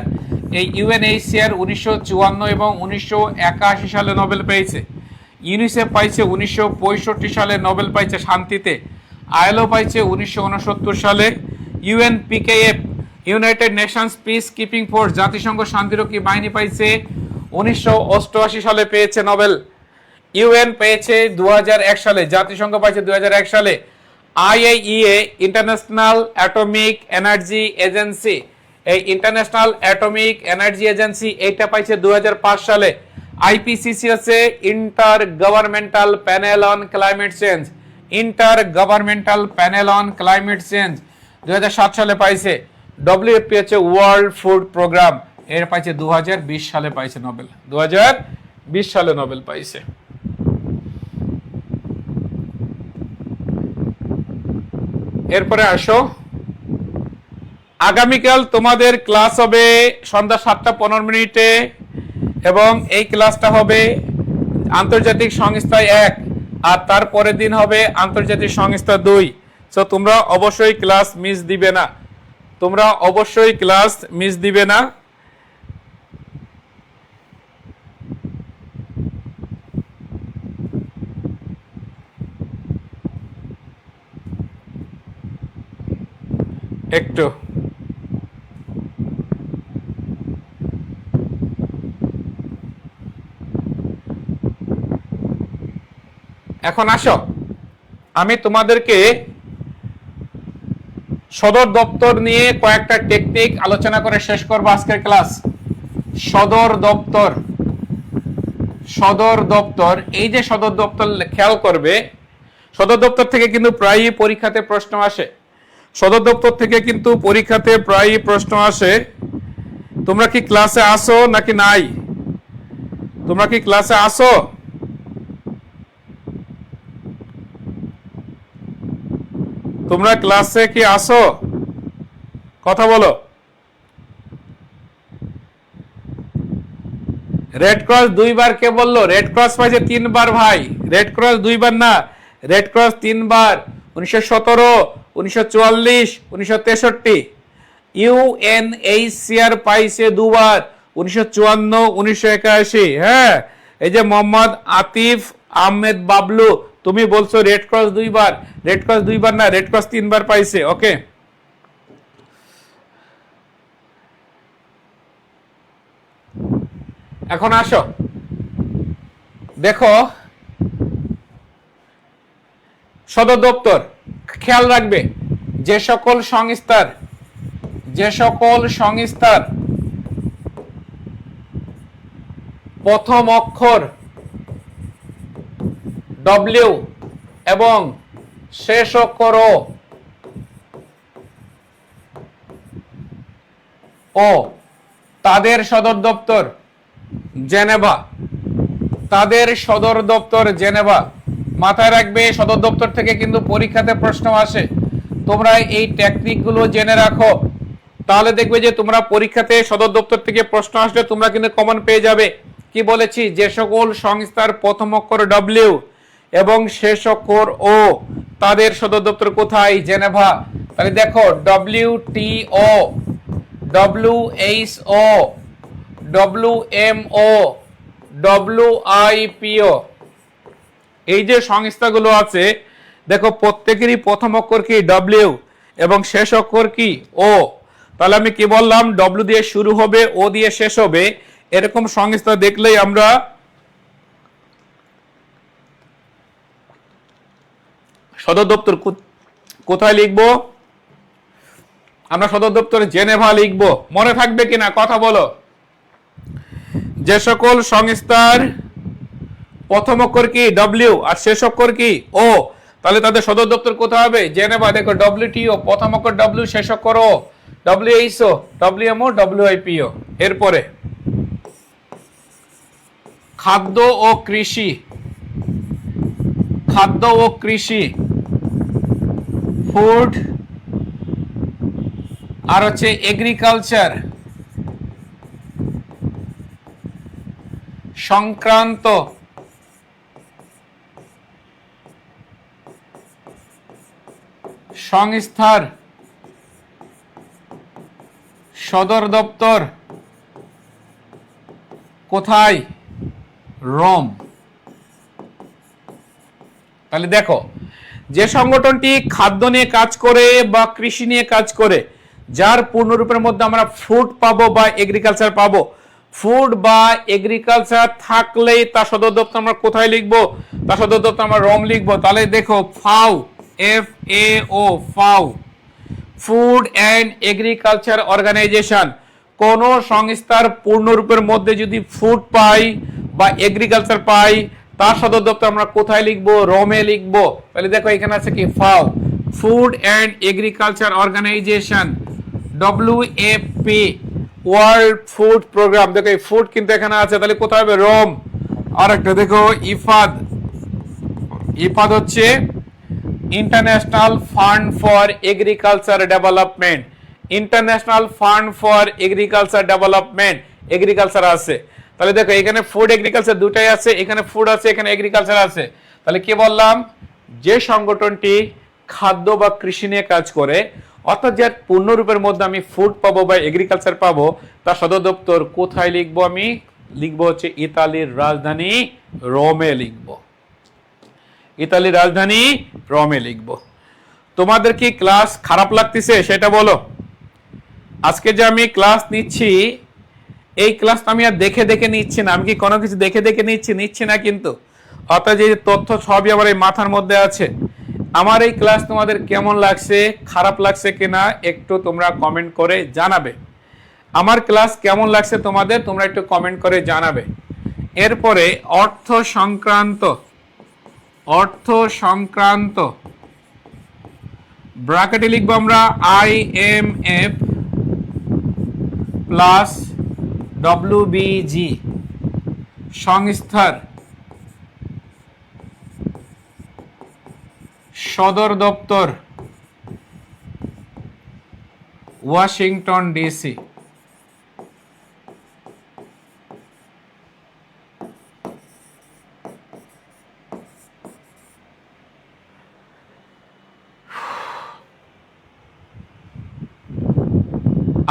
এই ইউএনএইচসিআর 1954 এবং 1981 সালে নোবেল পেয়েছে। ইউনিসেফ পাইছে 1965 সালে নোবেল পাইছে শান্তিতে। আইএলও পাইছে 1969 সালে। UNPKF, United Nations peacekeeping force, জাতিসংঘ শান্তিরক্ষী বাহিনী পাইছে 1988 সালে পেয়েছে নোবেল। ইউএন পেয়েছে 2001 সালে, জাতিসংঘ পাইছে 2001 সালে। IAEA, international atomic energy agency, এই ইন্টারন্যাশনাল অ্যাটমিক এনার্জি এজেন্সি এইটা পাইছে 2005 সালে। আইপিসিসি আছে inter governmental panel on climate change. Inter governmental panel on climate change 2007 সালে পাইছে। ডব্লিউএফপি হচ্ছে ওয়ার্ল্ড ফুড প্রোগ্রাম, এর পাইছে 2020 সালে পাইছে নোবেল। 2020 সালে নোবেল পাইছে। এরপরে আসো, আগামীকাল তোমাদের ক্লাস হবে সন্ধ্যা 7:15 এবং এই ক্লাসটা হবে আন্তর্জাতিক সংস্থা 1, আর তারপরের দিন হবে আন্তর্জাতিক সংস্থা 2। সো তোমরা অবশ্যই ক্লাস মিস দিবে না। একটু এখন আসো, আমি তোমাদেরকে সদর দপ্তর নিয়ে কয়েকটা টেকনিক আলোচনা করে শেষ করবো আজকের ক্লাস। সদর সদর দপ্তর, এই যে সদর দপ্তর খেয়াল করবে, সদর দপ্তর থেকে কিন্তু প্রায়ই পরীক্ষাতে প্রশ্ন আসে, সদর দপ্তর থেকে কিন্তু পরীক্ষাতে প্রায়ই প্রশ্ন আসে। তোমরা কি ক্লাসে আসো নাকি নাই? তোমরা কি ক্লাসে আসো? তোমরা ক্লাসে কি আসো? কথা বলো। রেড ক্রস 2 বার, কে বললো? রেড ক্রস পাইছে 3 বার ভাই, রেড ক্রস 2 বার না, রেড ক্রস 3 বার, 1917, 1944, 1963। ইউএনএইচসিআর পাইছে 2 বার, 1954, 1981। হ্যাঁ, এই যে মোহাম্মদ আতিফ আহমেদ বাবলু, তুমি বলছো রেড ক্রস 2 বার, রেড ক্রস 2 বার না, রেড ক্রস 3 বার পাইছে। ওকে, এখন আসো, দেখো সদর দপ্তর, খেয়াল রাখবে যে সকল সংস্থার প্রথম অক্ষর ডব্লিউ এবং শেষ অক্ষর ও, তাদের সদর দপ্তর জেনেভা, তাদের সদর দপ্তর জেনেভা। মাথায় রাখবে সদর দপ্তর থেকে কিন্তু পরীক্ষাতে প্রশ্ন আসে, তোমরা এই টেকনিকগুলো জেনে রাখো, তাহলে দেখবে যে তোমরা পরীক্ষাতে সদর দপ্তর থেকে প্রশ্ন আসলে তোমরা কিন্তু কমন পেয়ে যাবে। কি বলেছি? যে সকল সংস্থার প্রথম অক্ষর ডব্লিউ এবং শেষ অক্ষর ও, তাদের সদর দপ্তর কোথায়? জেনেভা। তাহলে দেখো ডব্লিউটিও, ডব্লিউএইচও, ডব্লিউএমও, ডব্লিউআইপিও, এই যে সংস্থাগুলো আছে দেখো প্রত্যেকেরই প্রথম অক্ষর কি? ডব্লিউ এবং শেষ অক্ষর কি? ও। তাহলে আমি কি বললাম? ডব্লিউ দিয়ে শুরু হবে, ও দিয়ে শেষ হবে, এরকম সংস্থা দেখলেই আমরা সদর দপ্তর কোথায় লিখবো? আমরা সদর দপ্তরে জেনেভা লিখবো। মনে থাকবে কিনা কথা বলো। যে সকল সংস্থার প্রথম অক্ষর কি? ডব্লিউ আর শেষ অক্ষর কি? ও, তাহলে তাদের সদর দপ্তর কোথায় হবে? জেনেভা। দেখো ডব্লিউটিও প্রথম অক্ষর ডব্লিউ, শেষ অক্ষর ও, ডব্লিউএইচও, ডব্লিউএমও, ডব্লিউআইপিও। এরপরে খাদ্য ও কৃষি, খাদ্য ও কৃষি, ফুড আর হচ্ছে এগ্রিকালচার সংক্রান্ত সংস্থার সদর দপ্তর কোথায়? রোম। তাহলে দেখো যে সংগঠনটি খাদ্য নিয়ে কাজ করে বা কৃষি নিয়ে কাজ করে, যার পূর্ণরূপের মধ্যে আমরা ফুড পাবো বা এগ্রিকালচার পাবো, ফুড বা এগ্রিকালচার থাকলেই তার সদর দপ্তর আমরা কোথায় লিখবো? তার সদর দপ্তর আমরা রোম লিখবো। তাহলে দেখো ফাও, FAO, ফাও, ফুড অ্যান্ড এগ্রিকালচার অর্গানাইজেশন। কোন সংস্থার পূর্ণরূপের মধ্যে যদি ফুড পাই বা এগ্রিকালচার পাই, তার সদর দপ্তর আমরা কোথায় লিখবো? রোমে লিখবো। তাহলে দেখো এখানে আছে কি? FAO, Food and Agriculture Organization, WFP, World Food Programme. দেখো এই ফুড কিন্তু এখানে আছে, তাহলে কোথায় হবে? রোম। আর একটা দেখো ইফাদ, ইফাদ হচ্ছে international fund for agriculture development, international fund for agriculture development, agriculture আছে। তাহলে দেখো এখানে ফুড এগ্রিকালচার দুটাই আছে, এখানে ফুড আছে, এখানে এগ্রিকালচার আছে। তাহলে কি বললাম? যে সংগঠনটি খাদ্য বা কৃষি নিয়ে কাজ করে, অর্থাৎ যার পূর্ণরূপের মধ্যে আমি ফুড পাবো বা এগ্রিকালচার পাবো, তার সদর দপ্তর কোথায় লিখবো? আমি লিখবো হচ্ছে ইতালির রাজধানী রোমে লিখবো, ইতালির রাজধানী রোমে লিখবো। তোমাদের কি ক্লাস খারাপ লাগতেছে সেটা বলো। আজকে যে আমি ক্লাস নিচ্ছি, এই ক্লাসটা আমি আর দেখে দেখে নিচ্ছি না। আমি কি কোনো কিছু দেখে দেখে নিচ্ছি না কিন্তু, অর্থাৎ যে তথ্য সবই আমার এই মাথার মধ্যে আছে। আমার এই ক্লাস তোমাদের কেমন লাগছে, খারাপ লাগছে কিনা একটু তোমরা কমেন্ট করে জানাবে। আমার ক্লাস কেমন লাগছে তোমাদের, তোমরা একটু কমেন্ট করে জানাবে। এরপরে অর্থ সংক্রান্ত, অর্থ সংক্রান্ত ব্র্যাকেটে লিখবো আমরা IMF প্লাস WBG, সংস্থার সদর দপ্তর ওয়াশিংটন ডিসি।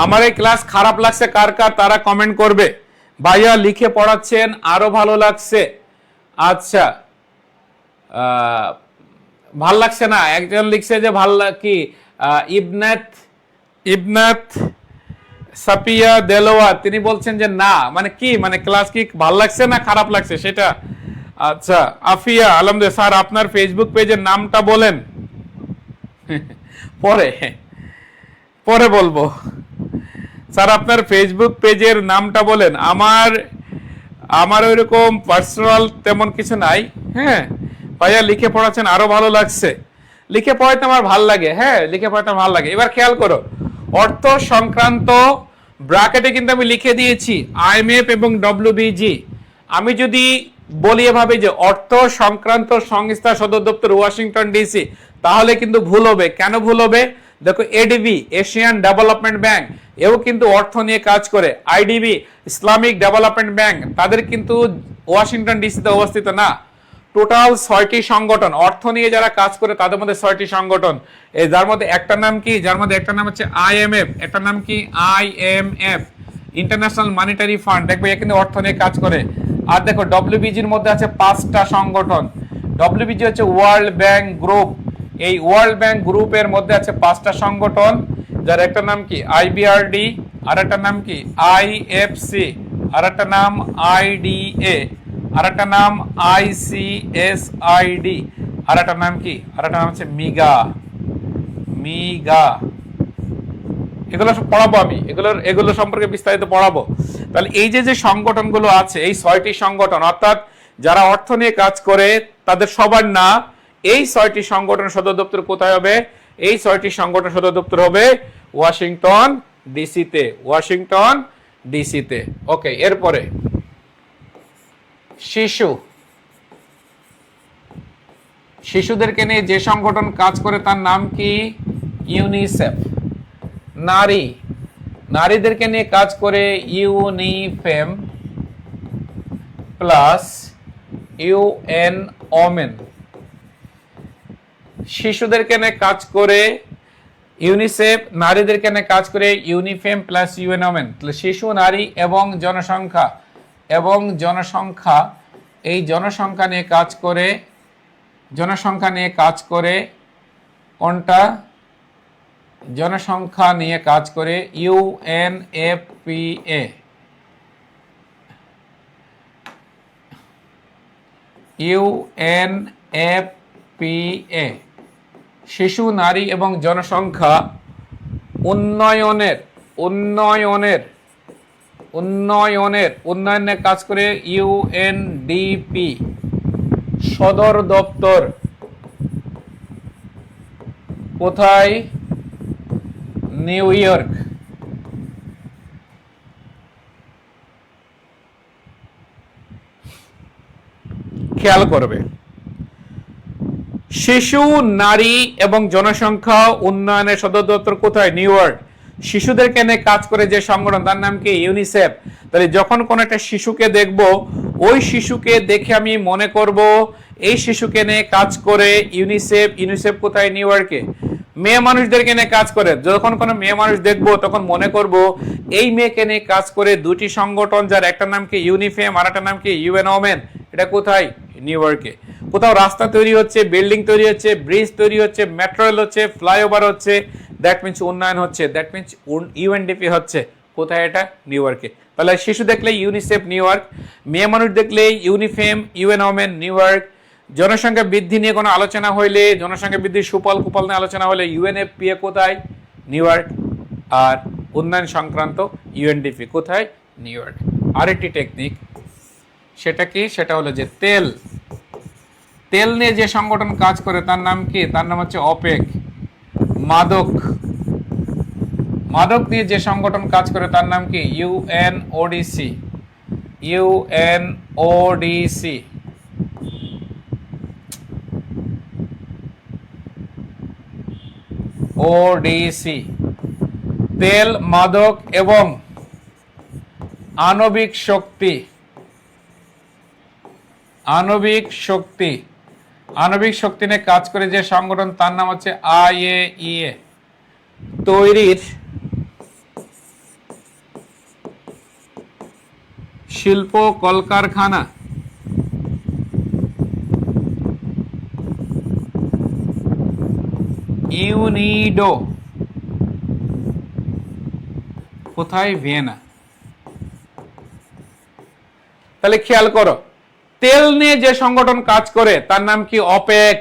আমার এই ক্লাস খারাপ লাগছে কার কার, তারা কমেন্ট করবে। ভাইয়া লিখে পড়াচ্ছেন, আরো ভালো লাগছে। আচ্ছা, ভাল লাগছে না, একজন লিখছে যে ভাল কি ইবনাত ইবনাত সাপিয়া দেলোয়া, তিনি বলছেন যে না, মানে কি, মানে ক্লাস কি ভাল লাগছে না খারাপ লাগছে সেটা। আচ্ছা, আফিয়া আলহামদুলিল্লাহ। স্যার আপনার ফেসবুক পেজের নামটা বলেন। পরে পরে বলবো। স্যার আপনার ফেসবুক পেজের নামটা বলেন। আমার ওইরকম পার্সোনাল তেমন কিছু নাই। হ্যাঁ ভাইয়া লিখে পড়াচ্ছেন, আরো ভালো লাগছে। লিখে পড়াইতে আমার ভাল লাগে, হ্যাঁ লিখে পড়াতে ভাল লাগে। এবার খেয়াল করো, অর্থ সংক্রান্ত ব্র্যাকেটে কিন্তু আমি লিখে দিয়েছি IMF এবং WBG। আমি যদি বলি এভাবে যে অর্থ সংক্রান্ত সংস্থা সদর দপ্তর ওয়াশিংটন ডিসি, তাহলে কিন্তু ভুল হবে। কেন ভুল হবে? দেখো, ADB এশিয়ান ডেভেলপমেন্ট ব্যাংক, এও কিন্তু অর্থ নিয়ে কাজ করে। IDB ইসলামিক ডেভেলপমেন্ট ব্যাংক, তাদের কিন্তু ওয়াশিংটন ডিসিতে অবস্থিত না। টোটাল 6টি সংগঠন অর্থ নিয়ে যারা কাজ করে, তাদের মধ্যে 6টি সংগঠন। এই যার মধ্যে একটা নাম কি, যার মধ্যে একটা নাম হচ্ছে IMF, একটা নাম কি IMF ইন্টারন্যাশনাল মনিটারি ফান্ড, দেখবে এখানে অর্থ নিয়ে কাজ করে। আর দেখো WBGর মধ্যে আছে 5টা সংগঠন। WBG হচ্ছে ওয়ার্ল্ড ব্যাংক গ্রুপ, এই ওয়ার্ল্ড ব্যাংক গ্রুপের মধ্যে আছে 5টা সংগঠন, যার একটা নাম কি IBRD, আর একটা নাম কি IFC, আর একটা নাম IDA, আর একটা নাম ICSID, আর একটা নাম কি, আর একটা নাম হচ্ছে মিগা। এগুলো সব পড়াবো আমি, এগুলো সম্পর্কে বিস্তারিত পড়াবো। তাহলে এই যে সংগঠনগুলো আছে, এই 6টি সংগঠন, অর্থাৎ যারা অর্থ নিয়ে কাজ করে তাদের সবার না, এই 6টি সংগঠন সদর দপ্তর কোথায় হবে? এই 6টি সংগঠন সদর দপ্তর হবে ওয়াশিংটন ডিসিতে, ওয়াশিংটন ডিসিতে। ওকে, এরপরে শিশুদেরকে নিয়ে যে সংগঠন কাজ করে তার নাম কি? ইউনিসেফ। নারীদেরকে নিয়ে কাজ করে ইউনিফেম প্লাস UN ওমেন। শিশুদেরকে নিয়ে কাজ করে ইউনিসেফ, নারীদেরকে নিয়ে কাজ করে ইউনিফেম প্লাস UN ওমেন। শিশু, নারী এবং জনসংখ্যা, এই জনসংখ্যা নিয়ে কাজ করে কোনটা? জনসংখ্যা নিয়ে কাজ করে UNFPA। শিশু, নারী এবং জনসংখ্যা উন্নয়নের কাজ করে UNDP। সদর দপ্তর কোথায়? New York. খেয়াল করবে, শিশু, নারী এবং জনসংখ্যা উন্নয়নের সদর দপ্তর কোথায়? New York. শিশুদেরকে নিয়ে কাজ করে যে সংগঠন, তার নাম কি? ইউনিসেফ। তাহলে যখন কোন একটা শিশুকে দেখব, ওই শিশুকে দেখে আমি মনে করব এই শিশুকে নিয়ে কাজ করে ইউনিসেফ। ইউনিসেফ কোথায়? নিউ ইয়র্কে। মেয়ে মানুষদেরকে নিয়ে কাজ করে, যখন কোনো মেয়ে মানুষ দেখবো তখন মনে করব এই মেয়েকে নিয়ে কাজ করে 2টি সংগঠন, যার একটা নাম কি? ইউনিফেম, আর একটা নাম কি? UN women. এটা কোথায়? নিউ ইয়র্কে। কোথাও রাস্তা তৈরি হচ্ছে, বিল্ডিং তৈরি হচ্ছে, ব্রিজ তৈরি হচ্ছে, মেট্রো রেল হচ্ছে, ফ্লাইওভার হচ্ছে, দ্যাট মিনস উন্নয়ন হচ্ছে, দ্যাট মিনস UNDP হচ্ছে। কোথায়? এটা নিউ ইয়র্কে। তাহলে শিশু দেখলে ইউনিসেফ, নিউ ইয়র্ক। মেয়ে মানুষ দেখলে UNIFEM, UN women, new York. জনসংখ্যা বৃদ্ধি নিয়ে কোনো আলোচনা হইলে, জনসংখ্যা বৃদ্ধির সুফল কুফল নিয়ে আলোচনা হলে UNFPA কোথায়? New York. আর উন্নয়ন সংক্রান্ত UNDP কোথায়? New York. আরেকটি টেকনিক, সেটা কি? সেটা হলো যে তেল। তেল নিয়ে যে সংগঠন কাজ করে তার নাম কি? তার নাম হচ্ছে অপেক। মাদক, মাদক নিয়ে যে সংগঠন কাজ করে তার নাম কি? ইউএনওডিসি। ইউএনওডিসি। ওডিসি। তেল, মাদক এবং আণবিক শক্তি, আণবিক শক্তি, আণবিক শক্তি নিয়ে কাজ করে যে সংগঠন তার নাম হচ্ছে আইএইএ। তৈরির শিল্প কলকারখানা, ইউনিডো। কোথায়? ভিয়েনা। তাহলে খেয়াল করো, তেল নিয়ে যে সংগঠন কাজ করে তার নাম কি? অপেক।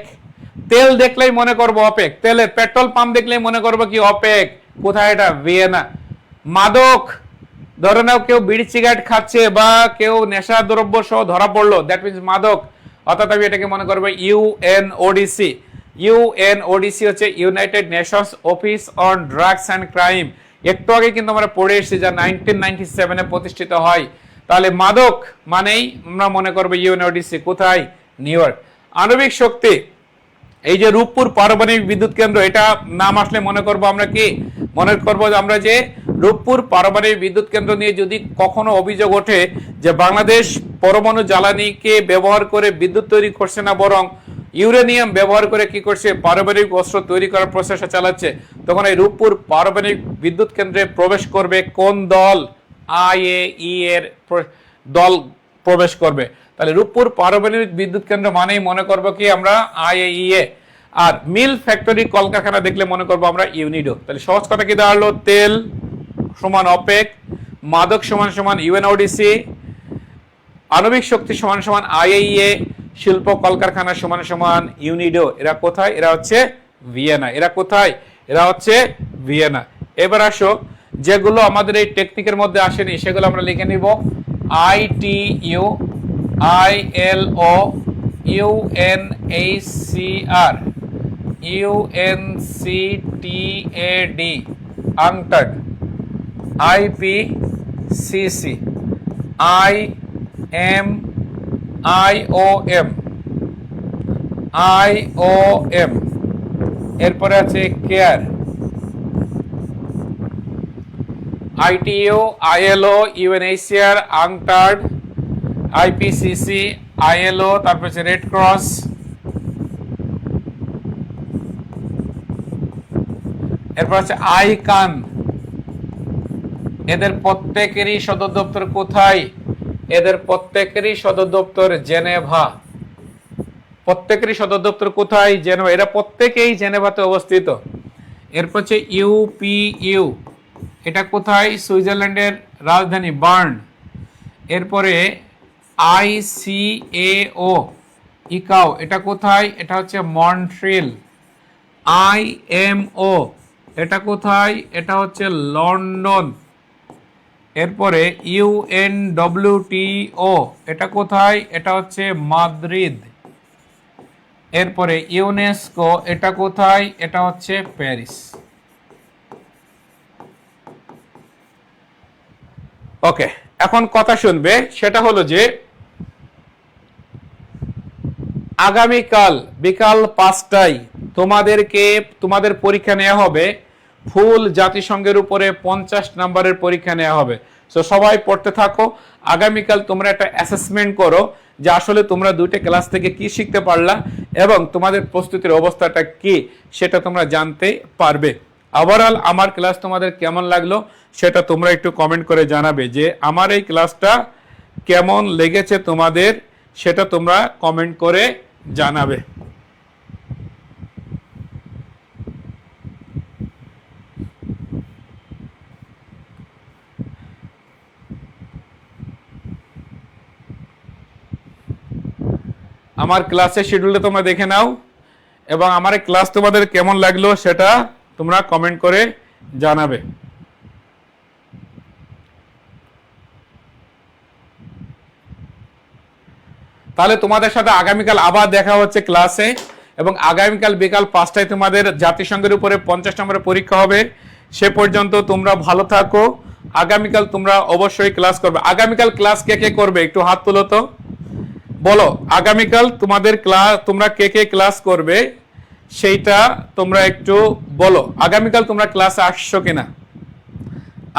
তেল দেখলেই মনে করবো অপেক, তেলের পেট্রোল পাম্প দেখলেই মনে করবো কি? অপেক। কোথায় এটা? ভিয়েনা। মাদক, ধরে নাও কেউ বিড়ি সিগারেট খাচ্ছে বা কেউ নেশা দ্রব্য সহ ধরা পড়লো, দ্যাট মিনস মাদক, অর্থাৎ আমি এটাকে মনে করবো ইউএনওডিসি। ইউএনওডিসি হচ্ছে United Nations office on drugs and crime. একটু আগে কিন্তু আমরা পড়ে এসেছি, যা 1997-এ প্রতিষ্ঠিত হয়। তাহলে মাদক মানেই আমরা মনে করবো ইউএনওডিসি। কোথায়? New York. আণবিক শক্তি, এই যে রূপপুর পারমাণবিক বিদ্যুৎ কেন্দ্র, এটা নাম আসলে মনে করব আমরা কি? মনে করব আমরা যে রূপপুর পারমাণবিক বিদ্যুৎ কেন্দ্র নিয়ে যদি কখনো অভিযোগ ওঠে যে বাংলাদেশ পরমাণু জ্বালানিকে ব্যবহার করে বিদ্যুৎ তৈরি করছে না, বরং ইউরেনিয়াম ব্যবহার করে কি করছে? পারমাণবিক অস্ত্র তৈরি করার প্রচেষ্টা চালাচ্ছে, তখন এই রূপপুর পারমাণবিক বিদ্যুৎ কেন্দ্রে প্রবেশ করবে কোন দল? আইএই এর দল প্রবেশ করবে। তাহলে রূপপুর পারমাণবিক বিদ্যুৎ কেন্দ্র মানেই মনে করবো কি আমরা? আইএইএ। আর মিল, ফ্যাক্টরি, কলকারখানা দেখলে মনে করবো আমরা ইউনিডো। তাহলে সহজ কথা কি দাঁড়ালো? তেল সমান অপেক, মাদক সমান সমান ইউএনওডিসি, আণবিক শক্তি সমান সমান আইএইএ, শিল্প কলকারখানা সমান সমান ইউনিডো। এরা কোথায়? এরা হচ্ছে ভিয়েনা। এরা কোথায়? এরা হচ্ছে ভিয়েনা। এবার আসো, যেগুলো আমাদের এই টেকনিকের মধ্যে আসেনি সেগুলো আমরা লিখে নিব। ITU, ILO, UNHCR, UNCTAD, UNCTAD, IPCC, IM, IOM, IOM. এরপরে আছে CARE, ITU, ILO, UNHCR, UNCTAD, IPCC, ILO, তারপর হচ্ছে রেড ক্রস, এরপর হচ্ছে আইকান। এদের প্রত্যেকেরই সদর দপ্তর কোথায়? এদের প্রত্যেকেরই সদর দপ্তর জেনেভা। প্রত্যেকেরই সদর দপ্তর কোথায়? জেনেভা। এরা প্রত্যেকেই জেনেভাতে অবস্থিত। এরপর হচ্ছে ইউপিইউ, এটা কোথায়? সুইজারল্যান্ডের রাজধানী বার্ন। এরপরে আইসিএও, ইকাও, এটা কোথায়? এটা হচ্ছে মন্ট্রিল। আইএমও, এটা কোথায়? এটা হচ্ছে লন্ডন। এরপরে ইউএনডব্লিউটিও, এটা কোথায়? এটা হচ্ছে মাদ্রিদ। এরপরে ইউনেস্কো, এটা কোথায়? এটা হচ্ছে প্যারিস। ওকে, এখন কথা শুনবে, সেটা হলো যে আগামীকাল বিকাল 5টায় তোমাদের পরীক্ষা নেওয়া হবে। ফুল জাতিসংঘের উপরে 50 নম্বরের পরীক্ষা নেওয়া হবে। সো সবাই পড়তে থাকো। আগামীকাল তোমরা একটা অ্যাসেসমেন্ট করো যে আসলে তোমরা দুইটা ক্লাস থেকে কি শিখতে পারলা এবং তোমাদের প্রস্তুতির অবস্থাটা কি সেটা তোমরা জানতে পারবে। ওভারঅল আমার ক্লাস তোমাদের কেমন লাগলো সেটা তোমরা একটু কমেন্ট করে জানাবে, যে আমার এই ক্লাসটা কেমন লেগেছে তোমাদের, সেটা তোমরা কমেন্ট করে জানাবে। আমার ক্লাসের শিডিউলটা তোমরা দেখে নাও এবং আমার এই ক্লাস তোমাদের কেমন লাগলো সেটা তোমরা কমেন্ট করে জানাবে। তাহলে তোমাদের সাথে আগামীকাল আবার দেখা হচ্ছে ক্লাসে, এবং আগামীকাল বিকাল 5টায় তোমাদের জাতিসংঘের উপরে 50 নম্বরের পরীক্ষা হবে। সে পর্যন্ত তোমরা ভালো থাকো। আগামীকাল তোমরা অবশ্যই ক্লাস করবে। আগামীকাল ক্লাস কে কে করবে একটু হাত তুলো তো, বলো আগামীকাল তোমাদের ক্লাস, তোমরা কে কে ক্লাস করবে সেইটা তোমরা একটু বলো। আগামীকাল তোমরা ক্লাসে আসছো কিনা,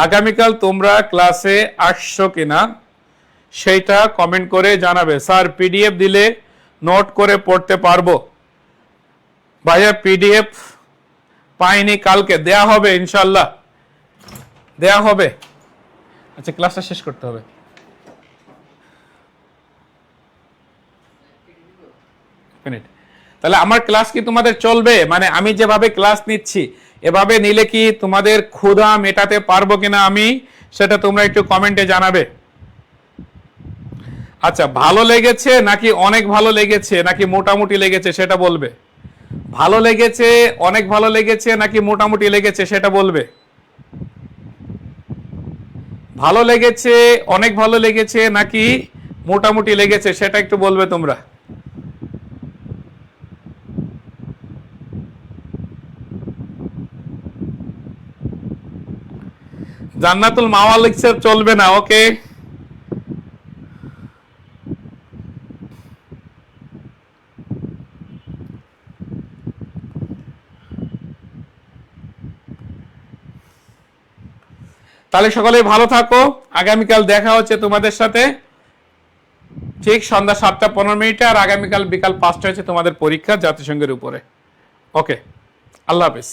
আগামীকাল তোমরা ক্লাসে আসছো কিনা সেইটা কমেন্ট করে জানাবে। স্যার পিডিএফ দিলে নোট করে পড়তে পারবো। ভাইয়া পিডিএফ পাইনি, কালকে দেয়া হবে, ইনশাল্লাহ দেয়া হবে। আচ্ছা ক্লাসটা শেষ করতে হবে। তাহলে আমার ক্লাস কি তোমাদের চলবে, মানে আমি যেভাবে ক্লাস নিচ্ছি এভাবে নিলে কি তোমাদের ক্ষুধা মেটাতে পারবো কিনা আমি, সেটা তোমরা একটু কমেন্টে জানাবে। আচ্ছা ভালো লেগেছে নাকি অনেক ভালো লেগেছে নাকি মোটামুটি লেগেছে সেটা বলবে। ভালো লেগেছে, অনেক ভালো লেগেছে নাকি মোটামুটি লেগেছে সেটা বলবে। ভালো লেগেছে, অনেক ভালো লেগেছে নাকি মোটামুটি লেগেছে সেটা একটু বলবে তোমরা। জান্নাতুল মাওয়া লিখছে চলবে না, ওকে। তাহলে সকলেই ভালো থাকো, আগামীকাল দেখা হচ্ছে তোমাদের সাথে ঠিক সন্ধ্যা 7টা 15 মিনিটে। আর আগামীকাল বিকাল 5টা হচ্ছে তোমাদের পরীক্ষা জাতিসংঘের উপরে। ওকে, আল্লাহ হাফেজ।